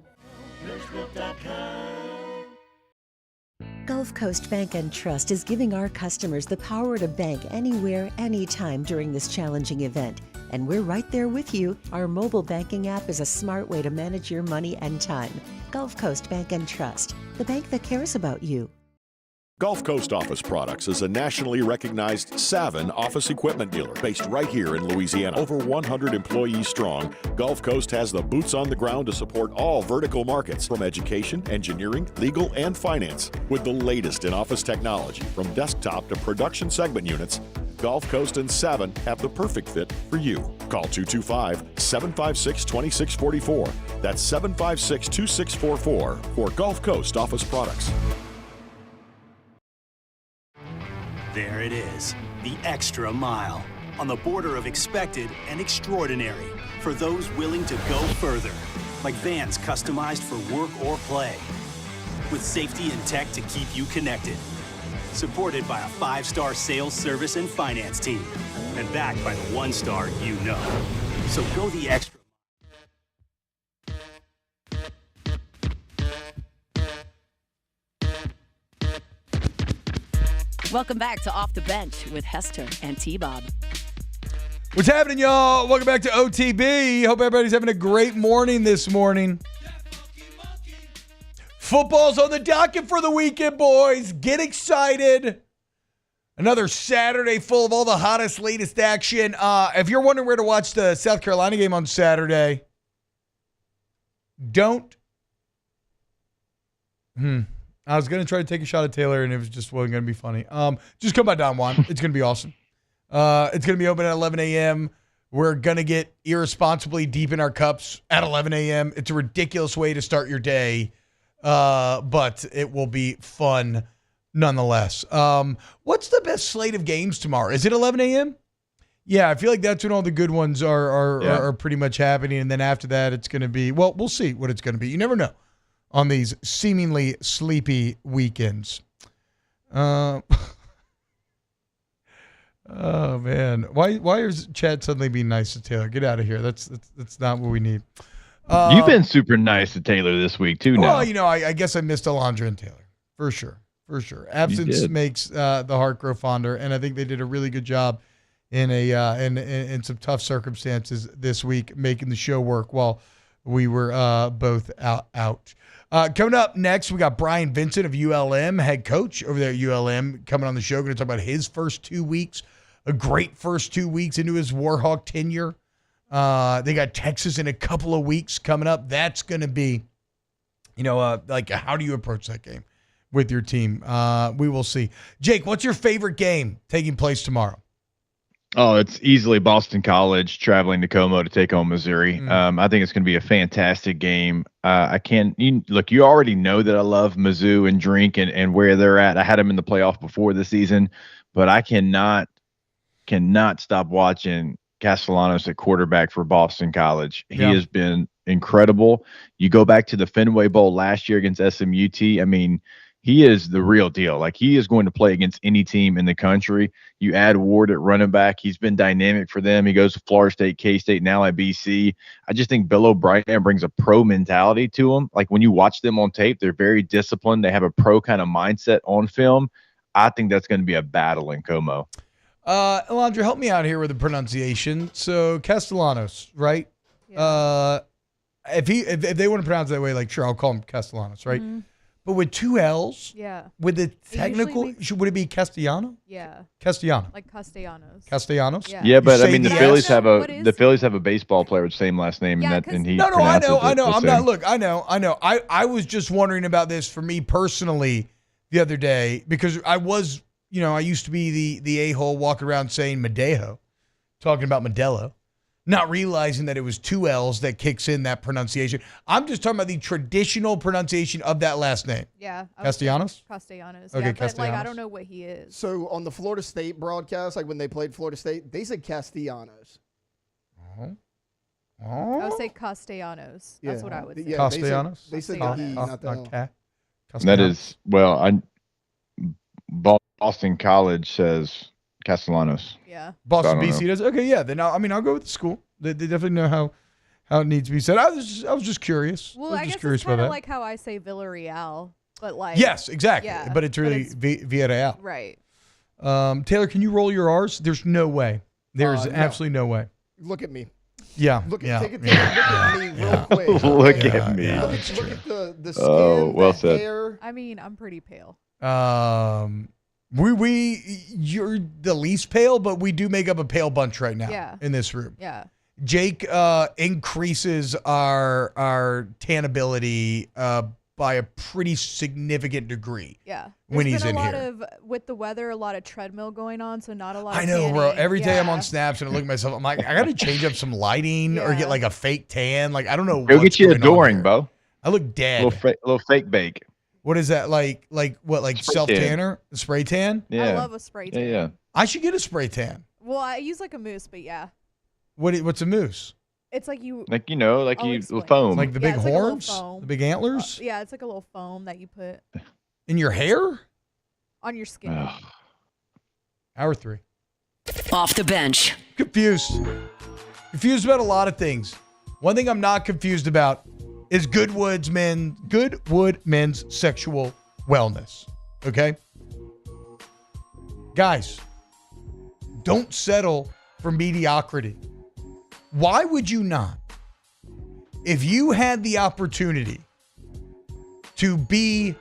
Gulf Coast Bank and Trust is giving our customers the power to bank anywhere, anytime during this challenging event. And we're right there with you. Our mobile banking app is a smart way to manage your money and time. Gulf Coast Bank and Trust, the bank that cares about you. Gulf Coast Office Products is a nationally recognized Savin office equipment dealer based right here in Louisiana. Over 100 employees strong, Gulf Coast has the boots on the ground to support all vertical markets from education, engineering, legal, and finance. With the latest in office technology from desktop to production segment units, Gulf Coast and Savin have the perfect fit for you. Call 225-756-2644. That's 756-2644 for Gulf Coast Office Products. There it is, the extra mile, on the border of expected and extraordinary, for those willing to go further, like vans customized for work or play, with safety and tech to keep you connected, supported by a 5-star sales, service, and finance team, and backed by the 1-star you know. So go the extra. Welcome back to Off the Bench with Hester and T-Bob. What's happening, y'all? Welcome back to OTB. Hope everybody's having a great morning this morning. Football's on the docket for the weekend, boys. Get excited. Another Saturday full of all the hottest, latest action. If you're wondering where to watch the South Carolina game on Saturday, don't. I was going to try to take a shot at Taylor, and it just wasn't going to be funny. Just come by Don Juan. It's going to be awesome. It's going to be open at 11 a.m. We're going to get irresponsibly deep in our cups at 11 a.m. It's a ridiculous way to start your day, but it will be fun nonetheless. What's the best slate of games tomorrow? Is it 11 a.m.? Yeah, I feel like that's when all the good ones are pretty much happening, and then after that it's going to be, well, we'll see what it's going to be. You never know on these seemingly sleepy weekends. Oh, man. Why is Chad suddenly being nice to Taylor? Get out of here. That's not what we need. You've been super nice to Taylor this week, too, now. Well, I guess I missed Alondra and Taylor. For sure. Absence makes the heart grow fonder, and I think they did a really good job in some tough circumstances this week, making the show work while we were both out. Coming up next, we got Brian Vincent of ULM, head coach over there at ULM, coming on the show. Going to talk about his first 2 weeks, a great first 2 weeks into his Warhawk tenure. They got Texas in a couple of weeks coming up. That's going to be, like how do you approach that game with your team? We will see. Jake, what's your favorite game taking place tomorrow? Oh, it's easily Boston College traveling to Como to take on Missouri. I think it's going to be a fantastic game. You already know that I love Mizzou and Drink and where they're at. I had them in the playoff before the season, but I cannot stop watching Castellanos at quarterback for Boston College. He has been incredible. You go back to the Fenway Bowl last year against SMUT. I mean, he is the real deal. Like, he is going to play against any team in the country. You add Ward at running back. He's been dynamic for them. He goes to Florida State, K-State, now at BC. I just think Bill O'Brien brings a pro mentality to them. Like, when you watch them on tape, they're very disciplined. They have a pro kind of mindset on film. I think that's going to be a battle in Como. Alondra, help me out here with the pronunciation. So Castellanos, right? Yeah. If they want to pronounce it that way, like, sure, I'll call him Castellanos, right? Mm-hmm. But with 2 L's, with the technical, would it be Castellano? Yeah. Castellano. Like Castellanos. Castellanos? Yeah, but I mean, the Phillies have a baseball player with the same last name, and he pronounces it I know. the I'm same. not. Look, I know. I was just wondering about this for me personally the other day because I was, I used to be the a-hole walking around saying Madeo, talking about Modelo. Not realizing that it was 2 L's that kicks in that pronunciation. I'm just talking about the traditional pronunciation of that last name. Yeah. Castellanos? Castellanos. Okay, yeah, Castellanos. But, I don't know what he is. So on the Florida State broadcast, like when they played Florida State, they said Castellanos. I would say Castellanos. That's what I would say. Yeah, Castellanos? They said the E, not the L. That is, Boston College says Castellanos. Yeah. Boston BC does. Okay, yeah. Then I'll go with the school. They definitely know how it needs to be said. I was just curious. Well, I guess it's kind of like how I say Villarreal, but like. Yes, exactly. Yeah, but it's really Villarreal. Right. Taylor, can you roll your R's? There's no way. There's absolutely no way. Look at me. Yeah. Look at me real quick. Look at me. Look at the skin, well the said. hair. I mean, I'm pretty pale. You're the least pale, but we do make up a pale bunch right now in this room. Yeah. Jake increases our tanability by a pretty significant degree. Yeah. When he's in here. With the weather, a lot of treadmill going on, so not a lot of I know, tanning. bro. Every day I'm on Snaps and I look at myself, I'm like, I got to change up some lighting or get like a fake tan. Like, I don't know. Go get you a Doring, Bo. I look dead. Little fake bake. What is that like? Like what? Like Spray self-tanner? A spray tan? Yeah. I love a spray tan. Yeah. I should get a spray tan. Well, I use like a mousse, but yeah. What's a mousse? It's like you. Like, the foam. Like the big it's horns? like a little foam. The big antlers? Yeah, it's like a little foam that you put in your hair? On your skin. Hour 3. Off the bench. Confused about a lot of things. One thing I'm not confused about is Goodwood men's sexual wellness. Okay? Guys, don't settle for mediocrity. Why would you not? If you had the opportunity to be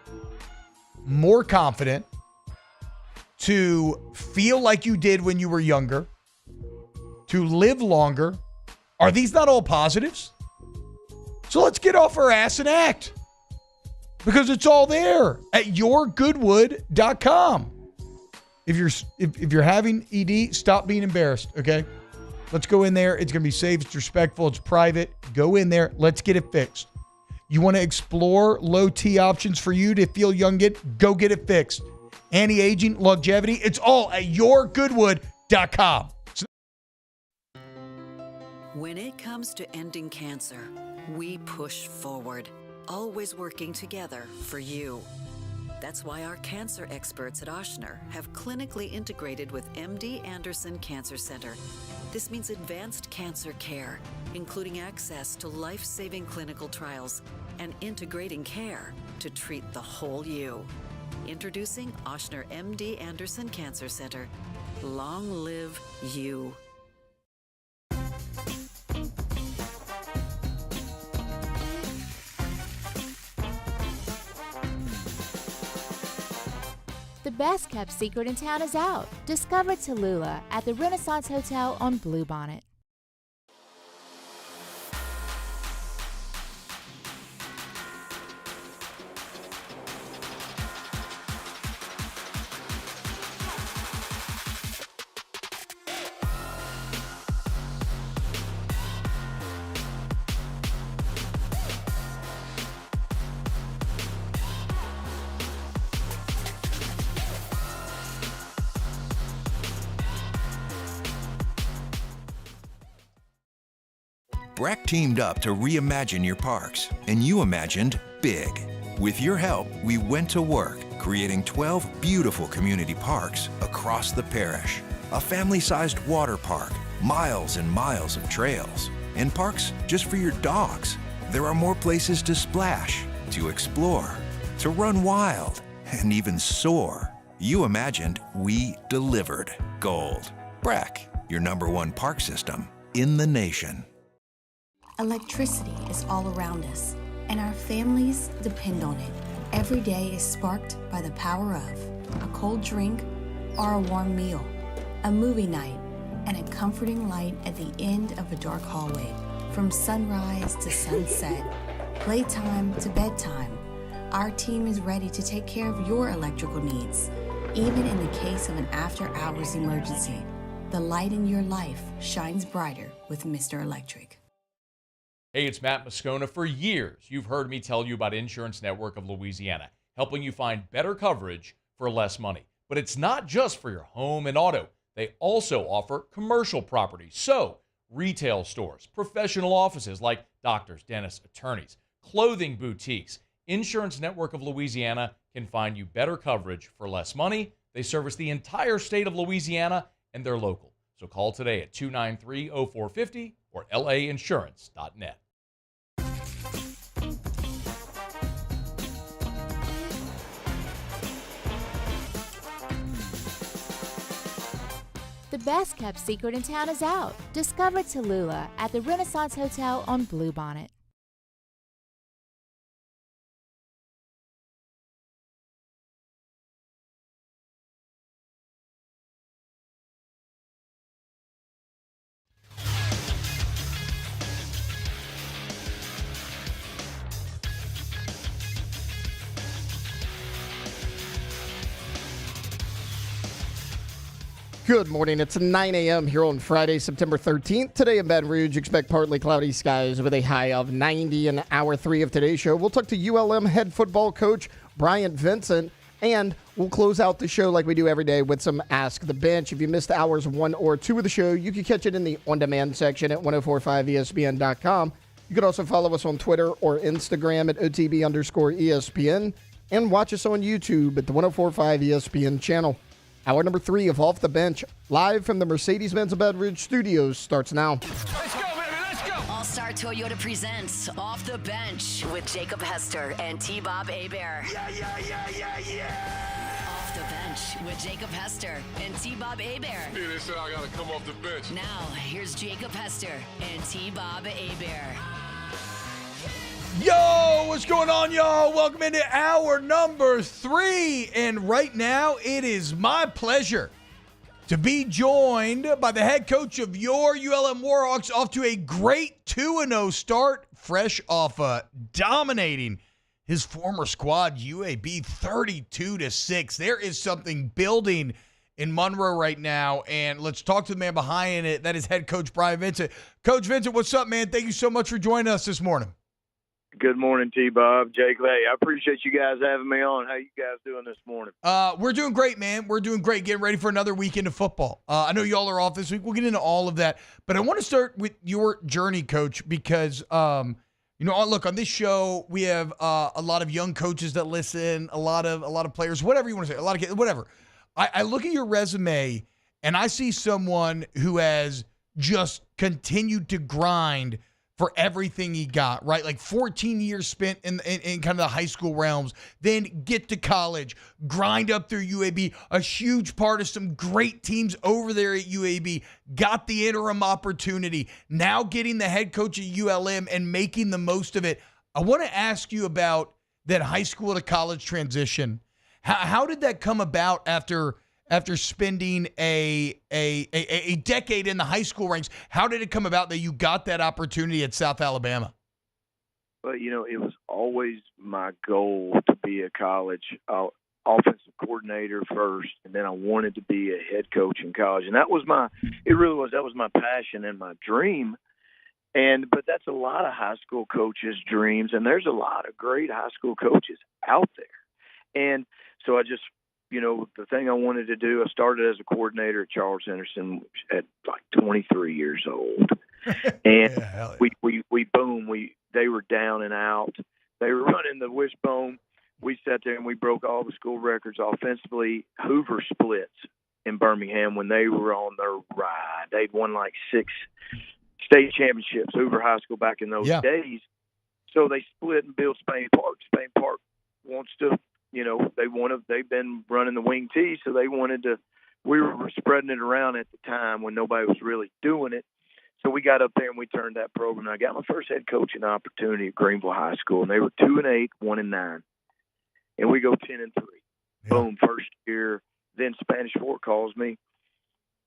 more confident, to feel like you did when you were younger, to live longer, are these not all positives? So let's get off our ass and act. Because it's all there at yourgoodwood.com. If you're having ED, stop being embarrassed, okay? Let's go in there. It's going to be safe. It's respectful. It's private. Go in there. Let's get it fixed. You want to explore low T options for you to feel young? Go get it fixed. Anti-aging, longevity, it's all at yourgoodwood.com. When it comes to ending cancer, we push forward, always working together for you. That's why our cancer experts at Ochsner have clinically integrated with MD Anderson Cancer Center. This means advanced cancer care, including access to life-saving clinical trials and integrating care to treat the whole you. Introducing Ochsner MD Anderson Cancer Center. Long live you. The best kept secret in town is out. Discover Tallulah at the Renaissance Hotel on Bluebonnet. Breck teamed up to reimagine your parks, and you imagined big. With your help, we went to work, creating 12 beautiful community parks across the parish. A family-sized water park, miles and miles of trails, and parks just for your dogs. There are more places to splash, to explore, to run wild, and even soar. You imagined, we delivered. Gold. Breck, your #1 park system in the nation. Electricity is all around us, and our families depend on it. Every day is sparked by the power of a cold drink or a warm meal, a movie night, and a comforting light at the end of a dark hallway. From sunrise to sunset, playtime to bedtime, our team is ready to take care of your electrical needs. Even in the case of an after-hours emergency, the light in your life shines brighter with Mr. Electric. Hey, it's Matt Moscona. For years, you've heard me tell you about Insurance Network of Louisiana, helping you find better coverage for less money. But it's not just for your home and auto. They also offer commercial property. So, retail stores, professional offices like doctors, dentists, attorneys, clothing boutiques. Insurance Network of Louisiana can find you better coverage for less money. They service the entire state of Louisiana, and they're local. So call today at 293-0450 or lainsurance.net. The best kept secret in town is out. Discover Tallulah at the Renaissance Hotel on Bluebonnet. Good morning. It's 9 a.m. here on Friday, September 13th. Today in Baton Rouge, expect partly cloudy skies with a high of 90 in hour 3 of today's show. We'll talk to ULM head football coach Bryant Vincent, and we'll close out the show like we do every day with some Ask the Bench. If you missed hours 1 or 2 of the show, you can catch it in the on-demand section at 1045ESPN.com. You can also follow us on Twitter or Instagram at OTB_ESPN and watch us on YouTube at the 1045 ESPN channel. Hour number 3 of Off the Bench, live from the Mercedes-Benz of Baton Rouge studios, starts now. Let's go, baby, let's go! All-Star Toyota presents Off the Bench with Jacob Hester and T-Bob Hebert. Yeah. Off the Bench with Jacob Hester and T-Bob Hebert. Dude, they said I gotta come off the bench. Now, here's Jacob Hester and T-Bob Hebert. Yo, what's going on, y'all? Welcome into hour number 3. And right now, it is my pleasure to be joined by the head coach of your ULM Warhawks, off to a great 2-0 start, fresh off dominating his former squad, UAB, 32-6. There is something building in Monroe right now, and let's talk to the man behind it. That is head coach Bryant Vincent. Coach Vincent, what's up, man? Thank you so much for joining us this morning. Good morning, T-Bob, Jacob. Hey, I appreciate you guys having me on. How you guys doing this morning? We're doing great, man. We're doing great. Getting ready for another weekend of football. I know y'all are off this week. We'll get into all of that. But I want to start with your journey, Coach, because, look, on this show, we have a lot of young coaches that listen, a lot of players, whatever you want to say, a lot of kids, whatever. I look at your resume, and I see someone who has just continued to grind for everything he got, right? Like 14 years spent in kind of the high school realms, then get to college, grind up through UAB, a huge part of some great teams over there at UAB, got the interim opportunity, now getting the head coach at ULM and making the most of it. I want to ask you about that high school to college transition. How did that come about after spending a decade in the high school ranks? How did it come about that you got that opportunity at South Alabama? Well, it was always my goal to be a college offensive coordinator first, and then I wanted to be a head coach in college. And that was my passion and my dream. But that's a lot of high school coaches' dreams, and there's a lot of great high school coaches out there. And so I just, the thing I wanted to do, I started as a coordinator at Charles Henderson at like 23 years old. And they were down and out. They were running the wishbone. We sat there and we broke all the school records offensively. Hoover splits in Birmingham when they were on their ride. They'd won like 6 state championships, Hoover High School, back in those days. So they split and built Spain Park. Spain Park wants to, they've been running the wing tee, so they wanted to, we were spreading it around at the time when nobody was really doing it. So we got up there and we turned that program. I got my first head coaching opportunity at Greenville High School, and they were 2-8, 1-9. And we go 10-3. Boom, first year. Then Spanish Fork calls me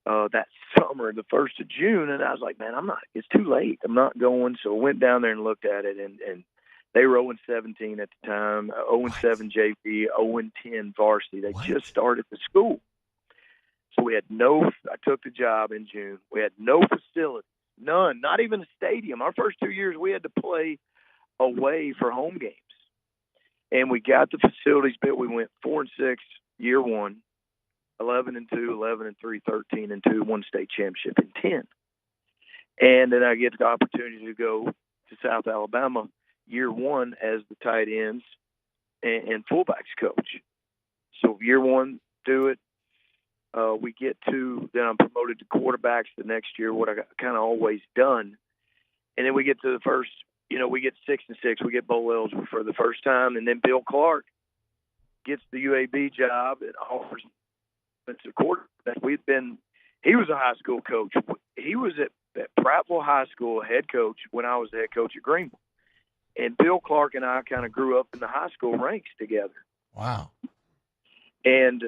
that summer, the 1st of June, and I was like, man, it's too late. I'm not going. So I went down there and looked at it, and they were 0-17 at the time, 0-7 JV, 0-10 varsity. They just started the school. So we had I took the job in June. We had no facility, none, not even a stadium. Our first 2 years, we had to play away for home games. And we got the facilities built. We went 4-6 year one, 11-2, 11-3, 13-2, won state championship in 10. And then I get the opportunity to go to South Alabama year one as the tight ends and fullbacks coach. So year one, do it. We get to, then I'm promoted to quarterbacks the next year, what I kind of always done. And then we get to the first, we get 6-6. We get bowl eligible for the first time. And then Bill Clark gets the UAB job and offers us a quarterback. He was a high school coach. He was at Prattville High School head coach when I was the head coach at Greenville. And Bill Clark and I kind of grew up in the high school ranks together. Wow. And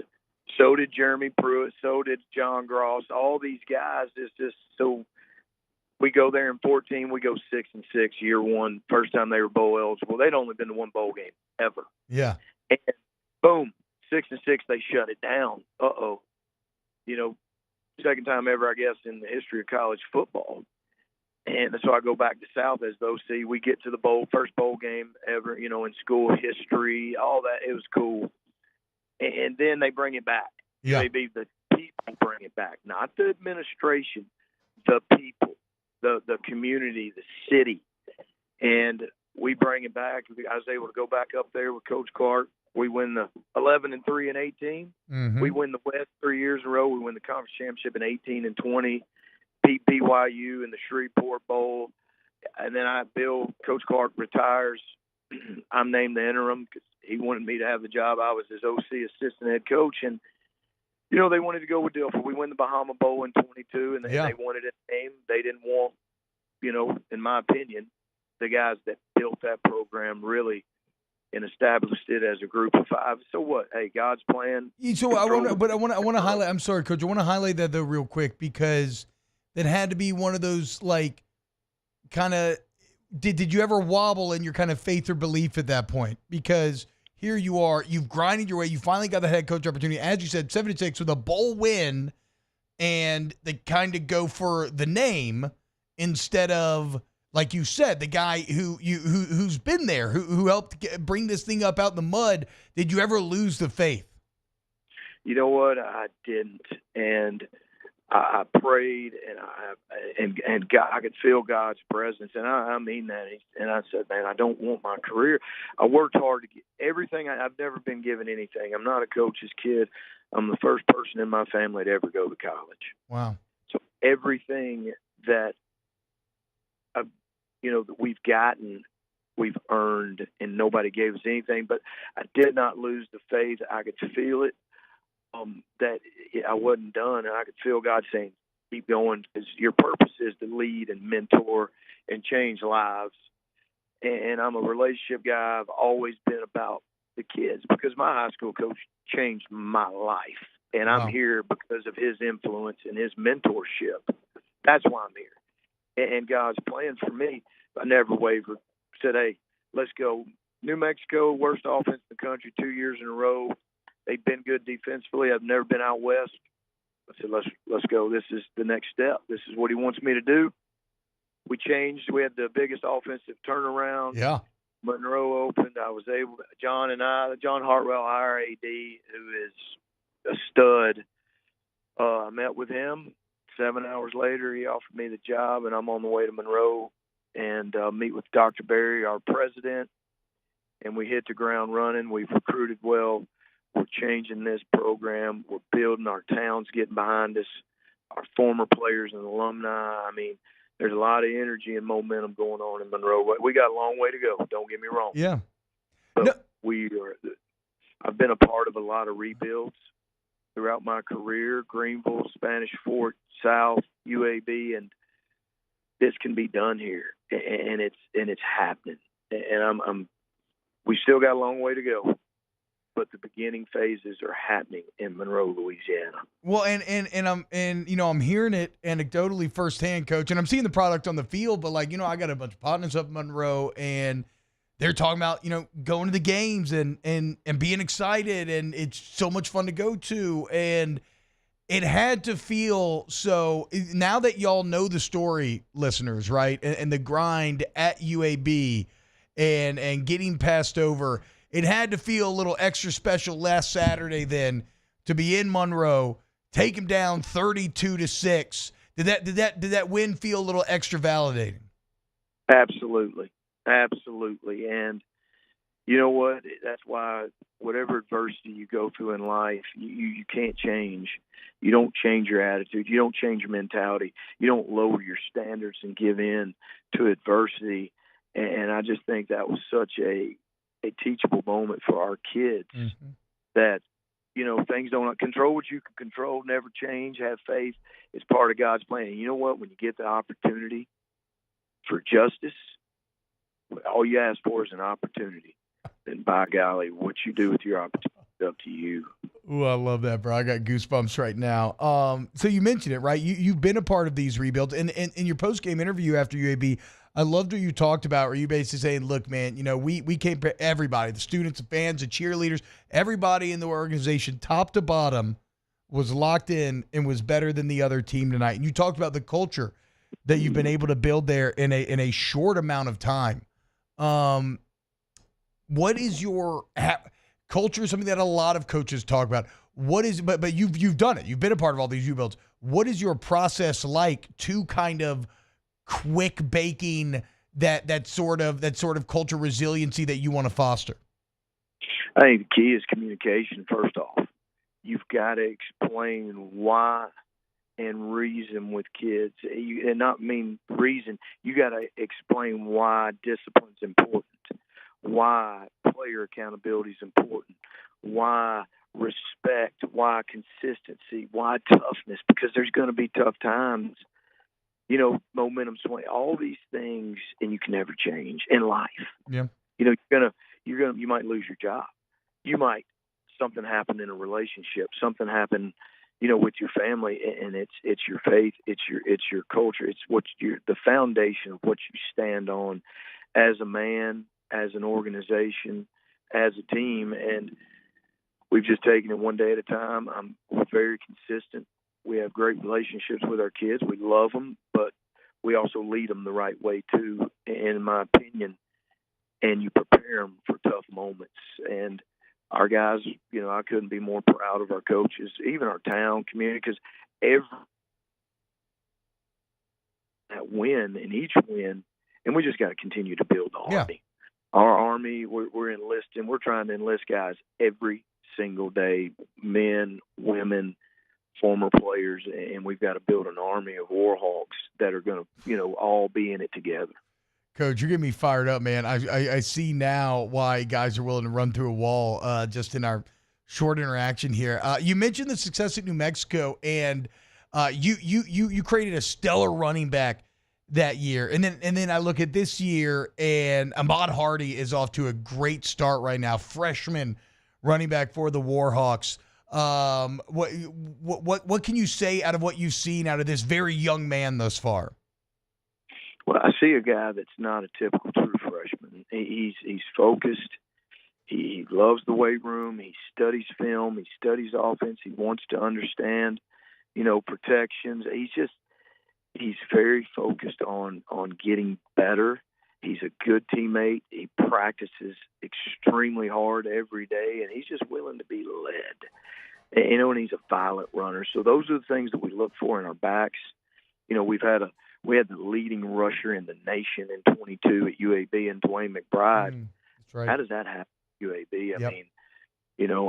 so did Jeremy Pruitt, so did John Gross, all these guys. It's just so we go there in 14, we go 6-6 year one, first time they were bowl eligible. They'd only been to one bowl game ever. Yeah. And boom, 6-6, they shut it down. Second time ever, I guess, in the history of college football. And so I go back to South as the OC. We get to the first bowl game ever, in school history, all that. It was cool. And then they bring it back. Yeah. Maybe the people bring it back, not the administration, the people, the community, the city. And we bring it back. I was able to go back up there with Coach Clark. We win the 11-3 and 18. Mm-hmm. We win the West 3 years in a row. We win the conference championship in 18 and 20. Beat BYU in the Shreveport Bowl. And then Coach Clark retires. I'm named the interim because he wanted me to have the job. I was his OC, assistant head coach. And, they wanted to go with Dilfer. We win the Bahama Bowl in 22, and they wanted a name. They didn't want, in my opinion, the guys that built that program really and established it as a group of 5. So what? Hey, God's plan. So I want to highlight. I'm sorry, Coach. I want to highlight that though real quick because that had to be one of those like kind of. Did you ever wobble in your kind of faith or belief at that point? Because here you are, you've grinded your way, you finally got the head coach opportunity. As you said, 7-6 with a bowl win, and they kind of go for the name instead of, like you said, the guy who's been there, who helped bring this thing up out in the mud. Did you ever lose the faith? You know what? I didn't, and I prayed, and God, I could feel God's presence, and I mean that. And I said, man, I don't want my career. I worked hard to get everything. I've never been given anything. I'm not a coach's kid. I'm the first person in my family to ever go to college. Wow. So everything that that we've gotten, we've earned, and nobody gave us anything. But I did not lose the faith. I could feel it. That I wasn't done, and I could feel God saying, keep going, because your purpose is to lead and mentor and change lives. And I'm a relationship guy. I've always been about the kids, because my high school coach changed my life, and I'm here because of his influence and his mentorship. That's why I'm here. And God's plan for me, I never wavered. Said, hey, let's go. New Mexico, worst offense in the country 2 years in a row. They've been good defensively. I've never been out west. I said, let's go. This is the next step. This is what he wants me to do. We changed. We had the biggest offensive turnaround. Yeah. Monroe opened. I was able – John Hartwell, our AD, who is a stud, I met with him. 7 hours later, he offered me the job, and I'm on the way to Monroe and meet with Dr. Berry, our president, and we hit the ground running. We've recruited well. We're changing this program. We're building. Our town's getting behind us. Our former players and alumni. I mean, there's a lot of energy and momentum going on in Monroe. We got a long way to go. Don't get me wrong. Yeah. But I've been a part of a lot of rebuilds throughout my career. Greenville, Spanish Fort, South, UAB, and this can be done here, and it's happening. And we still got a long way to go, but the beginning phases are happening in Monroe, Louisiana. Well, and I'm hearing it anecdotally firsthand, Coach, and I'm seeing the product on the field. But I got a bunch of partners up in Monroe, and they're talking about going to the games and being excited, and it's so much fun to go to, and it had to feel so. Now that y'all know the story, listeners, right, and the grind at UAB, and getting passed over. It had to feel a little extra special last Saturday then to be in Monroe, take them down 32-6. Did that win feel a little extra validating? Absolutely. And you know what? That's why whatever adversity you go through in life, you can't change. You don't change your attitude. You don't change your mentality. You don't lower your standards and give in to adversity. And I just think that was such a teachable moment for our kids that, things don't control what you can control, never change, have faith. It's part of God's plan. And you know what? When you get the opportunity for justice, all you ask for is an opportunity. And by golly, what you do with your opportunity is up to you. Ooh, I love that, bro. I got goosebumps right now. So you mentioned it, right? You've been a part of these rebuilds. And in your post-game interview after UAB, I loved what you talked about, where you basically saying, look, man, we came for everybody, the students, the fans, the cheerleaders, everybody in the organization, top to bottom, was locked in and was better than the other team tonight. And you talked about the culture that you've been able to build there in a short amount of time. What is your culture? Something that a lot of coaches talk about. But you've done it. You've been a part of all these rebuilds. What is your process like to kind of quick baking that sort of culture resiliency that you want to foster? I think the key is communication. First off, you've got to explain why and reason with kids, and not mean reason. You got to explain why discipline's important, why player accountability is important, why respect, why consistency, why toughness, because there's going to be tough times. Momentum swing, all these things, and you can never change in life. Yeah. You might lose your job. Something happen in a relationship, something happen, with your family, and it's your faith, it's your culture, it's the foundation of what you stand on as a man, as an organization, as a team, and we've just taken it one day at a time. We're very consistent. We have great relationships with our kids. We love them, but we also lead them the right way too, in my opinion. And you prepare them for tough moments. And our guys, I couldn't be more proud of our coaches, even our town community, because that win and each win, and we just got to continue to build the Army. Our Army, we're enlisting. We're trying to enlist guys every single day, men, women, former players, and we've got to build an army of war hawks that are going to, all be in it together. Coach, you're getting me fired up, man. I see now why guys are willing to run through a wall just in our short interaction here. You mentioned the success at New Mexico, and you created a stellar running back that year. And then I look at this year, and Ahmad Hardy is off to a great start right now. Freshman running back for the Warhawks. What can you say out of what you've seen out of this very young man thus far? Well, I see a guy that's not a typical true freshman. He's focused. He loves the weight room. He studies film. He studies offense. He wants to understand, protections. He's very focused on getting better. He's a good teammate. He practices extremely hard every day, and he's just willing to be led. And he's a violent runner. So those are the things that we look for in our backs. We had the leading rusher in the nation in 22 at UAB and Dwayne McBride. That's right. How does that happen at UAB? Yep. I mean,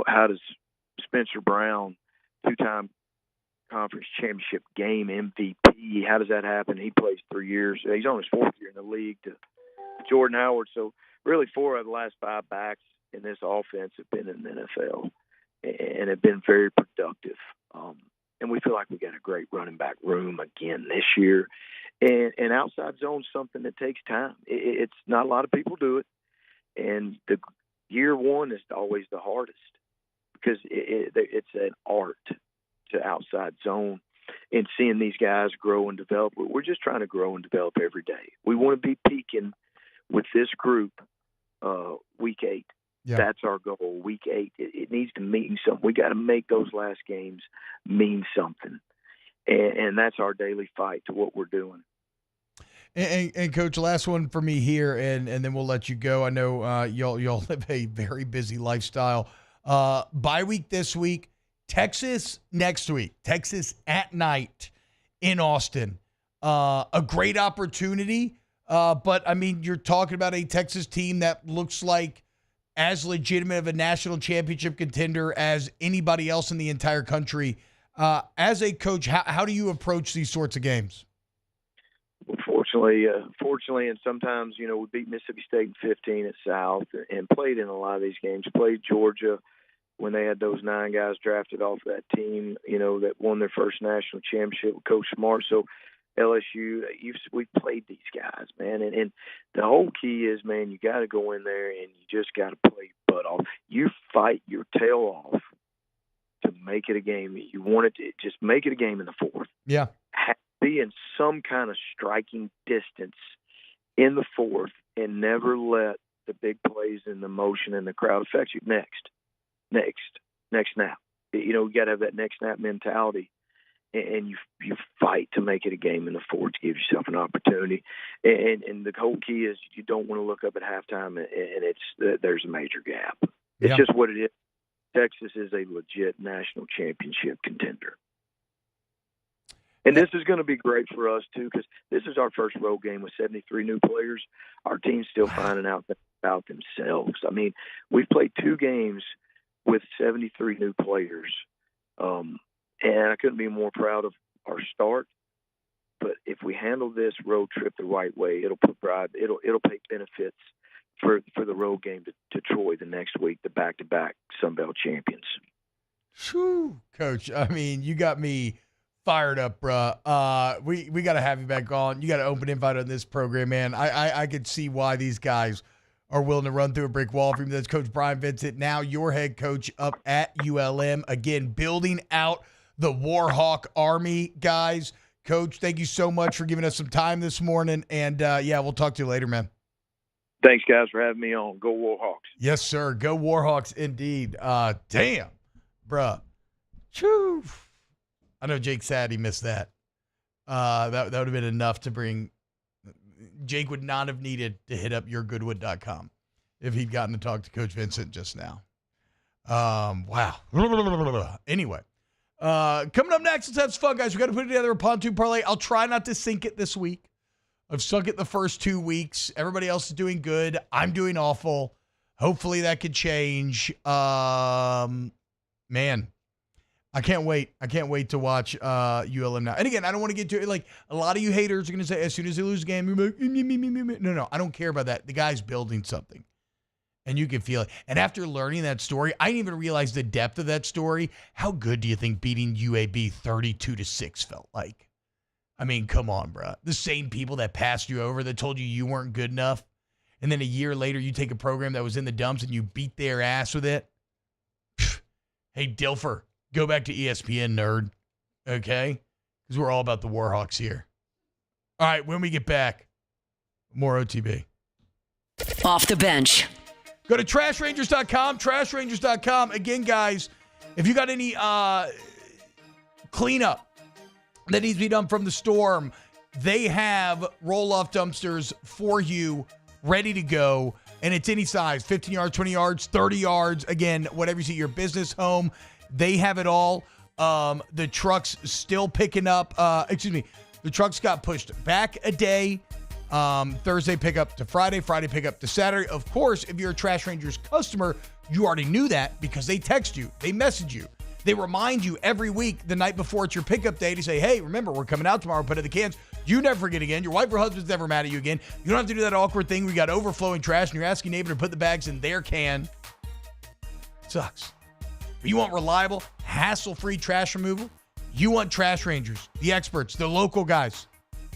how does Spencer Brown, two-time conference championship game MVP, how does that happen? He plays 3 years. He's on his fourth year in the league to Jordan Howard. So really 4 of the last 5 backs in this offense have been in the NFL and have been very productive. And we feel like we got a great running back room again this year. And outside zone is something that takes time. It's not a lot of people do it. And the year one is always the hardest because it's an art to outside zone and seeing these guys grow and develop. We're just trying to grow and develop every day. We want to be peaking with this group week 8. Yeah. That's our goal. Week 8, it needs to mean something. We got to make those last games mean something. And that's our daily fight to what we're doing. And Coach, last one for me here, and then we'll let you go. I know y'all live a very busy lifestyle. Bye week this week, Texas next week, Texas at night in Austin. A great opportunity, but, I mean, you're talking about a Texas team that looks like as legitimate of a national championship contender as anybody else in the entire country. As a coach, how do you approach these sorts of games? Fortunately, and sometimes, we beat Mississippi State in 15 at South and played in a lot of these games. Played Georgia when they had those 9 guys drafted off that team, that won their first national championship with Coach Smart. So LSU, we've played these guys, man. And the whole key is, man, you got to go in there and you just got to play butt off. You fight your tail off to make it a game. You want it to just make it a game in the 4th. Yeah. Be in some kind of striking distance in the 4th and never let the big plays and the motion and the crowd affect you. Next snap. You got to have that next snap mentality, and you fight to make it a game in the 4th to give yourself an opportunity. And the whole key is you don't want to look up at halftime and there's a major gap. It's just what it is. Texas is a legit national championship contender. And this is going to be great for us, too, because this is our first road game with 73 new players. Our team's still finding out about themselves. I mean, we've played 2 games with 73 new players, and I couldn't be more proud of our start. But if we handle this road trip the right way, it'll pay benefits for the road game to Troy the next week, the back-to-back Sun Belt champions. Whew, Coach, I mean, you got me fired up, bruh. We got to have you back on. You got an open invite on this program, man. I could see why these guys are willing to run through a brick wall for me. That's Coach Brian Vincent, now your head coach up at ULM. Again, building out the Warhawk Army, guys. Coach, thank you so much for giving us some time this morning. And, we'll talk to you later, man. Thanks, guys, for having me on. Go Warhawks. Yes, sir. Go Warhawks indeed. Damn, bruh. Choo. I know Jake said he missed that. That would have been enough to bring – Jake would not have needed to hit up yourgoodwood.com if he'd gotten to talk to Coach Vincent just now. Wow. Anyway, coming up next, let's have some fun, guys. We got to put together a pontoon parlay. I'll try not to sink it this week. I've sunk it the first 2 weeks. Everybody else is doing good. I'm doing awful. Hopefully that could change. Man, I can't wait. I can't wait to watch ULM now. And again, I don't want to get to it. Like, a lot of you haters are going to say, as soon as they lose a game, you're like, me. No, I don't care about that. The guy's building something. And you can feel it. And after learning that story, I didn't even realize the depth of that story. How good do you think beating UAB 32-6 felt like? I mean, come on, bro. The same people that passed you over, that told you weren't good enough, and then a year later you take a program that was in the dumps and you beat their ass with it. Hey, Dilfer, go back to ESPN, nerd. Okay? Because we're all about the Warhawks here. All right, when we get back, more OTB. Off the bench. Go to trashrangers.com, trashrangers.com. Again, guys, if you got any cleanup that needs to be done from the storm, they have roll-off dumpsters for you, ready to go, and it's any size, 15 yards, 20 yards, 30 yards. Again, whatever you see, your business, home, they have it all. The truck's still picking up. The trucks got pushed back a day. Thursday pickup to Friday, Friday pickup to Saturday. Of course, if you're a Trash Rangers customer, you already knew that because they text you, they message you. They remind you every week, the night before it's your pickup day, to say, hey, remember, we're coming out tomorrow, put in the cans. You never forget again. Your wife or husband's never mad at you again. You don't have to do that awkward thing where you got overflowing trash and you're asking your neighbor to put the bags in their can. It sucks. But you want reliable, hassle-free trash removal? You want Trash Rangers, the experts, the local guys.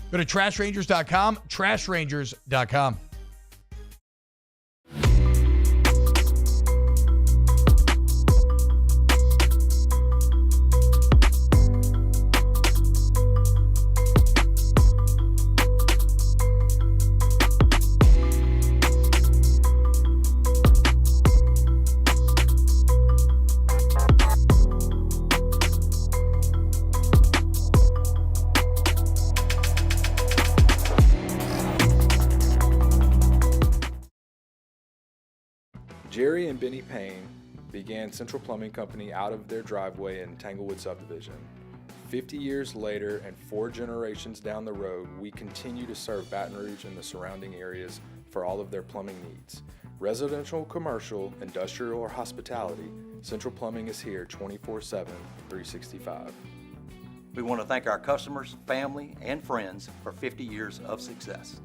Go to trashrangers.com, trashrangers.com. Jerry and Benny Payne began Central Plumbing Company out of their driveway in Tanglewood subdivision. 50 years later and 4 generations down the road, we continue to serve Baton Rouge and the surrounding areas for all of their plumbing needs. Residential, commercial, industrial, or hospitality, Central Plumbing is here 24/7, 365. We want to thank our customers, family, and friends for 50 years of success.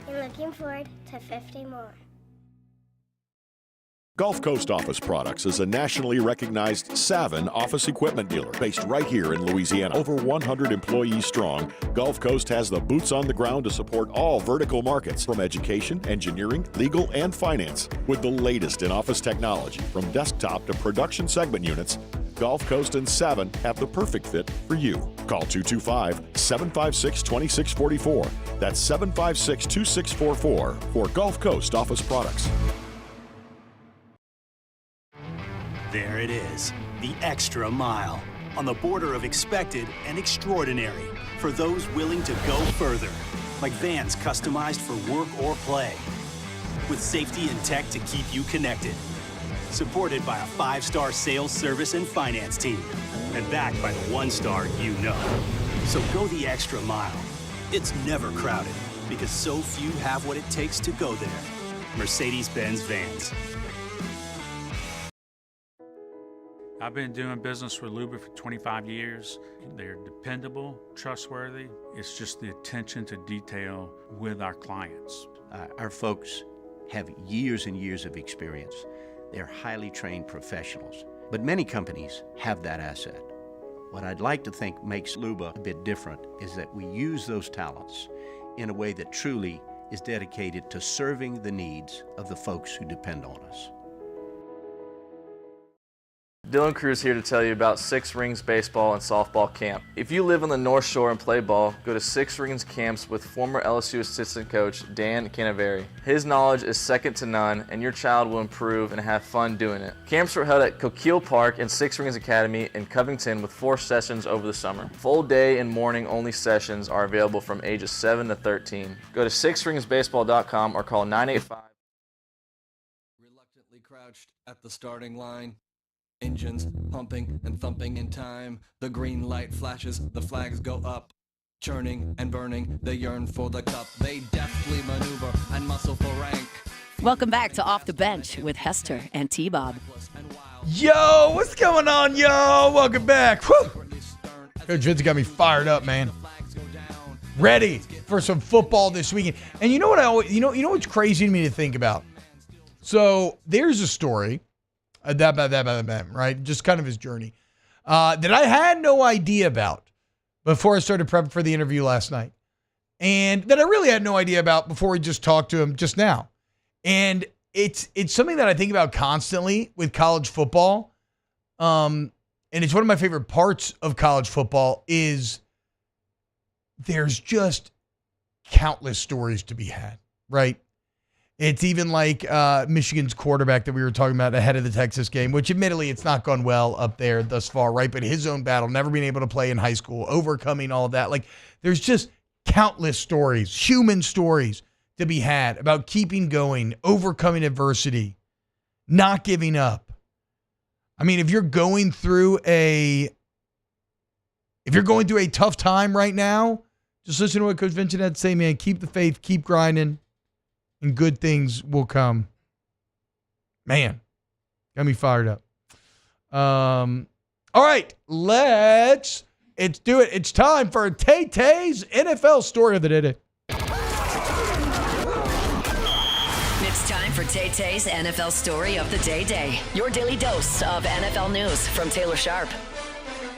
And looking forward to 50 more. Gulf Coast Office Products is a nationally recognized Savin office equipment dealer based right here in Louisiana. Over 100 employees strong, Gulf Coast has the boots on the ground to support all vertical markets, from education, engineering, legal, and finance. With the latest in office technology, from desktop to production segment units, Gulf Coast and Savin have the perfect fit for you. Call 225-756-2644. That's 756-2644 for Gulf Coast Office Products. There it is, the extra mile, on the border of expected and extraordinary, for those willing to go further, like vans customized for work or play, with safety and tech to keep you connected, supported by a 5-star sales, service, and finance team, and backed by the 1-star you know. So go the extra mile. It's never crowded, because so few have what it takes to go there. Mercedes-Benz Vans. I've been doing business with Luba for 25 years. They're dependable, trustworthy. It's just the attention to detail with our clients. Our folks have years and years of experience. They're highly trained professionals, but many companies have that asset. What I'd like to think makes Luba a bit different is that we use those talents in a way that truly is dedicated to serving the needs of the folks who depend on us. Dylan Cruz here to tell you about Six Rings Baseball and Softball Camp. If you live on the North Shore and play ball, go to Six Rings Camps with former LSU assistant coach Dan Canaveri. His knowledge is second to none, and your child will improve and have fun doing it. Camps are held at Coquille Park and Six Rings Academy in Covington with 4 sessions over the summer. Full day and morning only sessions are available from ages 7 to 13. Go to sixringsbaseball.com or call 985. Reluctantly crouched at the starting line. Engines pumping and thumping in time. The green light flashes, the flags go up. Churning and burning, they yearn for the cup. They deftly maneuver and muscle for rank. Welcome back to Off the Bench with Hester and T-Bob. Yo, what's going on, yo? Welcome back. Whew. Coach Vince got me fired up, man. Ready for some football this weekend. And you know what you know what's crazy to me to think about? So there's a story. Right? Just kind of his journey that I had no idea about before I started prepping for the interview last night, and that I really had no idea about before we just talked to him just now. And it's something that I think about constantly with college football. And it's one of my favorite parts of college football is there's just countless stories to be had, right? It's even like Michigan's quarterback that we were talking about ahead of the Texas game, which admittedly it's not gone well up there thus far, right? But his own battle, never being able to play in high school, overcoming all of that. Like there's just countless stories, human stories to be had about keeping going, overcoming adversity, not giving up. I mean, if you're going through a tough time right now, just listen to what Coach Vincent had to say, man. Keep the faith, keep grinding, and good things will come. Man, got me fired up. All right, let's do it. It's time for Tay-Tay's NFL Story of the Day. It's time for Tay-Tay's NFL Story of the Day. Your daily dose of NFL news from Taylor Sharp.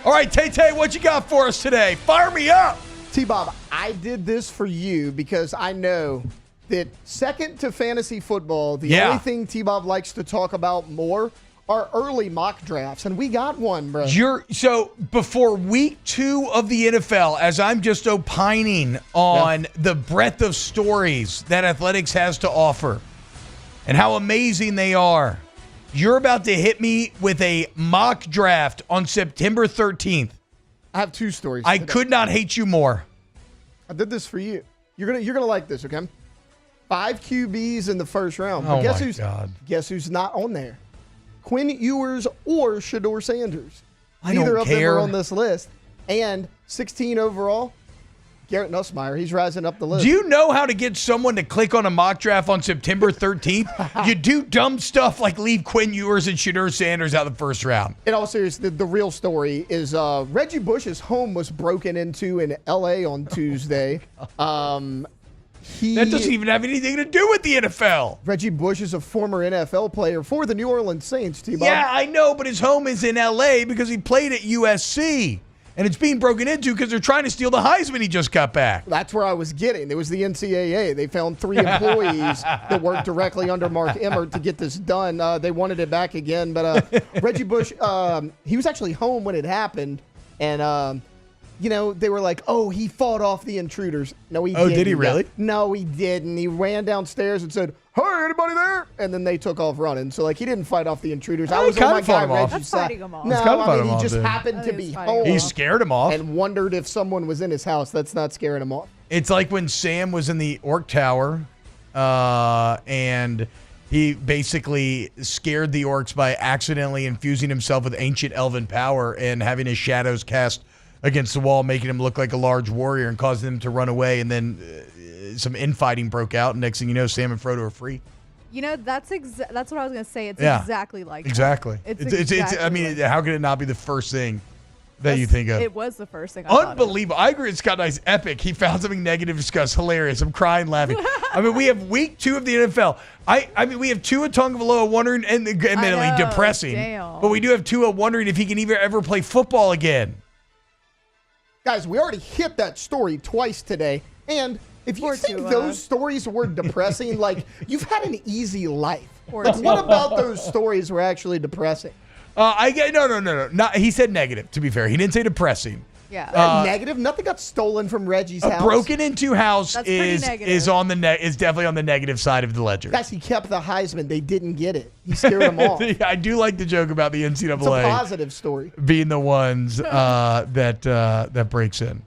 All right, Tay-Tay, what you got for us today? Fire me up. T-Bob, I did this for you because I know that second to fantasy football, the only thing T-Bob likes to talk about more are early mock drafts, and we got one, bro. So before week 2 of the NFL, as I'm just opining on the breadth of stories that athletics has to offer and how amazing they are, you're about to hit me with a mock draft on September 13th. I have 2 stories. I could not hate you more. I did this for you. You're gonna like this, okay? 5 QBs in the first round. Oh, but God. Guess who's not on there? Quinn Ewers or Shedeur Sanders. Neither of them are on this list. And 16 overall, Garrett Nussmeier. He's rising up the list. Do you know how to get someone to click on a mock draft on September 13th? You do dumb stuff like leave Quinn Ewers and Shedeur Sanders out of the first round. In all seriousness, the real story is Reggie Bush's home was broken into in L.A. on Tuesday. That doesn't even have anything to do with the NFL. Reggie Bush is a former NFL player for the New Orleans Saints, T-Bob. Yeah, I know, but his home is in L.A. because he played at USC. And it's being broken into because they're trying to steal the Heisman he just got back. That's where I was getting. It was the NCAA. They found 3 employees that worked directly under Mark Emmert to get this done. They wanted it back again. But Reggie Bush, he was actually home when it happened. And, they were like, oh, he fought off the intruders. No, he didn't. Oh, did he really? No, he didn't. He ran downstairs and said, hey, anybody there? And then they took off running. So, he didn't fight off the intruders. I was on my guy Reggie's side. Fighting him off. No, he just happened to be home. He scared him off. And wondered if someone was in his house. That's not scaring him off. It's like when Sam was in the Orc Tower and he basically scared the orcs by accidentally infusing himself with ancient elven power and having his shadows cast against the wall, making him look like a large warrior and causing them to run away. And then some infighting broke out. And next thing you know, Sam and Frodo are free. That's what I was going to say. It's exactly like exactly. That. It's I mean, how could it not be the first thing that you think of? It was the first thing I thought of. Unbelievable. I agree. It's Scott Nice. Epic. He found something negative to discuss. Hilarious. I'm crying, laughing. I mean, we have week 2 of the NFL. I mean, we have Tua Tagovailoa wondering, and admittedly depressing. Damn. But we do have Tua wondering if he can ever play football again. Guys, we already hit that story twice today. And if you think those stories were depressing, you've had an easy life. What about those stories were actually depressing? No. He said negative, to be fair. He didn't say depressing. Yeah. Negative? Nothing got stolen from Reggie's house. A broken into house That's is definitely on the negative side of the ledger. Guys, he kept the Heisman. They didn't get it. He scared them off. I do like the joke about the NCAA. It's a positive story. Being the ones that breaks in.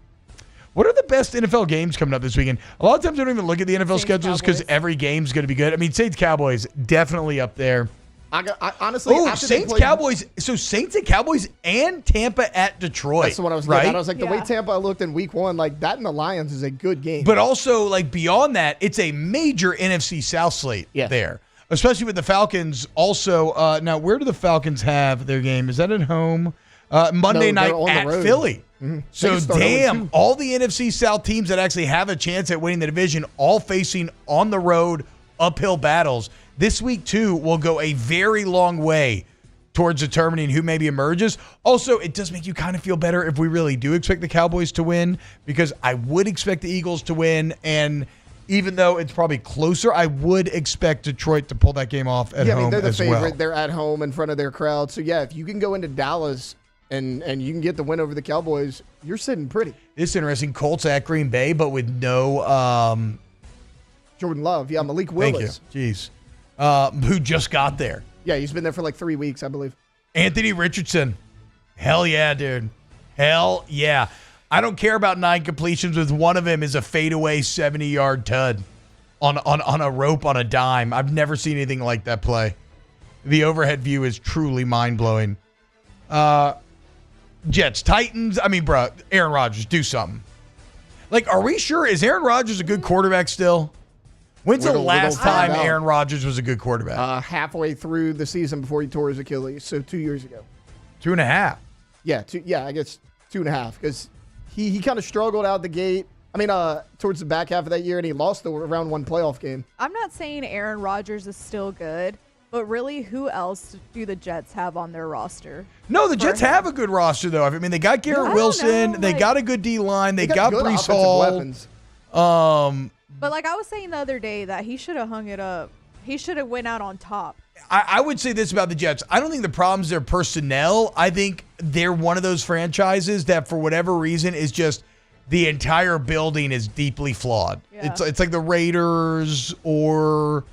What are the best NFL games coming up this weekend? A lot of times I don't even look at the NFL schedules because every game's going to be good. I mean, Saints-Cowboys definitely up there. I honestly, Saints-Cowboys. So Saints and Cowboys and Tampa at Detroit. That's what I was getting at. I was like, the way Tampa looked in week 1, that and the Lions is a good game. But also, beyond that, it's a major NFC South slate there. Especially with the Falcons. Also, now, where do the Falcons have their game? Is that at home? Monday night at Philly. Mm-hmm. So, damn, all the NFC South teams that actually have a chance at winning the division, all facing on the road uphill battles. This week, too, will go a very long way towards determining who maybe emerges. Also, it does make you kind of feel better if we really do expect the Cowboys to win, because I would expect the Eagles to win, and even though it's probably closer, I would expect Detroit to pull that game off at home they're the as favorite. well. They're at home in front of their crowd. So, yeah, if you can go into Dallas and you can get the win over the Cowboys, you're sitting pretty. It's interesting. Colts at Green Bay, but with no Jordan Love. Yeah, Malik Willis. Thank you. Jeez. Who just got there. Yeah, he's been there for like 3 weeks, I believe. Anthony Richardson. Hell yeah, dude. Hell yeah. I don't care about 9 completions with one of them is a fadeaway 70-yard tud on a rope on a dime. I've never seen anything like that play. The overhead view is truly mind-blowing. Jets, Titans. I mean, bro, Aaron Rodgers, do something. Like, are we sure? Is Aaron Rodgers a good quarterback still? When's the last time Aaron Rodgers was a good quarterback? Halfway through the season before he tore his Achilles, so 2 years ago. 2.5. Yeah, I guess 2.5, because he kind of struggled out the gate. I mean, towards the back half of that year, and he lost the round 1 playoff game. I'm not saying Aaron Rodgers is still good, but really, who else do the Jets have on their roster? No, the Jets have a good roster, though. I mean, they got Garrett Wilson. They got a good D-line. They got Breece Hall. Weapons. But like I was saying the other day, that he should have hung it up. He should have went out on top. I would say this about the Jets. I don't think the problem's their personnel. I think they're one of those franchises that, for whatever reason, is just the entire building is deeply flawed. Yeah. It's like the Raiders or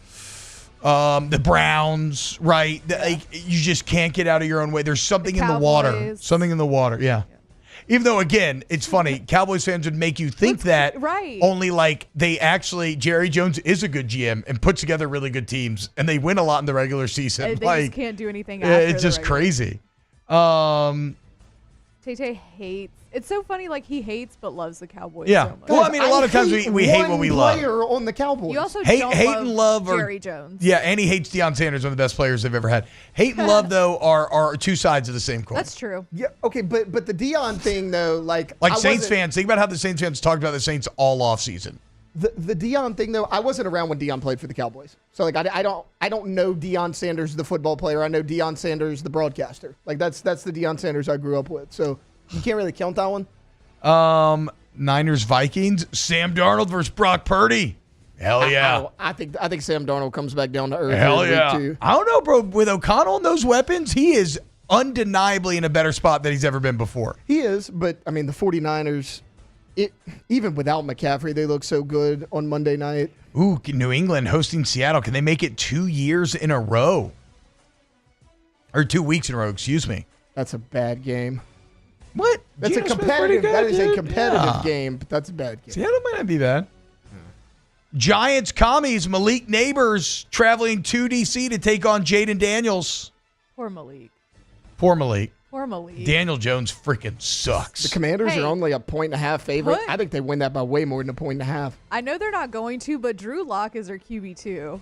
the Browns, right? Yeah. Like, you just can't get out of your own way. There's something in the water. Something in the water, yeah. Even though, again, it's funny, Cowboys fans would make you think that. Right. Only like they actually, Jerry Jones is a good GM and puts together really good teams, and they win a lot in the regular season. And they like, just can't do anything after it's just crazy. Tay hates. It's so funny, like he hates but loves the Cowboys yeah. so much. Well, I mean, a lot of times we hate what we love. Player on the Cowboys. You also hate don't and love Jerry Jones. Yeah, and he hates Deion Sanders, one of the best players they've ever had. Hate and love, though, are two sides of the same coin. That's true. Yeah, okay, but the Deion thing, though, like Saints fans, think about how the Saints fans talked about the Saints all offseason. The Deion thing, though, I wasn't around when Deion played for the Cowboys. So, like, I don't know Deion Sanders, the football player. I know Deion Sanders, the broadcaster. Like, that's the Deion Sanders I grew up with. So, you can't really count that one. Niners, Vikings, Sam Darnold versus Brock Purdy. Hell yeah. I think Sam Darnold comes back down to earth. Hell yeah. I don't know, bro. With O'Connell and those weapons, he is undeniably in a better spot than he's ever been before. He is, but, I mean, the 49ers, even without McCaffrey, they look so good on Monday night. Ooh, New England hosting Seattle. Can they make it 2 years in a row? Or 2 weeks in a row, excuse me. That's a bad game. What? That's Geno a competitive. good, that is dude. a competitive game, but that's a bad game. Seattle might not be bad. Giants commies, Malik Neighbors traveling to D.C. to take on Jaden Daniels. Poor Malik. Poor Malik. Poor Malik. Daniel Jones freaking sucks. The Commanders are only a 1.5 favorite. I think they win that by way more than 1.5. I know they're not going to, but Drew Lock is their QB2.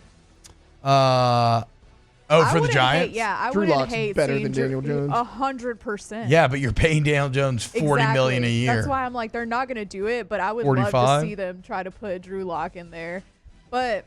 For the Giants? I Drew wouldn't Lock's hate better seeing than Daniel Jones. 100%. Yeah, but you're paying Daniel Jones $40 million a year. That's why I'm like, they're not going to do it, but I would 45? love to see them try to put Drew Lock in there. But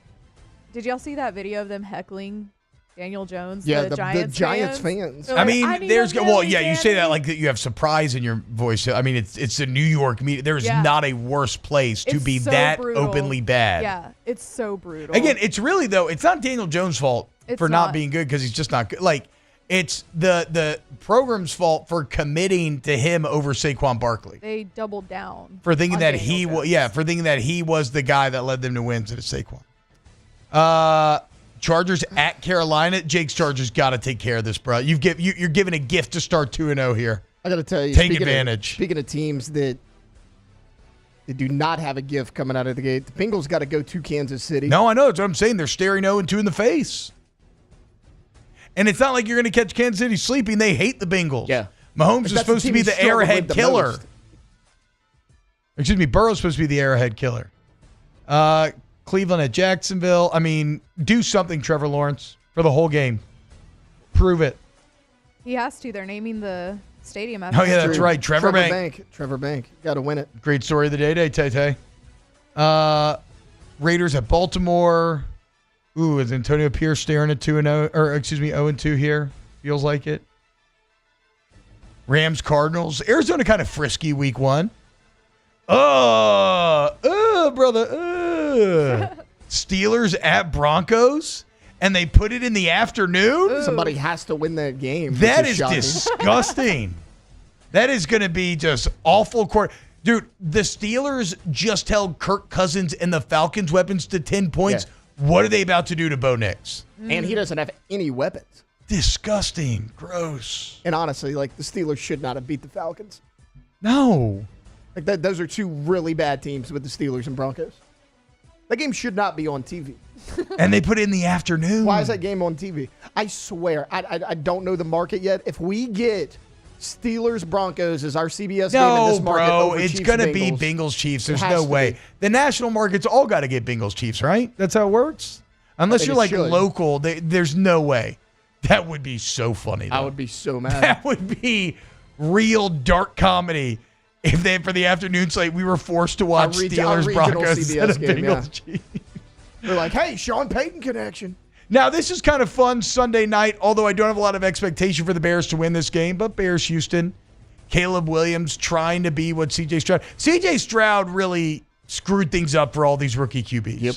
did y'all see that video of them heckling Daniel Jones? Yeah, the Giants fans. Like, I mean, there's you say that Danny. like that you have surprise in your voice. I mean, it's the New York media. There's not a worse place to be so that brutal. openly bad. Yeah, it's so brutal. Again, it's really though. It's not Daniel Jones' fault for not being good because he's just not good. Like it's the program's fault for committing to him over Saquon Barkley. They doubled down for thinking that Daniel he Jones. for thinking that he was the guy that led them to wins at Saquon. Chargers at Carolina. Jake's Chargers got to take care of this, bro. You're giving a gift to start 2-0 here. I got to tell you, take advantage. Speaking of teams that do not have a gift coming out of the gate, the Bengals got to go to Kansas City. No, I know. That's what I'm saying. They're staring 0-2 in the face. And it's not like you're going to catch Kansas City sleeping. They hate the Bengals. Yeah. Mahomes is supposed to be the Arrowhead killer. Excuse me, Burrow's supposed to be the Arrowhead killer. Cleveland at Jacksonville. I mean, do something, Trevor Lawrence, for the whole game. Prove it. He has to. They're naming the stadium after him. Oh, yeah, that's right. Trevor Bank. Trevor Bank. Got to win it. Great story of the day, Tay. Raiders at Baltimore. Ooh, is Antonio Pierce staring at 2-0, or excuse me, 0-2 here? Feels like it. Rams, Cardinals. Arizona kind of frisky week 1. Brother. Steelers at Broncos, and they put it in the afternoon. Somebody has to win that game. That is disgusting. That is going to be just awful. Dude, the Steelers just held Kirk Cousins and the Falcons' weapons to 10 points. Yeah. What are they about to do to Bo Nix? And he doesn't have any weapons. Disgusting. Gross. And honestly, like, the Steelers should not have beat the Falcons. No. Like, those are two really bad teams with the Steelers and Broncos. That game should not be on TV. And they put it in the afternoon. Why is that game on TV? I swear, I don't know the market yet. If we get Steelers-Broncos as our CBS game in this market, bro, it's going to be Bengals-Chiefs. There's no way. The national markets all got to get Bengals-Chiefs, right? That's how it works? Unless you're like local, there's no way. That would be so funny, though. I would be so mad. That would be real dark comedy. If they, for the afternoon slate, we were forced to watch Steelers-Broncos instead of Bengals-Chiefs. They're like, hey, Sean Payton connection. Now, this is kind of fun Sunday night, although I don't have a lot of expectation for the Bears to win this game, but Bears-Houston, Caleb Williams trying to be what C.J. Stroud. C.J. Stroud really screwed things up for all these rookie QBs. Yep.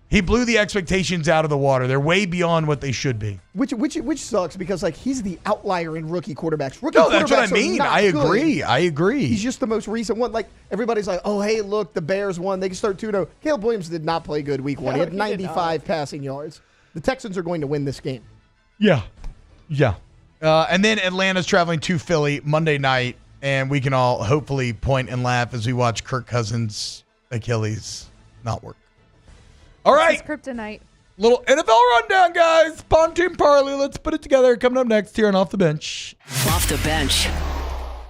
He blew the expectations out of the water. They're way beyond what they should be. Which sucks because, like, he's the outlier in rookie quarterbacks. That's what I mean. I agree. He's just the most recent one. Like, everybody's like, oh, hey, look, the Bears won. They can start 2-0. Caleb Williams did not play good week 1. He had 95 passing yards. The Texans are going to win this game. Yeah. And then Atlanta's traveling to Philly Monday night, and we can all hopefully point and laugh as we watch Kirk Cousins' Achilles not work. All right. It's kryptonite. Little NFL rundown, guys. Pontoon Parlay. Let's put it together. Coming up next here on Off the Bench. Off the Bench.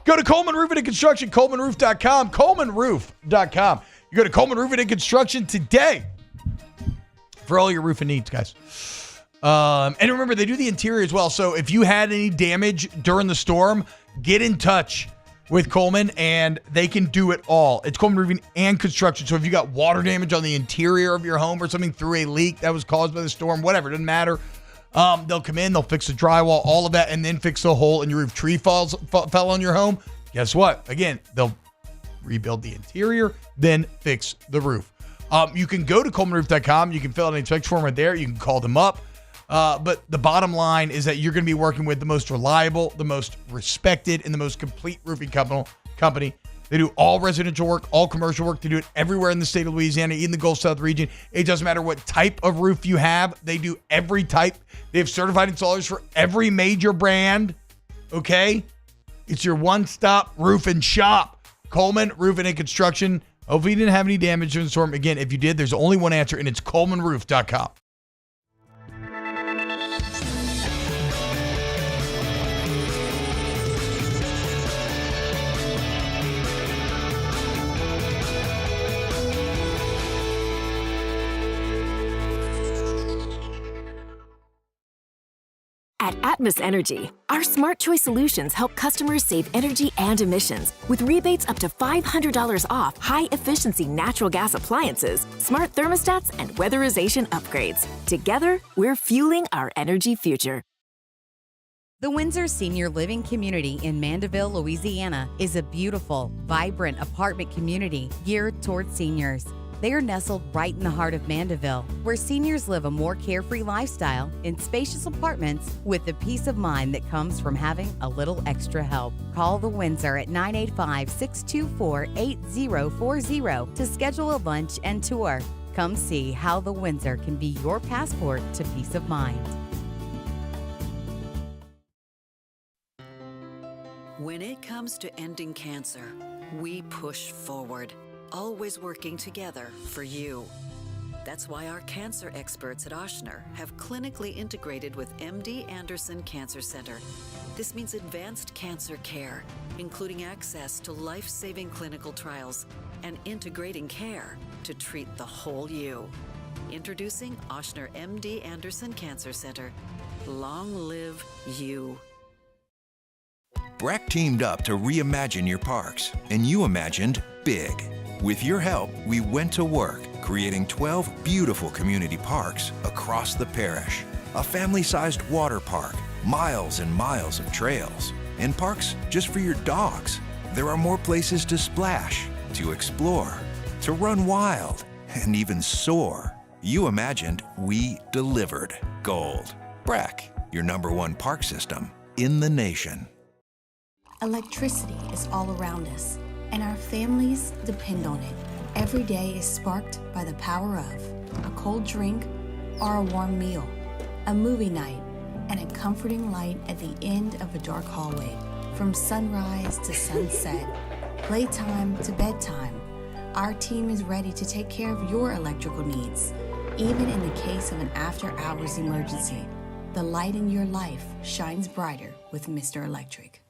Go to Coleman Roofing and Construction, ColemanRoof.com, ColemanRoof.com. You go to Coleman Roofing and Construction today for all your roofing needs, guys. And remember, they do the interior as well. So if you had any damage during the storm, get in touch with Coleman, and they can do it all. It's Coleman Roofing and Construction. So if you got water damage on the interior of your home or something through a leak that was caused by the storm, whatever, it doesn't matter. They'll come in, they'll fix the drywall, all of that, and then fix the hole in your roof. Tree fell on your home. Guess what? Again, they'll rebuild the interior, then fix the roof. You can go to ColemanRoof.com. You can fill out an inspection form right there. You can call them up. But the bottom line is that you're going to be working with the most reliable, the most respected, and the most complete roofing company. They do all residential work, all commercial work. They do it everywhere in the state of Louisiana, in the Gulf South region. It doesn't matter what type of roof you have. They do every type. They have certified installers for every major brand. Okay? It's your one-stop roofing shop. Coleman Roofing and Construction. Hopefully you didn't have any damage during the storm. Again, if you did, there's only one answer, and it's ColemanRoof.com. At Atmos Energy, our Smart Choice solutions help customers save energy and emissions with rebates up to $500 off high-efficiency natural gas appliances, smart thermostats, and weatherization upgrades. Together, we're fueling our energy future. The Windsor Senior Living Community in Mandeville, Louisiana is a beautiful, vibrant apartment community geared toward seniors. They are nestled right in the heart of Mandeville, where seniors live a more carefree lifestyle in spacious apartments with the peace of mind that comes from having a little extra help. Call the Windsor at 985-624-8040 to schedule a lunch and tour. Come see how the Windsor can be your passport to peace of mind. When it comes to ending cancer, we push forward, always working together for you. That's why our cancer experts at Ochsner have clinically integrated with MD Anderson Cancer Center. This means advanced cancer care, including access to life-saving clinical trials and integrating care to treat the whole you. Introducing Ochsner MD Anderson Cancer Center. Long live you. Breck teamed up to reimagine your parks, and you imagined big. With your help, we went to work, creating 12 beautiful community parks across the parish. A family-sized water park, miles and miles of trails, and parks just for your dogs. There are more places to splash, to explore, to run wild, and even soar. You imagined, we delivered. Gold. Brack, your #1 park system in the nation. Electricity is all around us, and our families depend on it. Every day is sparked by the power of a cold drink or a warm meal, a movie night, and a comforting light at the end of a dark hallway. From sunrise to sunset, playtime to bedtime, our team is ready to take care of your electrical needs. Even in the case of an after-hours emergency, the light in your life shines brighter with Mr. Electric.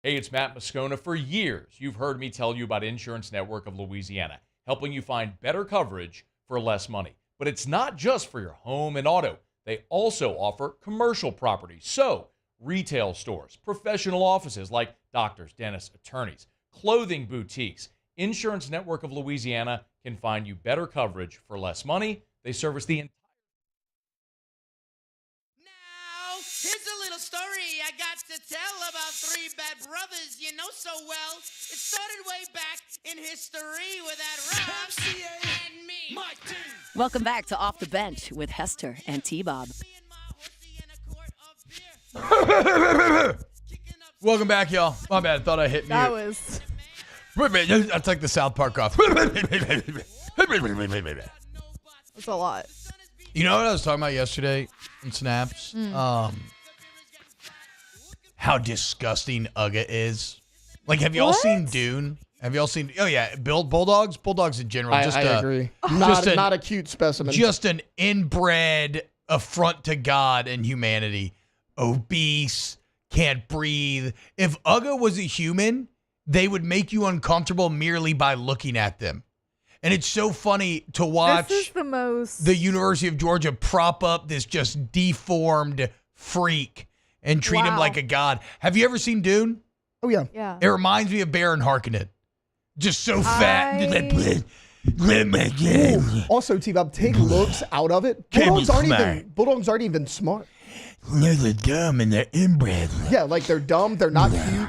Hey, it's Matt Moscona. For years, you've heard me tell you about Insurance Network of Louisiana, helping you find better coverage for less money. But it's not just for your home and auto. They also offer commercial property. So, retail stores, professional offices like doctors, dentists, attorneys, clothing boutiques. Insurance Network of Louisiana can find you better coverage for less money. They service the entire. Here's a little story I got to tell about three bad brothers you know so well. It started way back in history with that Rob and me. My team. Welcome back to Off the Bench with Hester and T-Bob. Welcome back, y'all. My bad. I thought I hit mute. That was. I took the South Park off. That's a lot. You know what I was talking about yesterday in Snaps? How disgusting Uga is. Like, have y'all seen Dune? Have y'all seen? Oh yeah, Bulldogs. Bulldogs in general. I agree. Not a cute specimen. Just an inbred affront to God and humanity. Obese, can't breathe. If Uga was a human, they would make you uncomfortable merely by looking at them. And it's so funny to watch This is the most... the University of Georgia prop up this just deformed freak and treat him like a god. Have you ever seen Dune? Oh, yeah. Yeah. It reminds me of Baron Harkonnen. Just so fat. Also, T-Bob, take looks out of it. Bulldogs aren't even smart. They're dumb and they're inbred. Yeah, like they're dumb. They're not cute.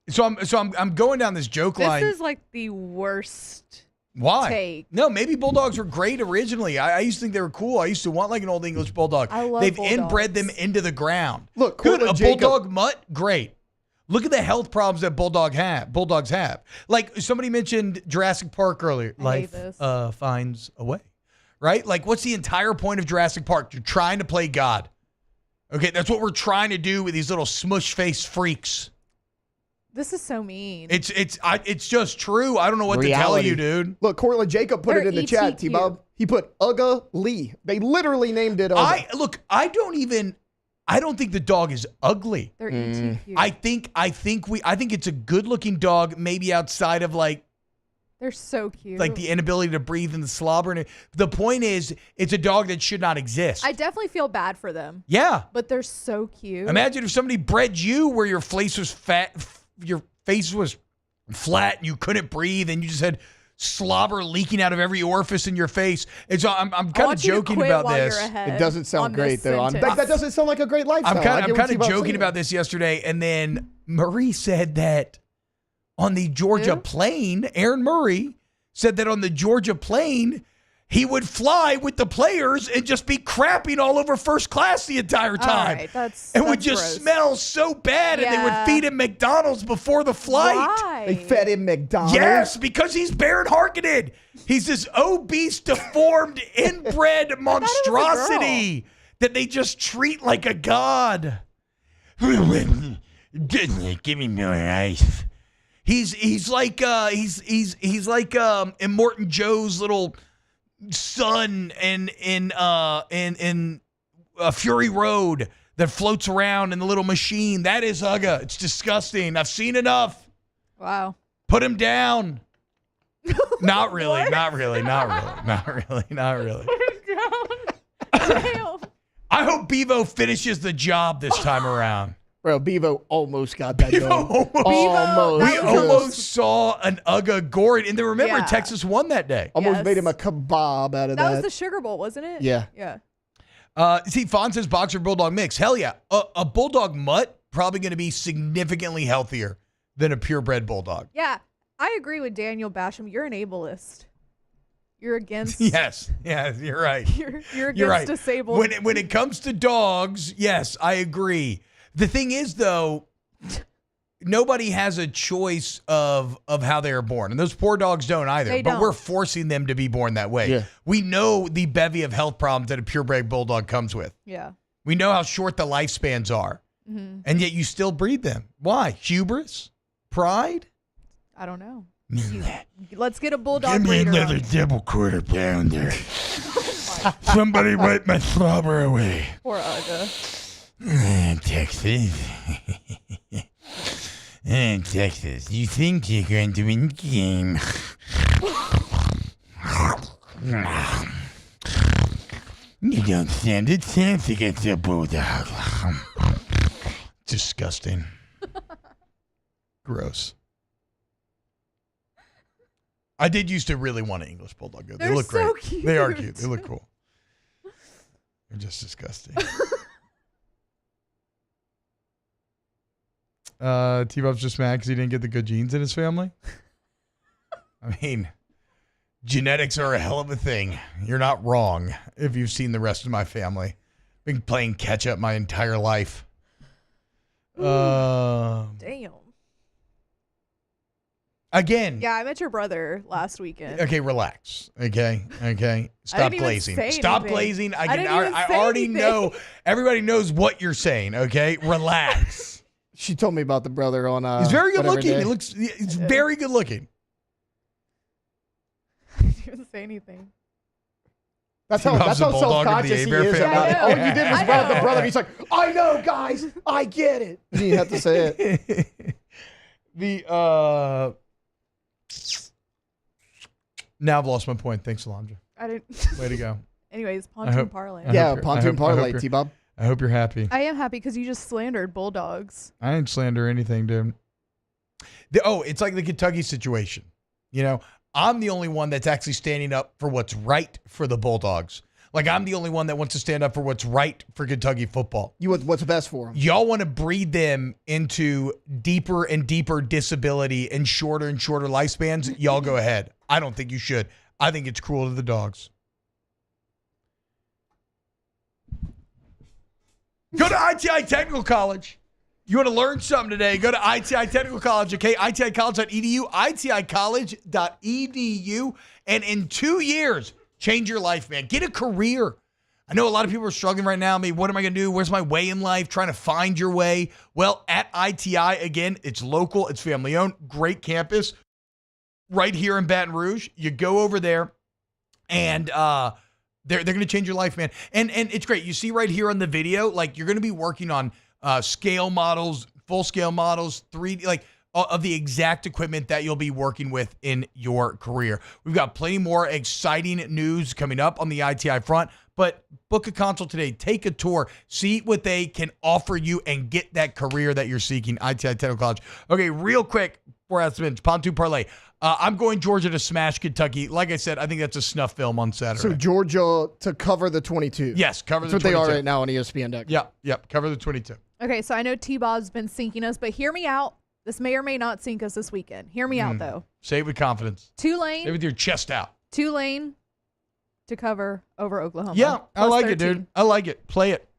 So I'm going down this joke line. This is like the worst. Why? Take. No, maybe Bulldogs were great originally. I used to think they were cool. I used to want like an old English Bulldog. I love They've Bulldogs. inbred them into the ground. Look, good. A Jacob. Bulldog mutt, great. Look at the health problems that Bulldogs have. Like somebody mentioned Jurassic Park earlier. Life finds a way, right? Like what's the entire point of Jurassic Park? You're trying to play God. Okay, that's what we're trying to do with these little smush-faced freaks. This is so mean. It's just true. I don't know what to tell you, dude. Look, Cortland Jacob put it in the chat, T-Bob. He put Uga Lee. They literally named it Uga. I don't think the dog is ugly. They're ET cute. I think it's a good-looking dog, maybe outside of like they're so cute. Like the inability to breathe and the slobber. And the point is, it's a dog that should not exist. I definitely feel bad for them. Yeah. But they're so cute. Imagine if somebody bred you where your face was fat, your face was flat, and you couldn't breathe, and you just had slobber leaking out of every orifice in your face. And so I'm kind of joking about this. It doesn't sound great, though. That doesn't sound like a great lifestyle. I'm kind of joking about this yesterday, and then Marie said that on the Georgia plane, Aaron Murray said that on the Georgia plane, he would fly with the players and just be crapping all over first class the entire time. Right, that's would just gross. Smell so bad, and they would feed him McDonald's before the flight. Why? They fed him McDonald's? Yes, because he's Baron Harkonnen. He's this obese, deformed, inbred monstrosity that they just treat like a god. Give me more ice. He's like Immortan Joe's little son in Fury Road that floats around in the little machine. That is Uga. It's disgusting. I've seen enough. Wow. Put him down. Not really. Not really. I hope Bevo finishes the job this time around. Bro, Bevo almost got that dog. Almost. We almost saw an Uga gored. And then remember, Texas won that day. Almost made him a kebab out of that. That was the Sugar Bowl, wasn't it? Yeah. Yeah. See, Fawn says boxer bulldog mix. Hell yeah. A bulldog mutt probably going to be significantly healthier than a purebred bulldog. Yeah, I agree with Daniel Basham. You're an ableist. You're against. Yes, you're right. You're against disabled. When it comes to dogs, yes, I agree. The thing is, though, nobody has a choice of how they are born. And those poor dogs don't either. They but don't. we're forcing them to be born that way. Yeah. We know the bevy of health problems that a purebred bulldog comes with. Yeah. We know how short the lifespans are. Mm-hmm. And yet you still breed them. Why? Hubris? Pride? I don't know. Let's get a bulldog breeder. another double quarter pounder. Somebody wipe my slobber away. Poor Aga. Texas. Texas, you think you're going to win the game. You don't stand a chance against a bulldog. Disgusting. Gross. I did used to really want an English bulldog. They They're look so great. cute. They are cute. They look cool. They're just disgusting. T-Bob's just mad because he didn't get the good genes in his family. I mean, genetics are a hell of a thing. You're not wrong if you've seen the rest of my family. Been playing catch up my entire life. Damn. Again. Yeah, I met your brother last weekend. Okay, relax. Okay. Stop didn't even glazing. say Stop anything. glazing. I didn't even I say already anything. know. Everybody knows what you're saying. Okay, relax. She told me about the brother on. He's very good whatever looking. day. He's very good looking. I didn't say anything. That's how T-Bob's a bulldog of the self-conscious he Hebert is family. about it. All you did was I brought up the know. brother. He's like, I know, guys. I get it. You have to say it. Now I've lost my point. Thanks, Alondra. I didn't. Way to go. Anyways, pontoon parlay. Yeah, pontoon parlay, T-Bob. I hope you're happy. I am happy because you just slandered Bulldogs. I didn't slander anything, dude. It's like the Kentucky situation. You know, I'm the only one that's actually standing up for what's right for the Bulldogs. Like, I'm the only one that wants to stand up for what's right for Kentucky football. You want what's best for them. Y'all want to breed them into deeper and deeper disability and shorter lifespans. Y'all go ahead. I don't think you should. I think it's cruel to the dogs. Go to ITI Technical College. You want to learn something today, go to ITI Technical College, okay? ITIcollege.edu, ITIcollege.edu. And in 2 years, change your life, man. Get a career. I know a lot of people are struggling right now. I mean, what am I going to do? Where's my way in life? Trying to find your way. Well, at ITI, again, it's local. It's family-owned. Great campus right here in Baton Rouge. You go over there, and they're going to change your life, man. And it's great. You see right here on the video, like, you're going to be working on scale models, full-scale models, 3D, like, of the exact equipment that you'll be working with in your career. We've got plenty more exciting news coming up on the ITI front, but book a consult today. Take a tour. See what they can offer you and get that career that you're seeking. ITI Technical College. Okay, real quick, before I ask the bench, pontoon parlay. I'm going Georgia to smash Kentucky. Like I said, I think that's a snuff film on Saturday. So Georgia to cover the 22. Yes, cover That's the 22. what they are right now on ESPN deck. Yep, cover the 22. Okay, so I know T-Bob's been sinking us, but hear me out. This may or may not sink us this weekend. Hear me out, though. Say it with confidence. Tulane. Say it with your chest out. Tulane to cover over Oklahoma. Yeah, I like 13. it, dude. I like it. Play it.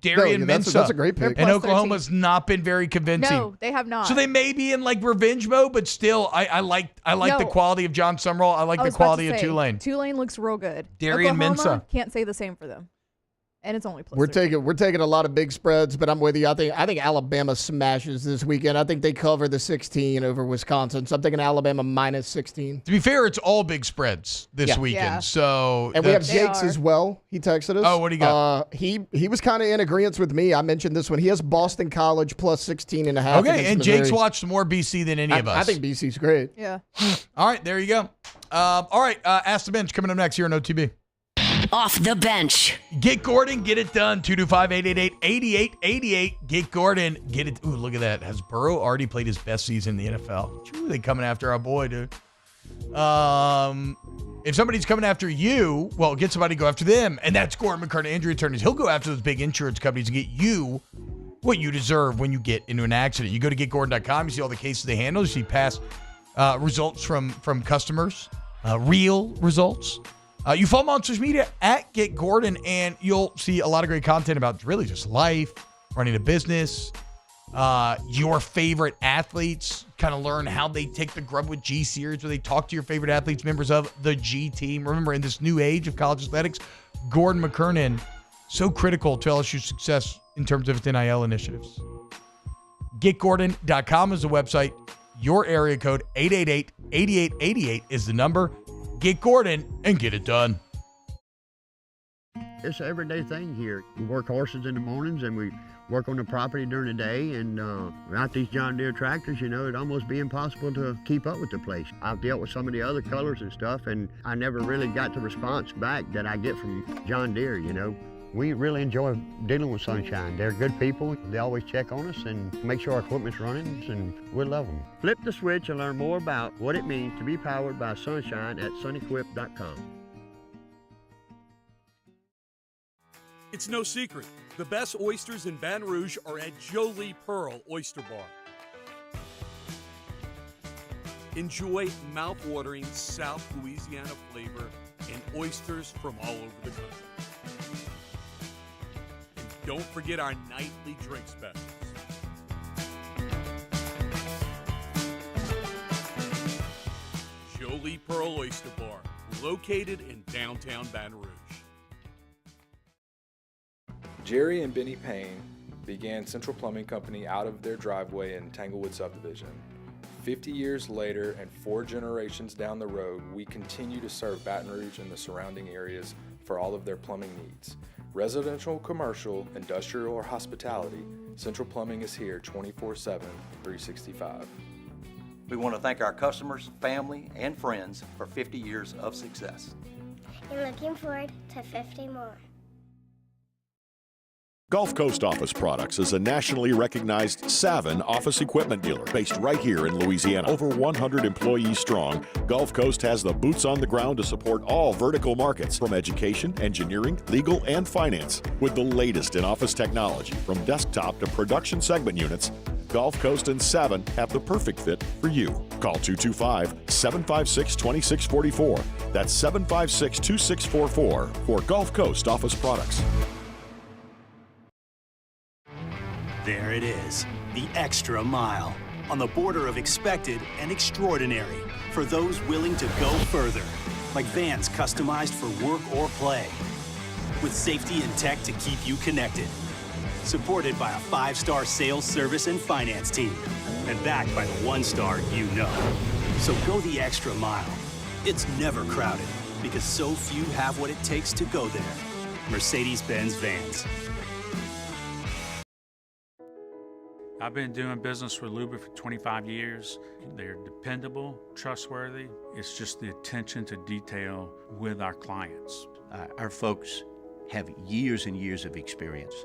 Darian Mensah. That's a great pick. And Plus Oklahoma's 13. not been very convincing. No, they have not. So they may be in like revenge mode, but still, I like No. the quality of John Summerall. I like I the was about to quality of say, Tulane. Tulane looks real good. Darian Oklahoma, Mensah. can't say the same for them. And it's only plus We're 13. taking a lot of big spreads, but I'm with you. I think Alabama smashes this weekend. I think they cover the 16 over Wisconsin. So I'm thinking Alabama minus 16. To be fair, it's all big spreads this weekend. Yeah. So And we have that's- Jakes as well. He texted us. Oh, what do you got? He was kind of in agreement with me. I mentioned this one. He has Boston College plus 16.5. Okay, against and Missouri. Jake's watched more BC than any of us. I think BC's great. Yeah. All right, there you go. All right, Ask the Bench coming up next here on OTB. Off the bench. Get Gordon, get it done. 225-888-8888. Get Gordon, get it. Ooh, look at that. Has Burrow already played his best season in the NFL? Ooh, they coming after our boy, dude. if somebody's coming after you, well, get somebody to go after them. And that's Gordon McKernan, injury attorneys. He'll go after those big insurance companies and get you what you deserve when you get into an accident. You go to getgordon.com, you see all the cases they handle, you see past results from customers, real results. You follow them on social media at Get Gordon, and you'll see a lot of great content about really just life, running a business, your favorite athletes, kind of learn how they take the Grub with G series where they talk to your favorite athletes, members of the G team. Remember, in this new age of college athletics, Gordon McKernan, so critical to LSU's success in terms of its NIL initiatives. GetGordon.com is the website. Your area code, 888-8888 is the number. Get Gordon and get it done. It's an everyday thing here. We work horses in the mornings and we work on the property during the day, and without these John Deere tractors, it'd almost be impossible to keep up with the place. I've dealt with some of the other colors and stuff, and I never really got the response back that I get from John Deere, We really enjoy dealing with Sunshine. They're good people. They always check on us and make sure our equipment's running, and we love them. Flip the switch and learn more about what it means to be powered by Sunshine at sunequip.com. It's no secret. The best oysters in Baton Rouge are at Jolie Pearl Oyster Bar. Enjoy mouth-watering South Louisiana flavor and oysters from all over the country. And don't forget our nightly drink specials. Jolie Pearl Oyster Bar, located in downtown Baton Rouge. Jerry and Benny Payne began Central Plumbing Company out of their driveway in Tanglewood Subdivision. 50 years later and 4 generations down the road, we continue to serve Baton Rouge and the surrounding areas for all of their plumbing needs. Residential, commercial, industrial, or hospitality, Central Plumbing is here 24/7, 365. We want to thank our customers, family, and friends for 50 years of success. And looking forward to 50 more. Gulf Coast Office Products is a nationally recognized Savin office equipment dealer based right here in Louisiana. Over 100 employees strong, Gulf Coast has the boots on the ground to support all vertical markets, from education, engineering, legal, and finance. With the latest in office technology, from desktop to production segment units, Gulf Coast and Savin have the perfect fit for you. Call 225-756-2644. That's 756-2644 for Gulf Coast Office Products. There it is, the extra mile, on the border of expected and extraordinary, for those willing to go further, like vans customized for work or play, with safety and tech to keep you connected, supported by a 5-star sales, service, and finance team, and backed by the 1-star you know. So go the extra mile. It's never crowded, because so few have what it takes to go there. Mercedes-Benz Vans. I've been doing business with Luba for 25 years. They're dependable, trustworthy. It's just the attention to detail with our clients. Our folks have years and years of experience.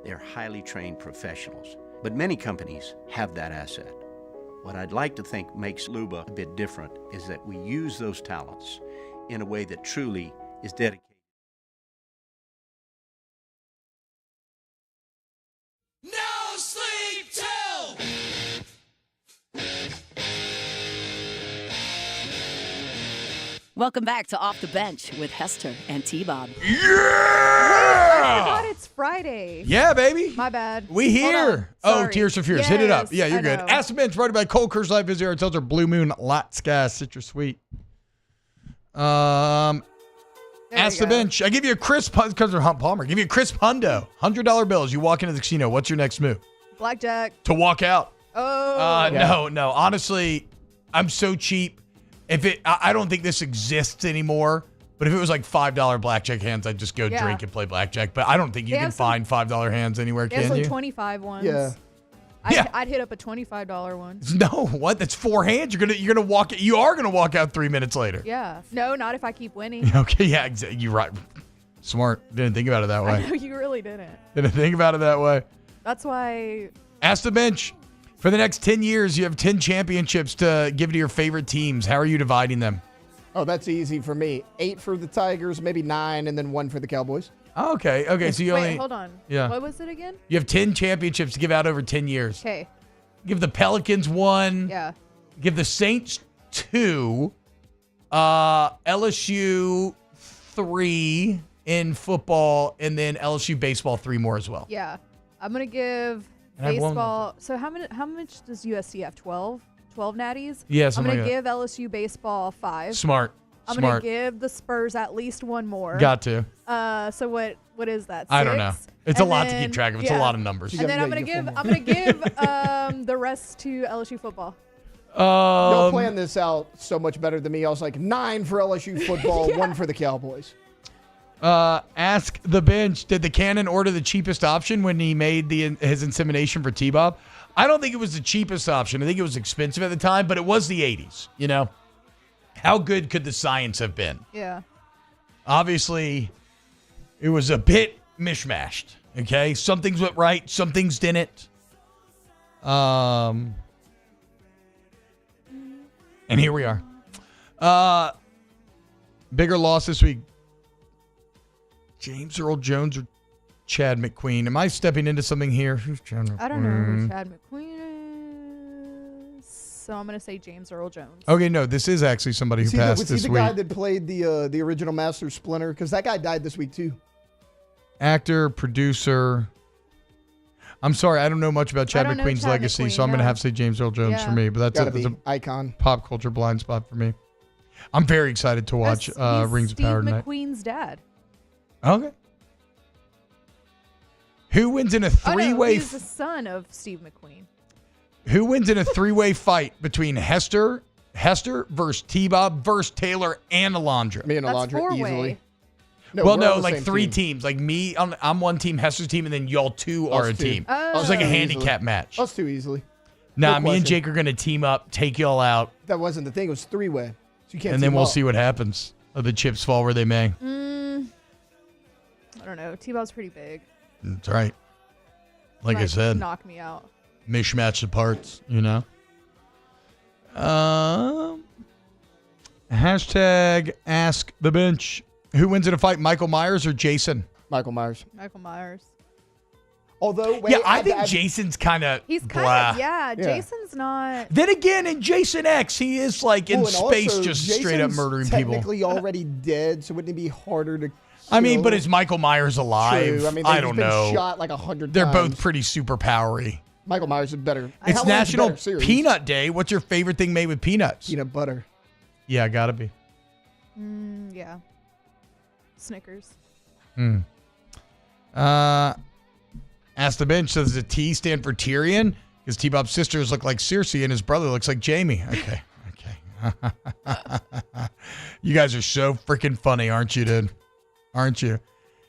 They're highly trained professionals, but many companies have that asset. What I'd like to think makes Luba a bit different is that we use those talents in a way that truly is dedicated. Welcome back to Off the Bench with Hester and T-Bob. Wait, I forgot it's Friday. Yeah, baby. My bad. We here. Oh, Sorry. Tears for Fears. Hit it up. Yeah, you're I good. know. Ask the Bench, brought to you by Cold Curse Life Visitor Hotels or Blue Moon Lots Gas Citrus Sweet. Ask the Bench. I give you a crisp, because they're Hunt Palmer. Give you a crisp hundo. $100 bills. You walk into the casino. What's your next move? Blackjack. To walk out. Oh. No. Honestly, I'm so cheap. I don't think this exists anymore, but if it was like $5 blackjack hands, I'd just go drink and play blackjack. But I don't think you can find $5 hands anywhere, can There's you? like 25 ones. Yeah. I'd hit up a $25 one. No, what? That's 4 hands. You're gonna walk. You are gonna walk out 3 minutes later. Yeah. No, not if I keep winning. Okay. Yeah. Exactly. You're right. Smart. Didn't think about it that way. I know you really didn't. Didn't think about it that way. That's why. Ask the Bench. For the next 10 years, you have 10 championships to give to your favorite teams. How are you dividing them? Oh, that's easy for me. 8 for the Tigers, maybe 9, and then 1 for the Cowboys. Oh, okay. Okay, so you Wait, only... hold on. Yeah. What was it again? You have 10 championships to give out over 10 years. Okay. Give the Pelicans 1. Yeah. Give the Saints 2. LSU 3 in football, and then LSU baseball 3 more as well. Yeah. I'm going to give And I have one baseball. So how much does USC have? 12? 12 natties? Yeah, I'm something going to like give LSU baseball 5. Smart. I'm going to give the Spurs at least 1 more. Got to. So what is that? 6? I don't know. It's And a lot to then- keep track of. It's a yeah. lot of numbers. And then I'm going to give the rest to LSU football. Y'all plan this out so much better than me. I was like 9 for LSU football, Yeah. 1 for the Cowboys. Ask the bench, did the Cannon order the cheapest option when he made his insemination for T-Bob? I don't think it was the cheapest option. I think it was expensive at the time, but it was the 80s, you know? How good could the science have been? Yeah. Obviously, it was a bit mishmashed, okay? Some things went right, some things didn't. And here we are. Bigger loss this week. James Earl Jones or Chad McQueen? Am I stepping into something here? Who's Chad McQueen? I don't know who Chad McQueen is. So I'm going to say James Earl Jones. Okay, no, this is actually somebody who passed Was this he the week. guy that played the original Master Splinter? Because that guy died this week, too. Actor, producer. I'm sorry, I don't know much about Chad don't know McQueen's Chad legacy, McQueen, so I'm going to no. have to say James Earl Jones Yeah. for me. But that's Gotta a be icon. pop culture blind spot for me. I'm very excited to watch He's Rings Steve of Power tonight. McQueen's dad. Okay. Who wins in a three-way? he's the son of Steve McQueen. Who wins in a three-way fight between Hester versus T-Bob versus Taylor and Alondra? Me and That's Alondra four-way. easily. well, we're on the like same 3 team. teams. Like me, I'm one team, Hester's team, and then y'all 2 are Us a two. team. Oh. It's like a Easily. handicap match. Us 2 easily. Nah, No me and question. Jake are going to team up, take y'all out, That wasn't the thing. It was 3-way. So you can't and then team we'll up. see what happens. The chips fall where they may. I don't know. T-Bob's pretty big. That's right. Like I Might said, knock me out. mishmatch the parts, you know? Hashtag ask the bench. Who wins in a fight, Michael Myers or Jason? Michael Myers. Michael Myers. Although, Yeah, I think Jason's kind of He's kind blah. of, yeah, Jason's not. Then again, in Jason X, he is like in Well, and space also, just straight up Jason's murdering people. technically already dead, so wouldn't it be harder to I mean, kill? but is Michael Myers alive? True. I mean, I he's don't been know. shot like 100 They're times. both pretty super powery. Michael Myers is better. It's How long's the National better series? Peanut Day. What's your favorite thing made with peanuts? Peanut butter. Yeah, gotta be. Yeah. Snickers. Ask the bench. So does the T stand for Tyrion? Because T-Bob's sisters look like Cersei and his brother looks like Jaime. Okay. You guys are so freaking funny, aren't you, dude? Aren't you?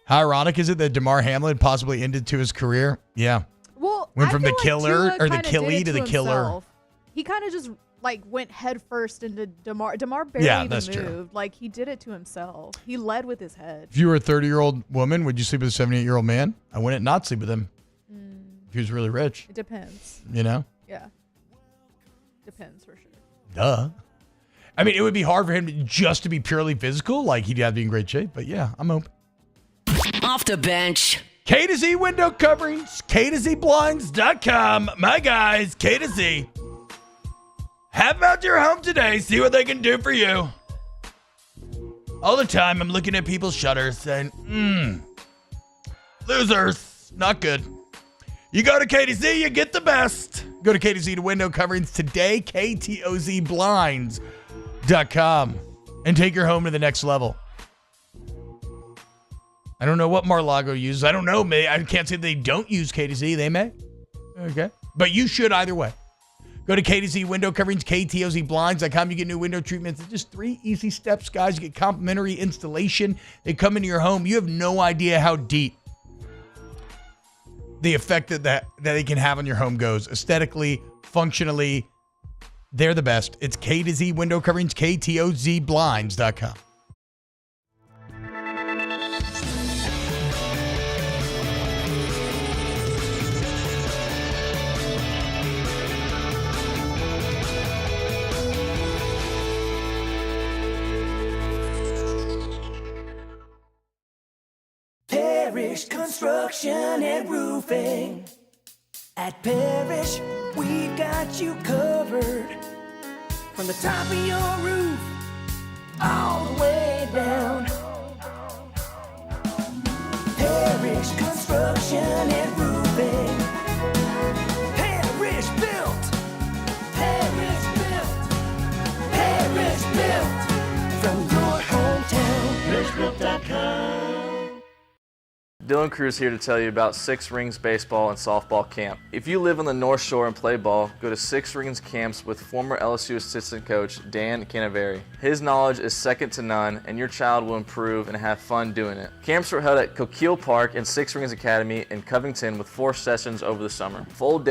How ironic is it that DeMar Hamlin possibly ended to his career? Yeah. Well, Went I from the feel like killer Tua or the kinda killie did it to the killer. himself. He kind of just like went head first into DeMar. DeMar barely Yeah, even that's moved. true. Like he did it to himself. He led with his head. If you were a 30-year-old woman, would you sleep with a 78-year-old man? I wouldn't not sleep with him. If he was really rich. It depends. You know? Yeah. Depends for sure. Duh. I mean, it would be hard for him to be purely physical. Like, he'd have to be in great shape. But yeah, I'm open. Off the bench. K to Z window coverings, KTZBlinds.com. My guys, K to Z. Have them out to your home today. See what they can do for you. All the time, I'm looking at people's shutters saying, losers. Not good. You go to K to Z, you get the best. Go to K to Z to window coverings today, KTOZBlinds.com, and take your home to the next level. I don't know what Mar-a-Lago uses. I don't know. I can't say they don't use K to Z. They may. Okay. But you should either way. Go to K to Z window coverings, KTOZBlinds.com. You get new window treatments. It's just 3 easy steps, guys. You get complimentary installation. They come into your home. You have no idea how deep the effect that they can have on your home goes. Aesthetically, functionally, they're the best. It's K to Z window coverings, KTOZBlinds.com. Construction and Roofing. At Parrish, we've got you covered. From the top of your roof, all the way down. Parrish Construction and Roofing. Parrish Built. Parrish Built. Parrish Built. From your hometown, ParrishBuilt.com. Dylan Cruz here to tell you about Six Rings Baseball and Softball Camp. If you live on the North Shore and play ball, go to Six Rings Camps with former LSU assistant coach Dan Canaveri. His knowledge is second to none, and your child will improve and have fun doing it. Camps were held at Coquille Park and Six Rings Academy in Covington with 4 sessions over the summer. Full day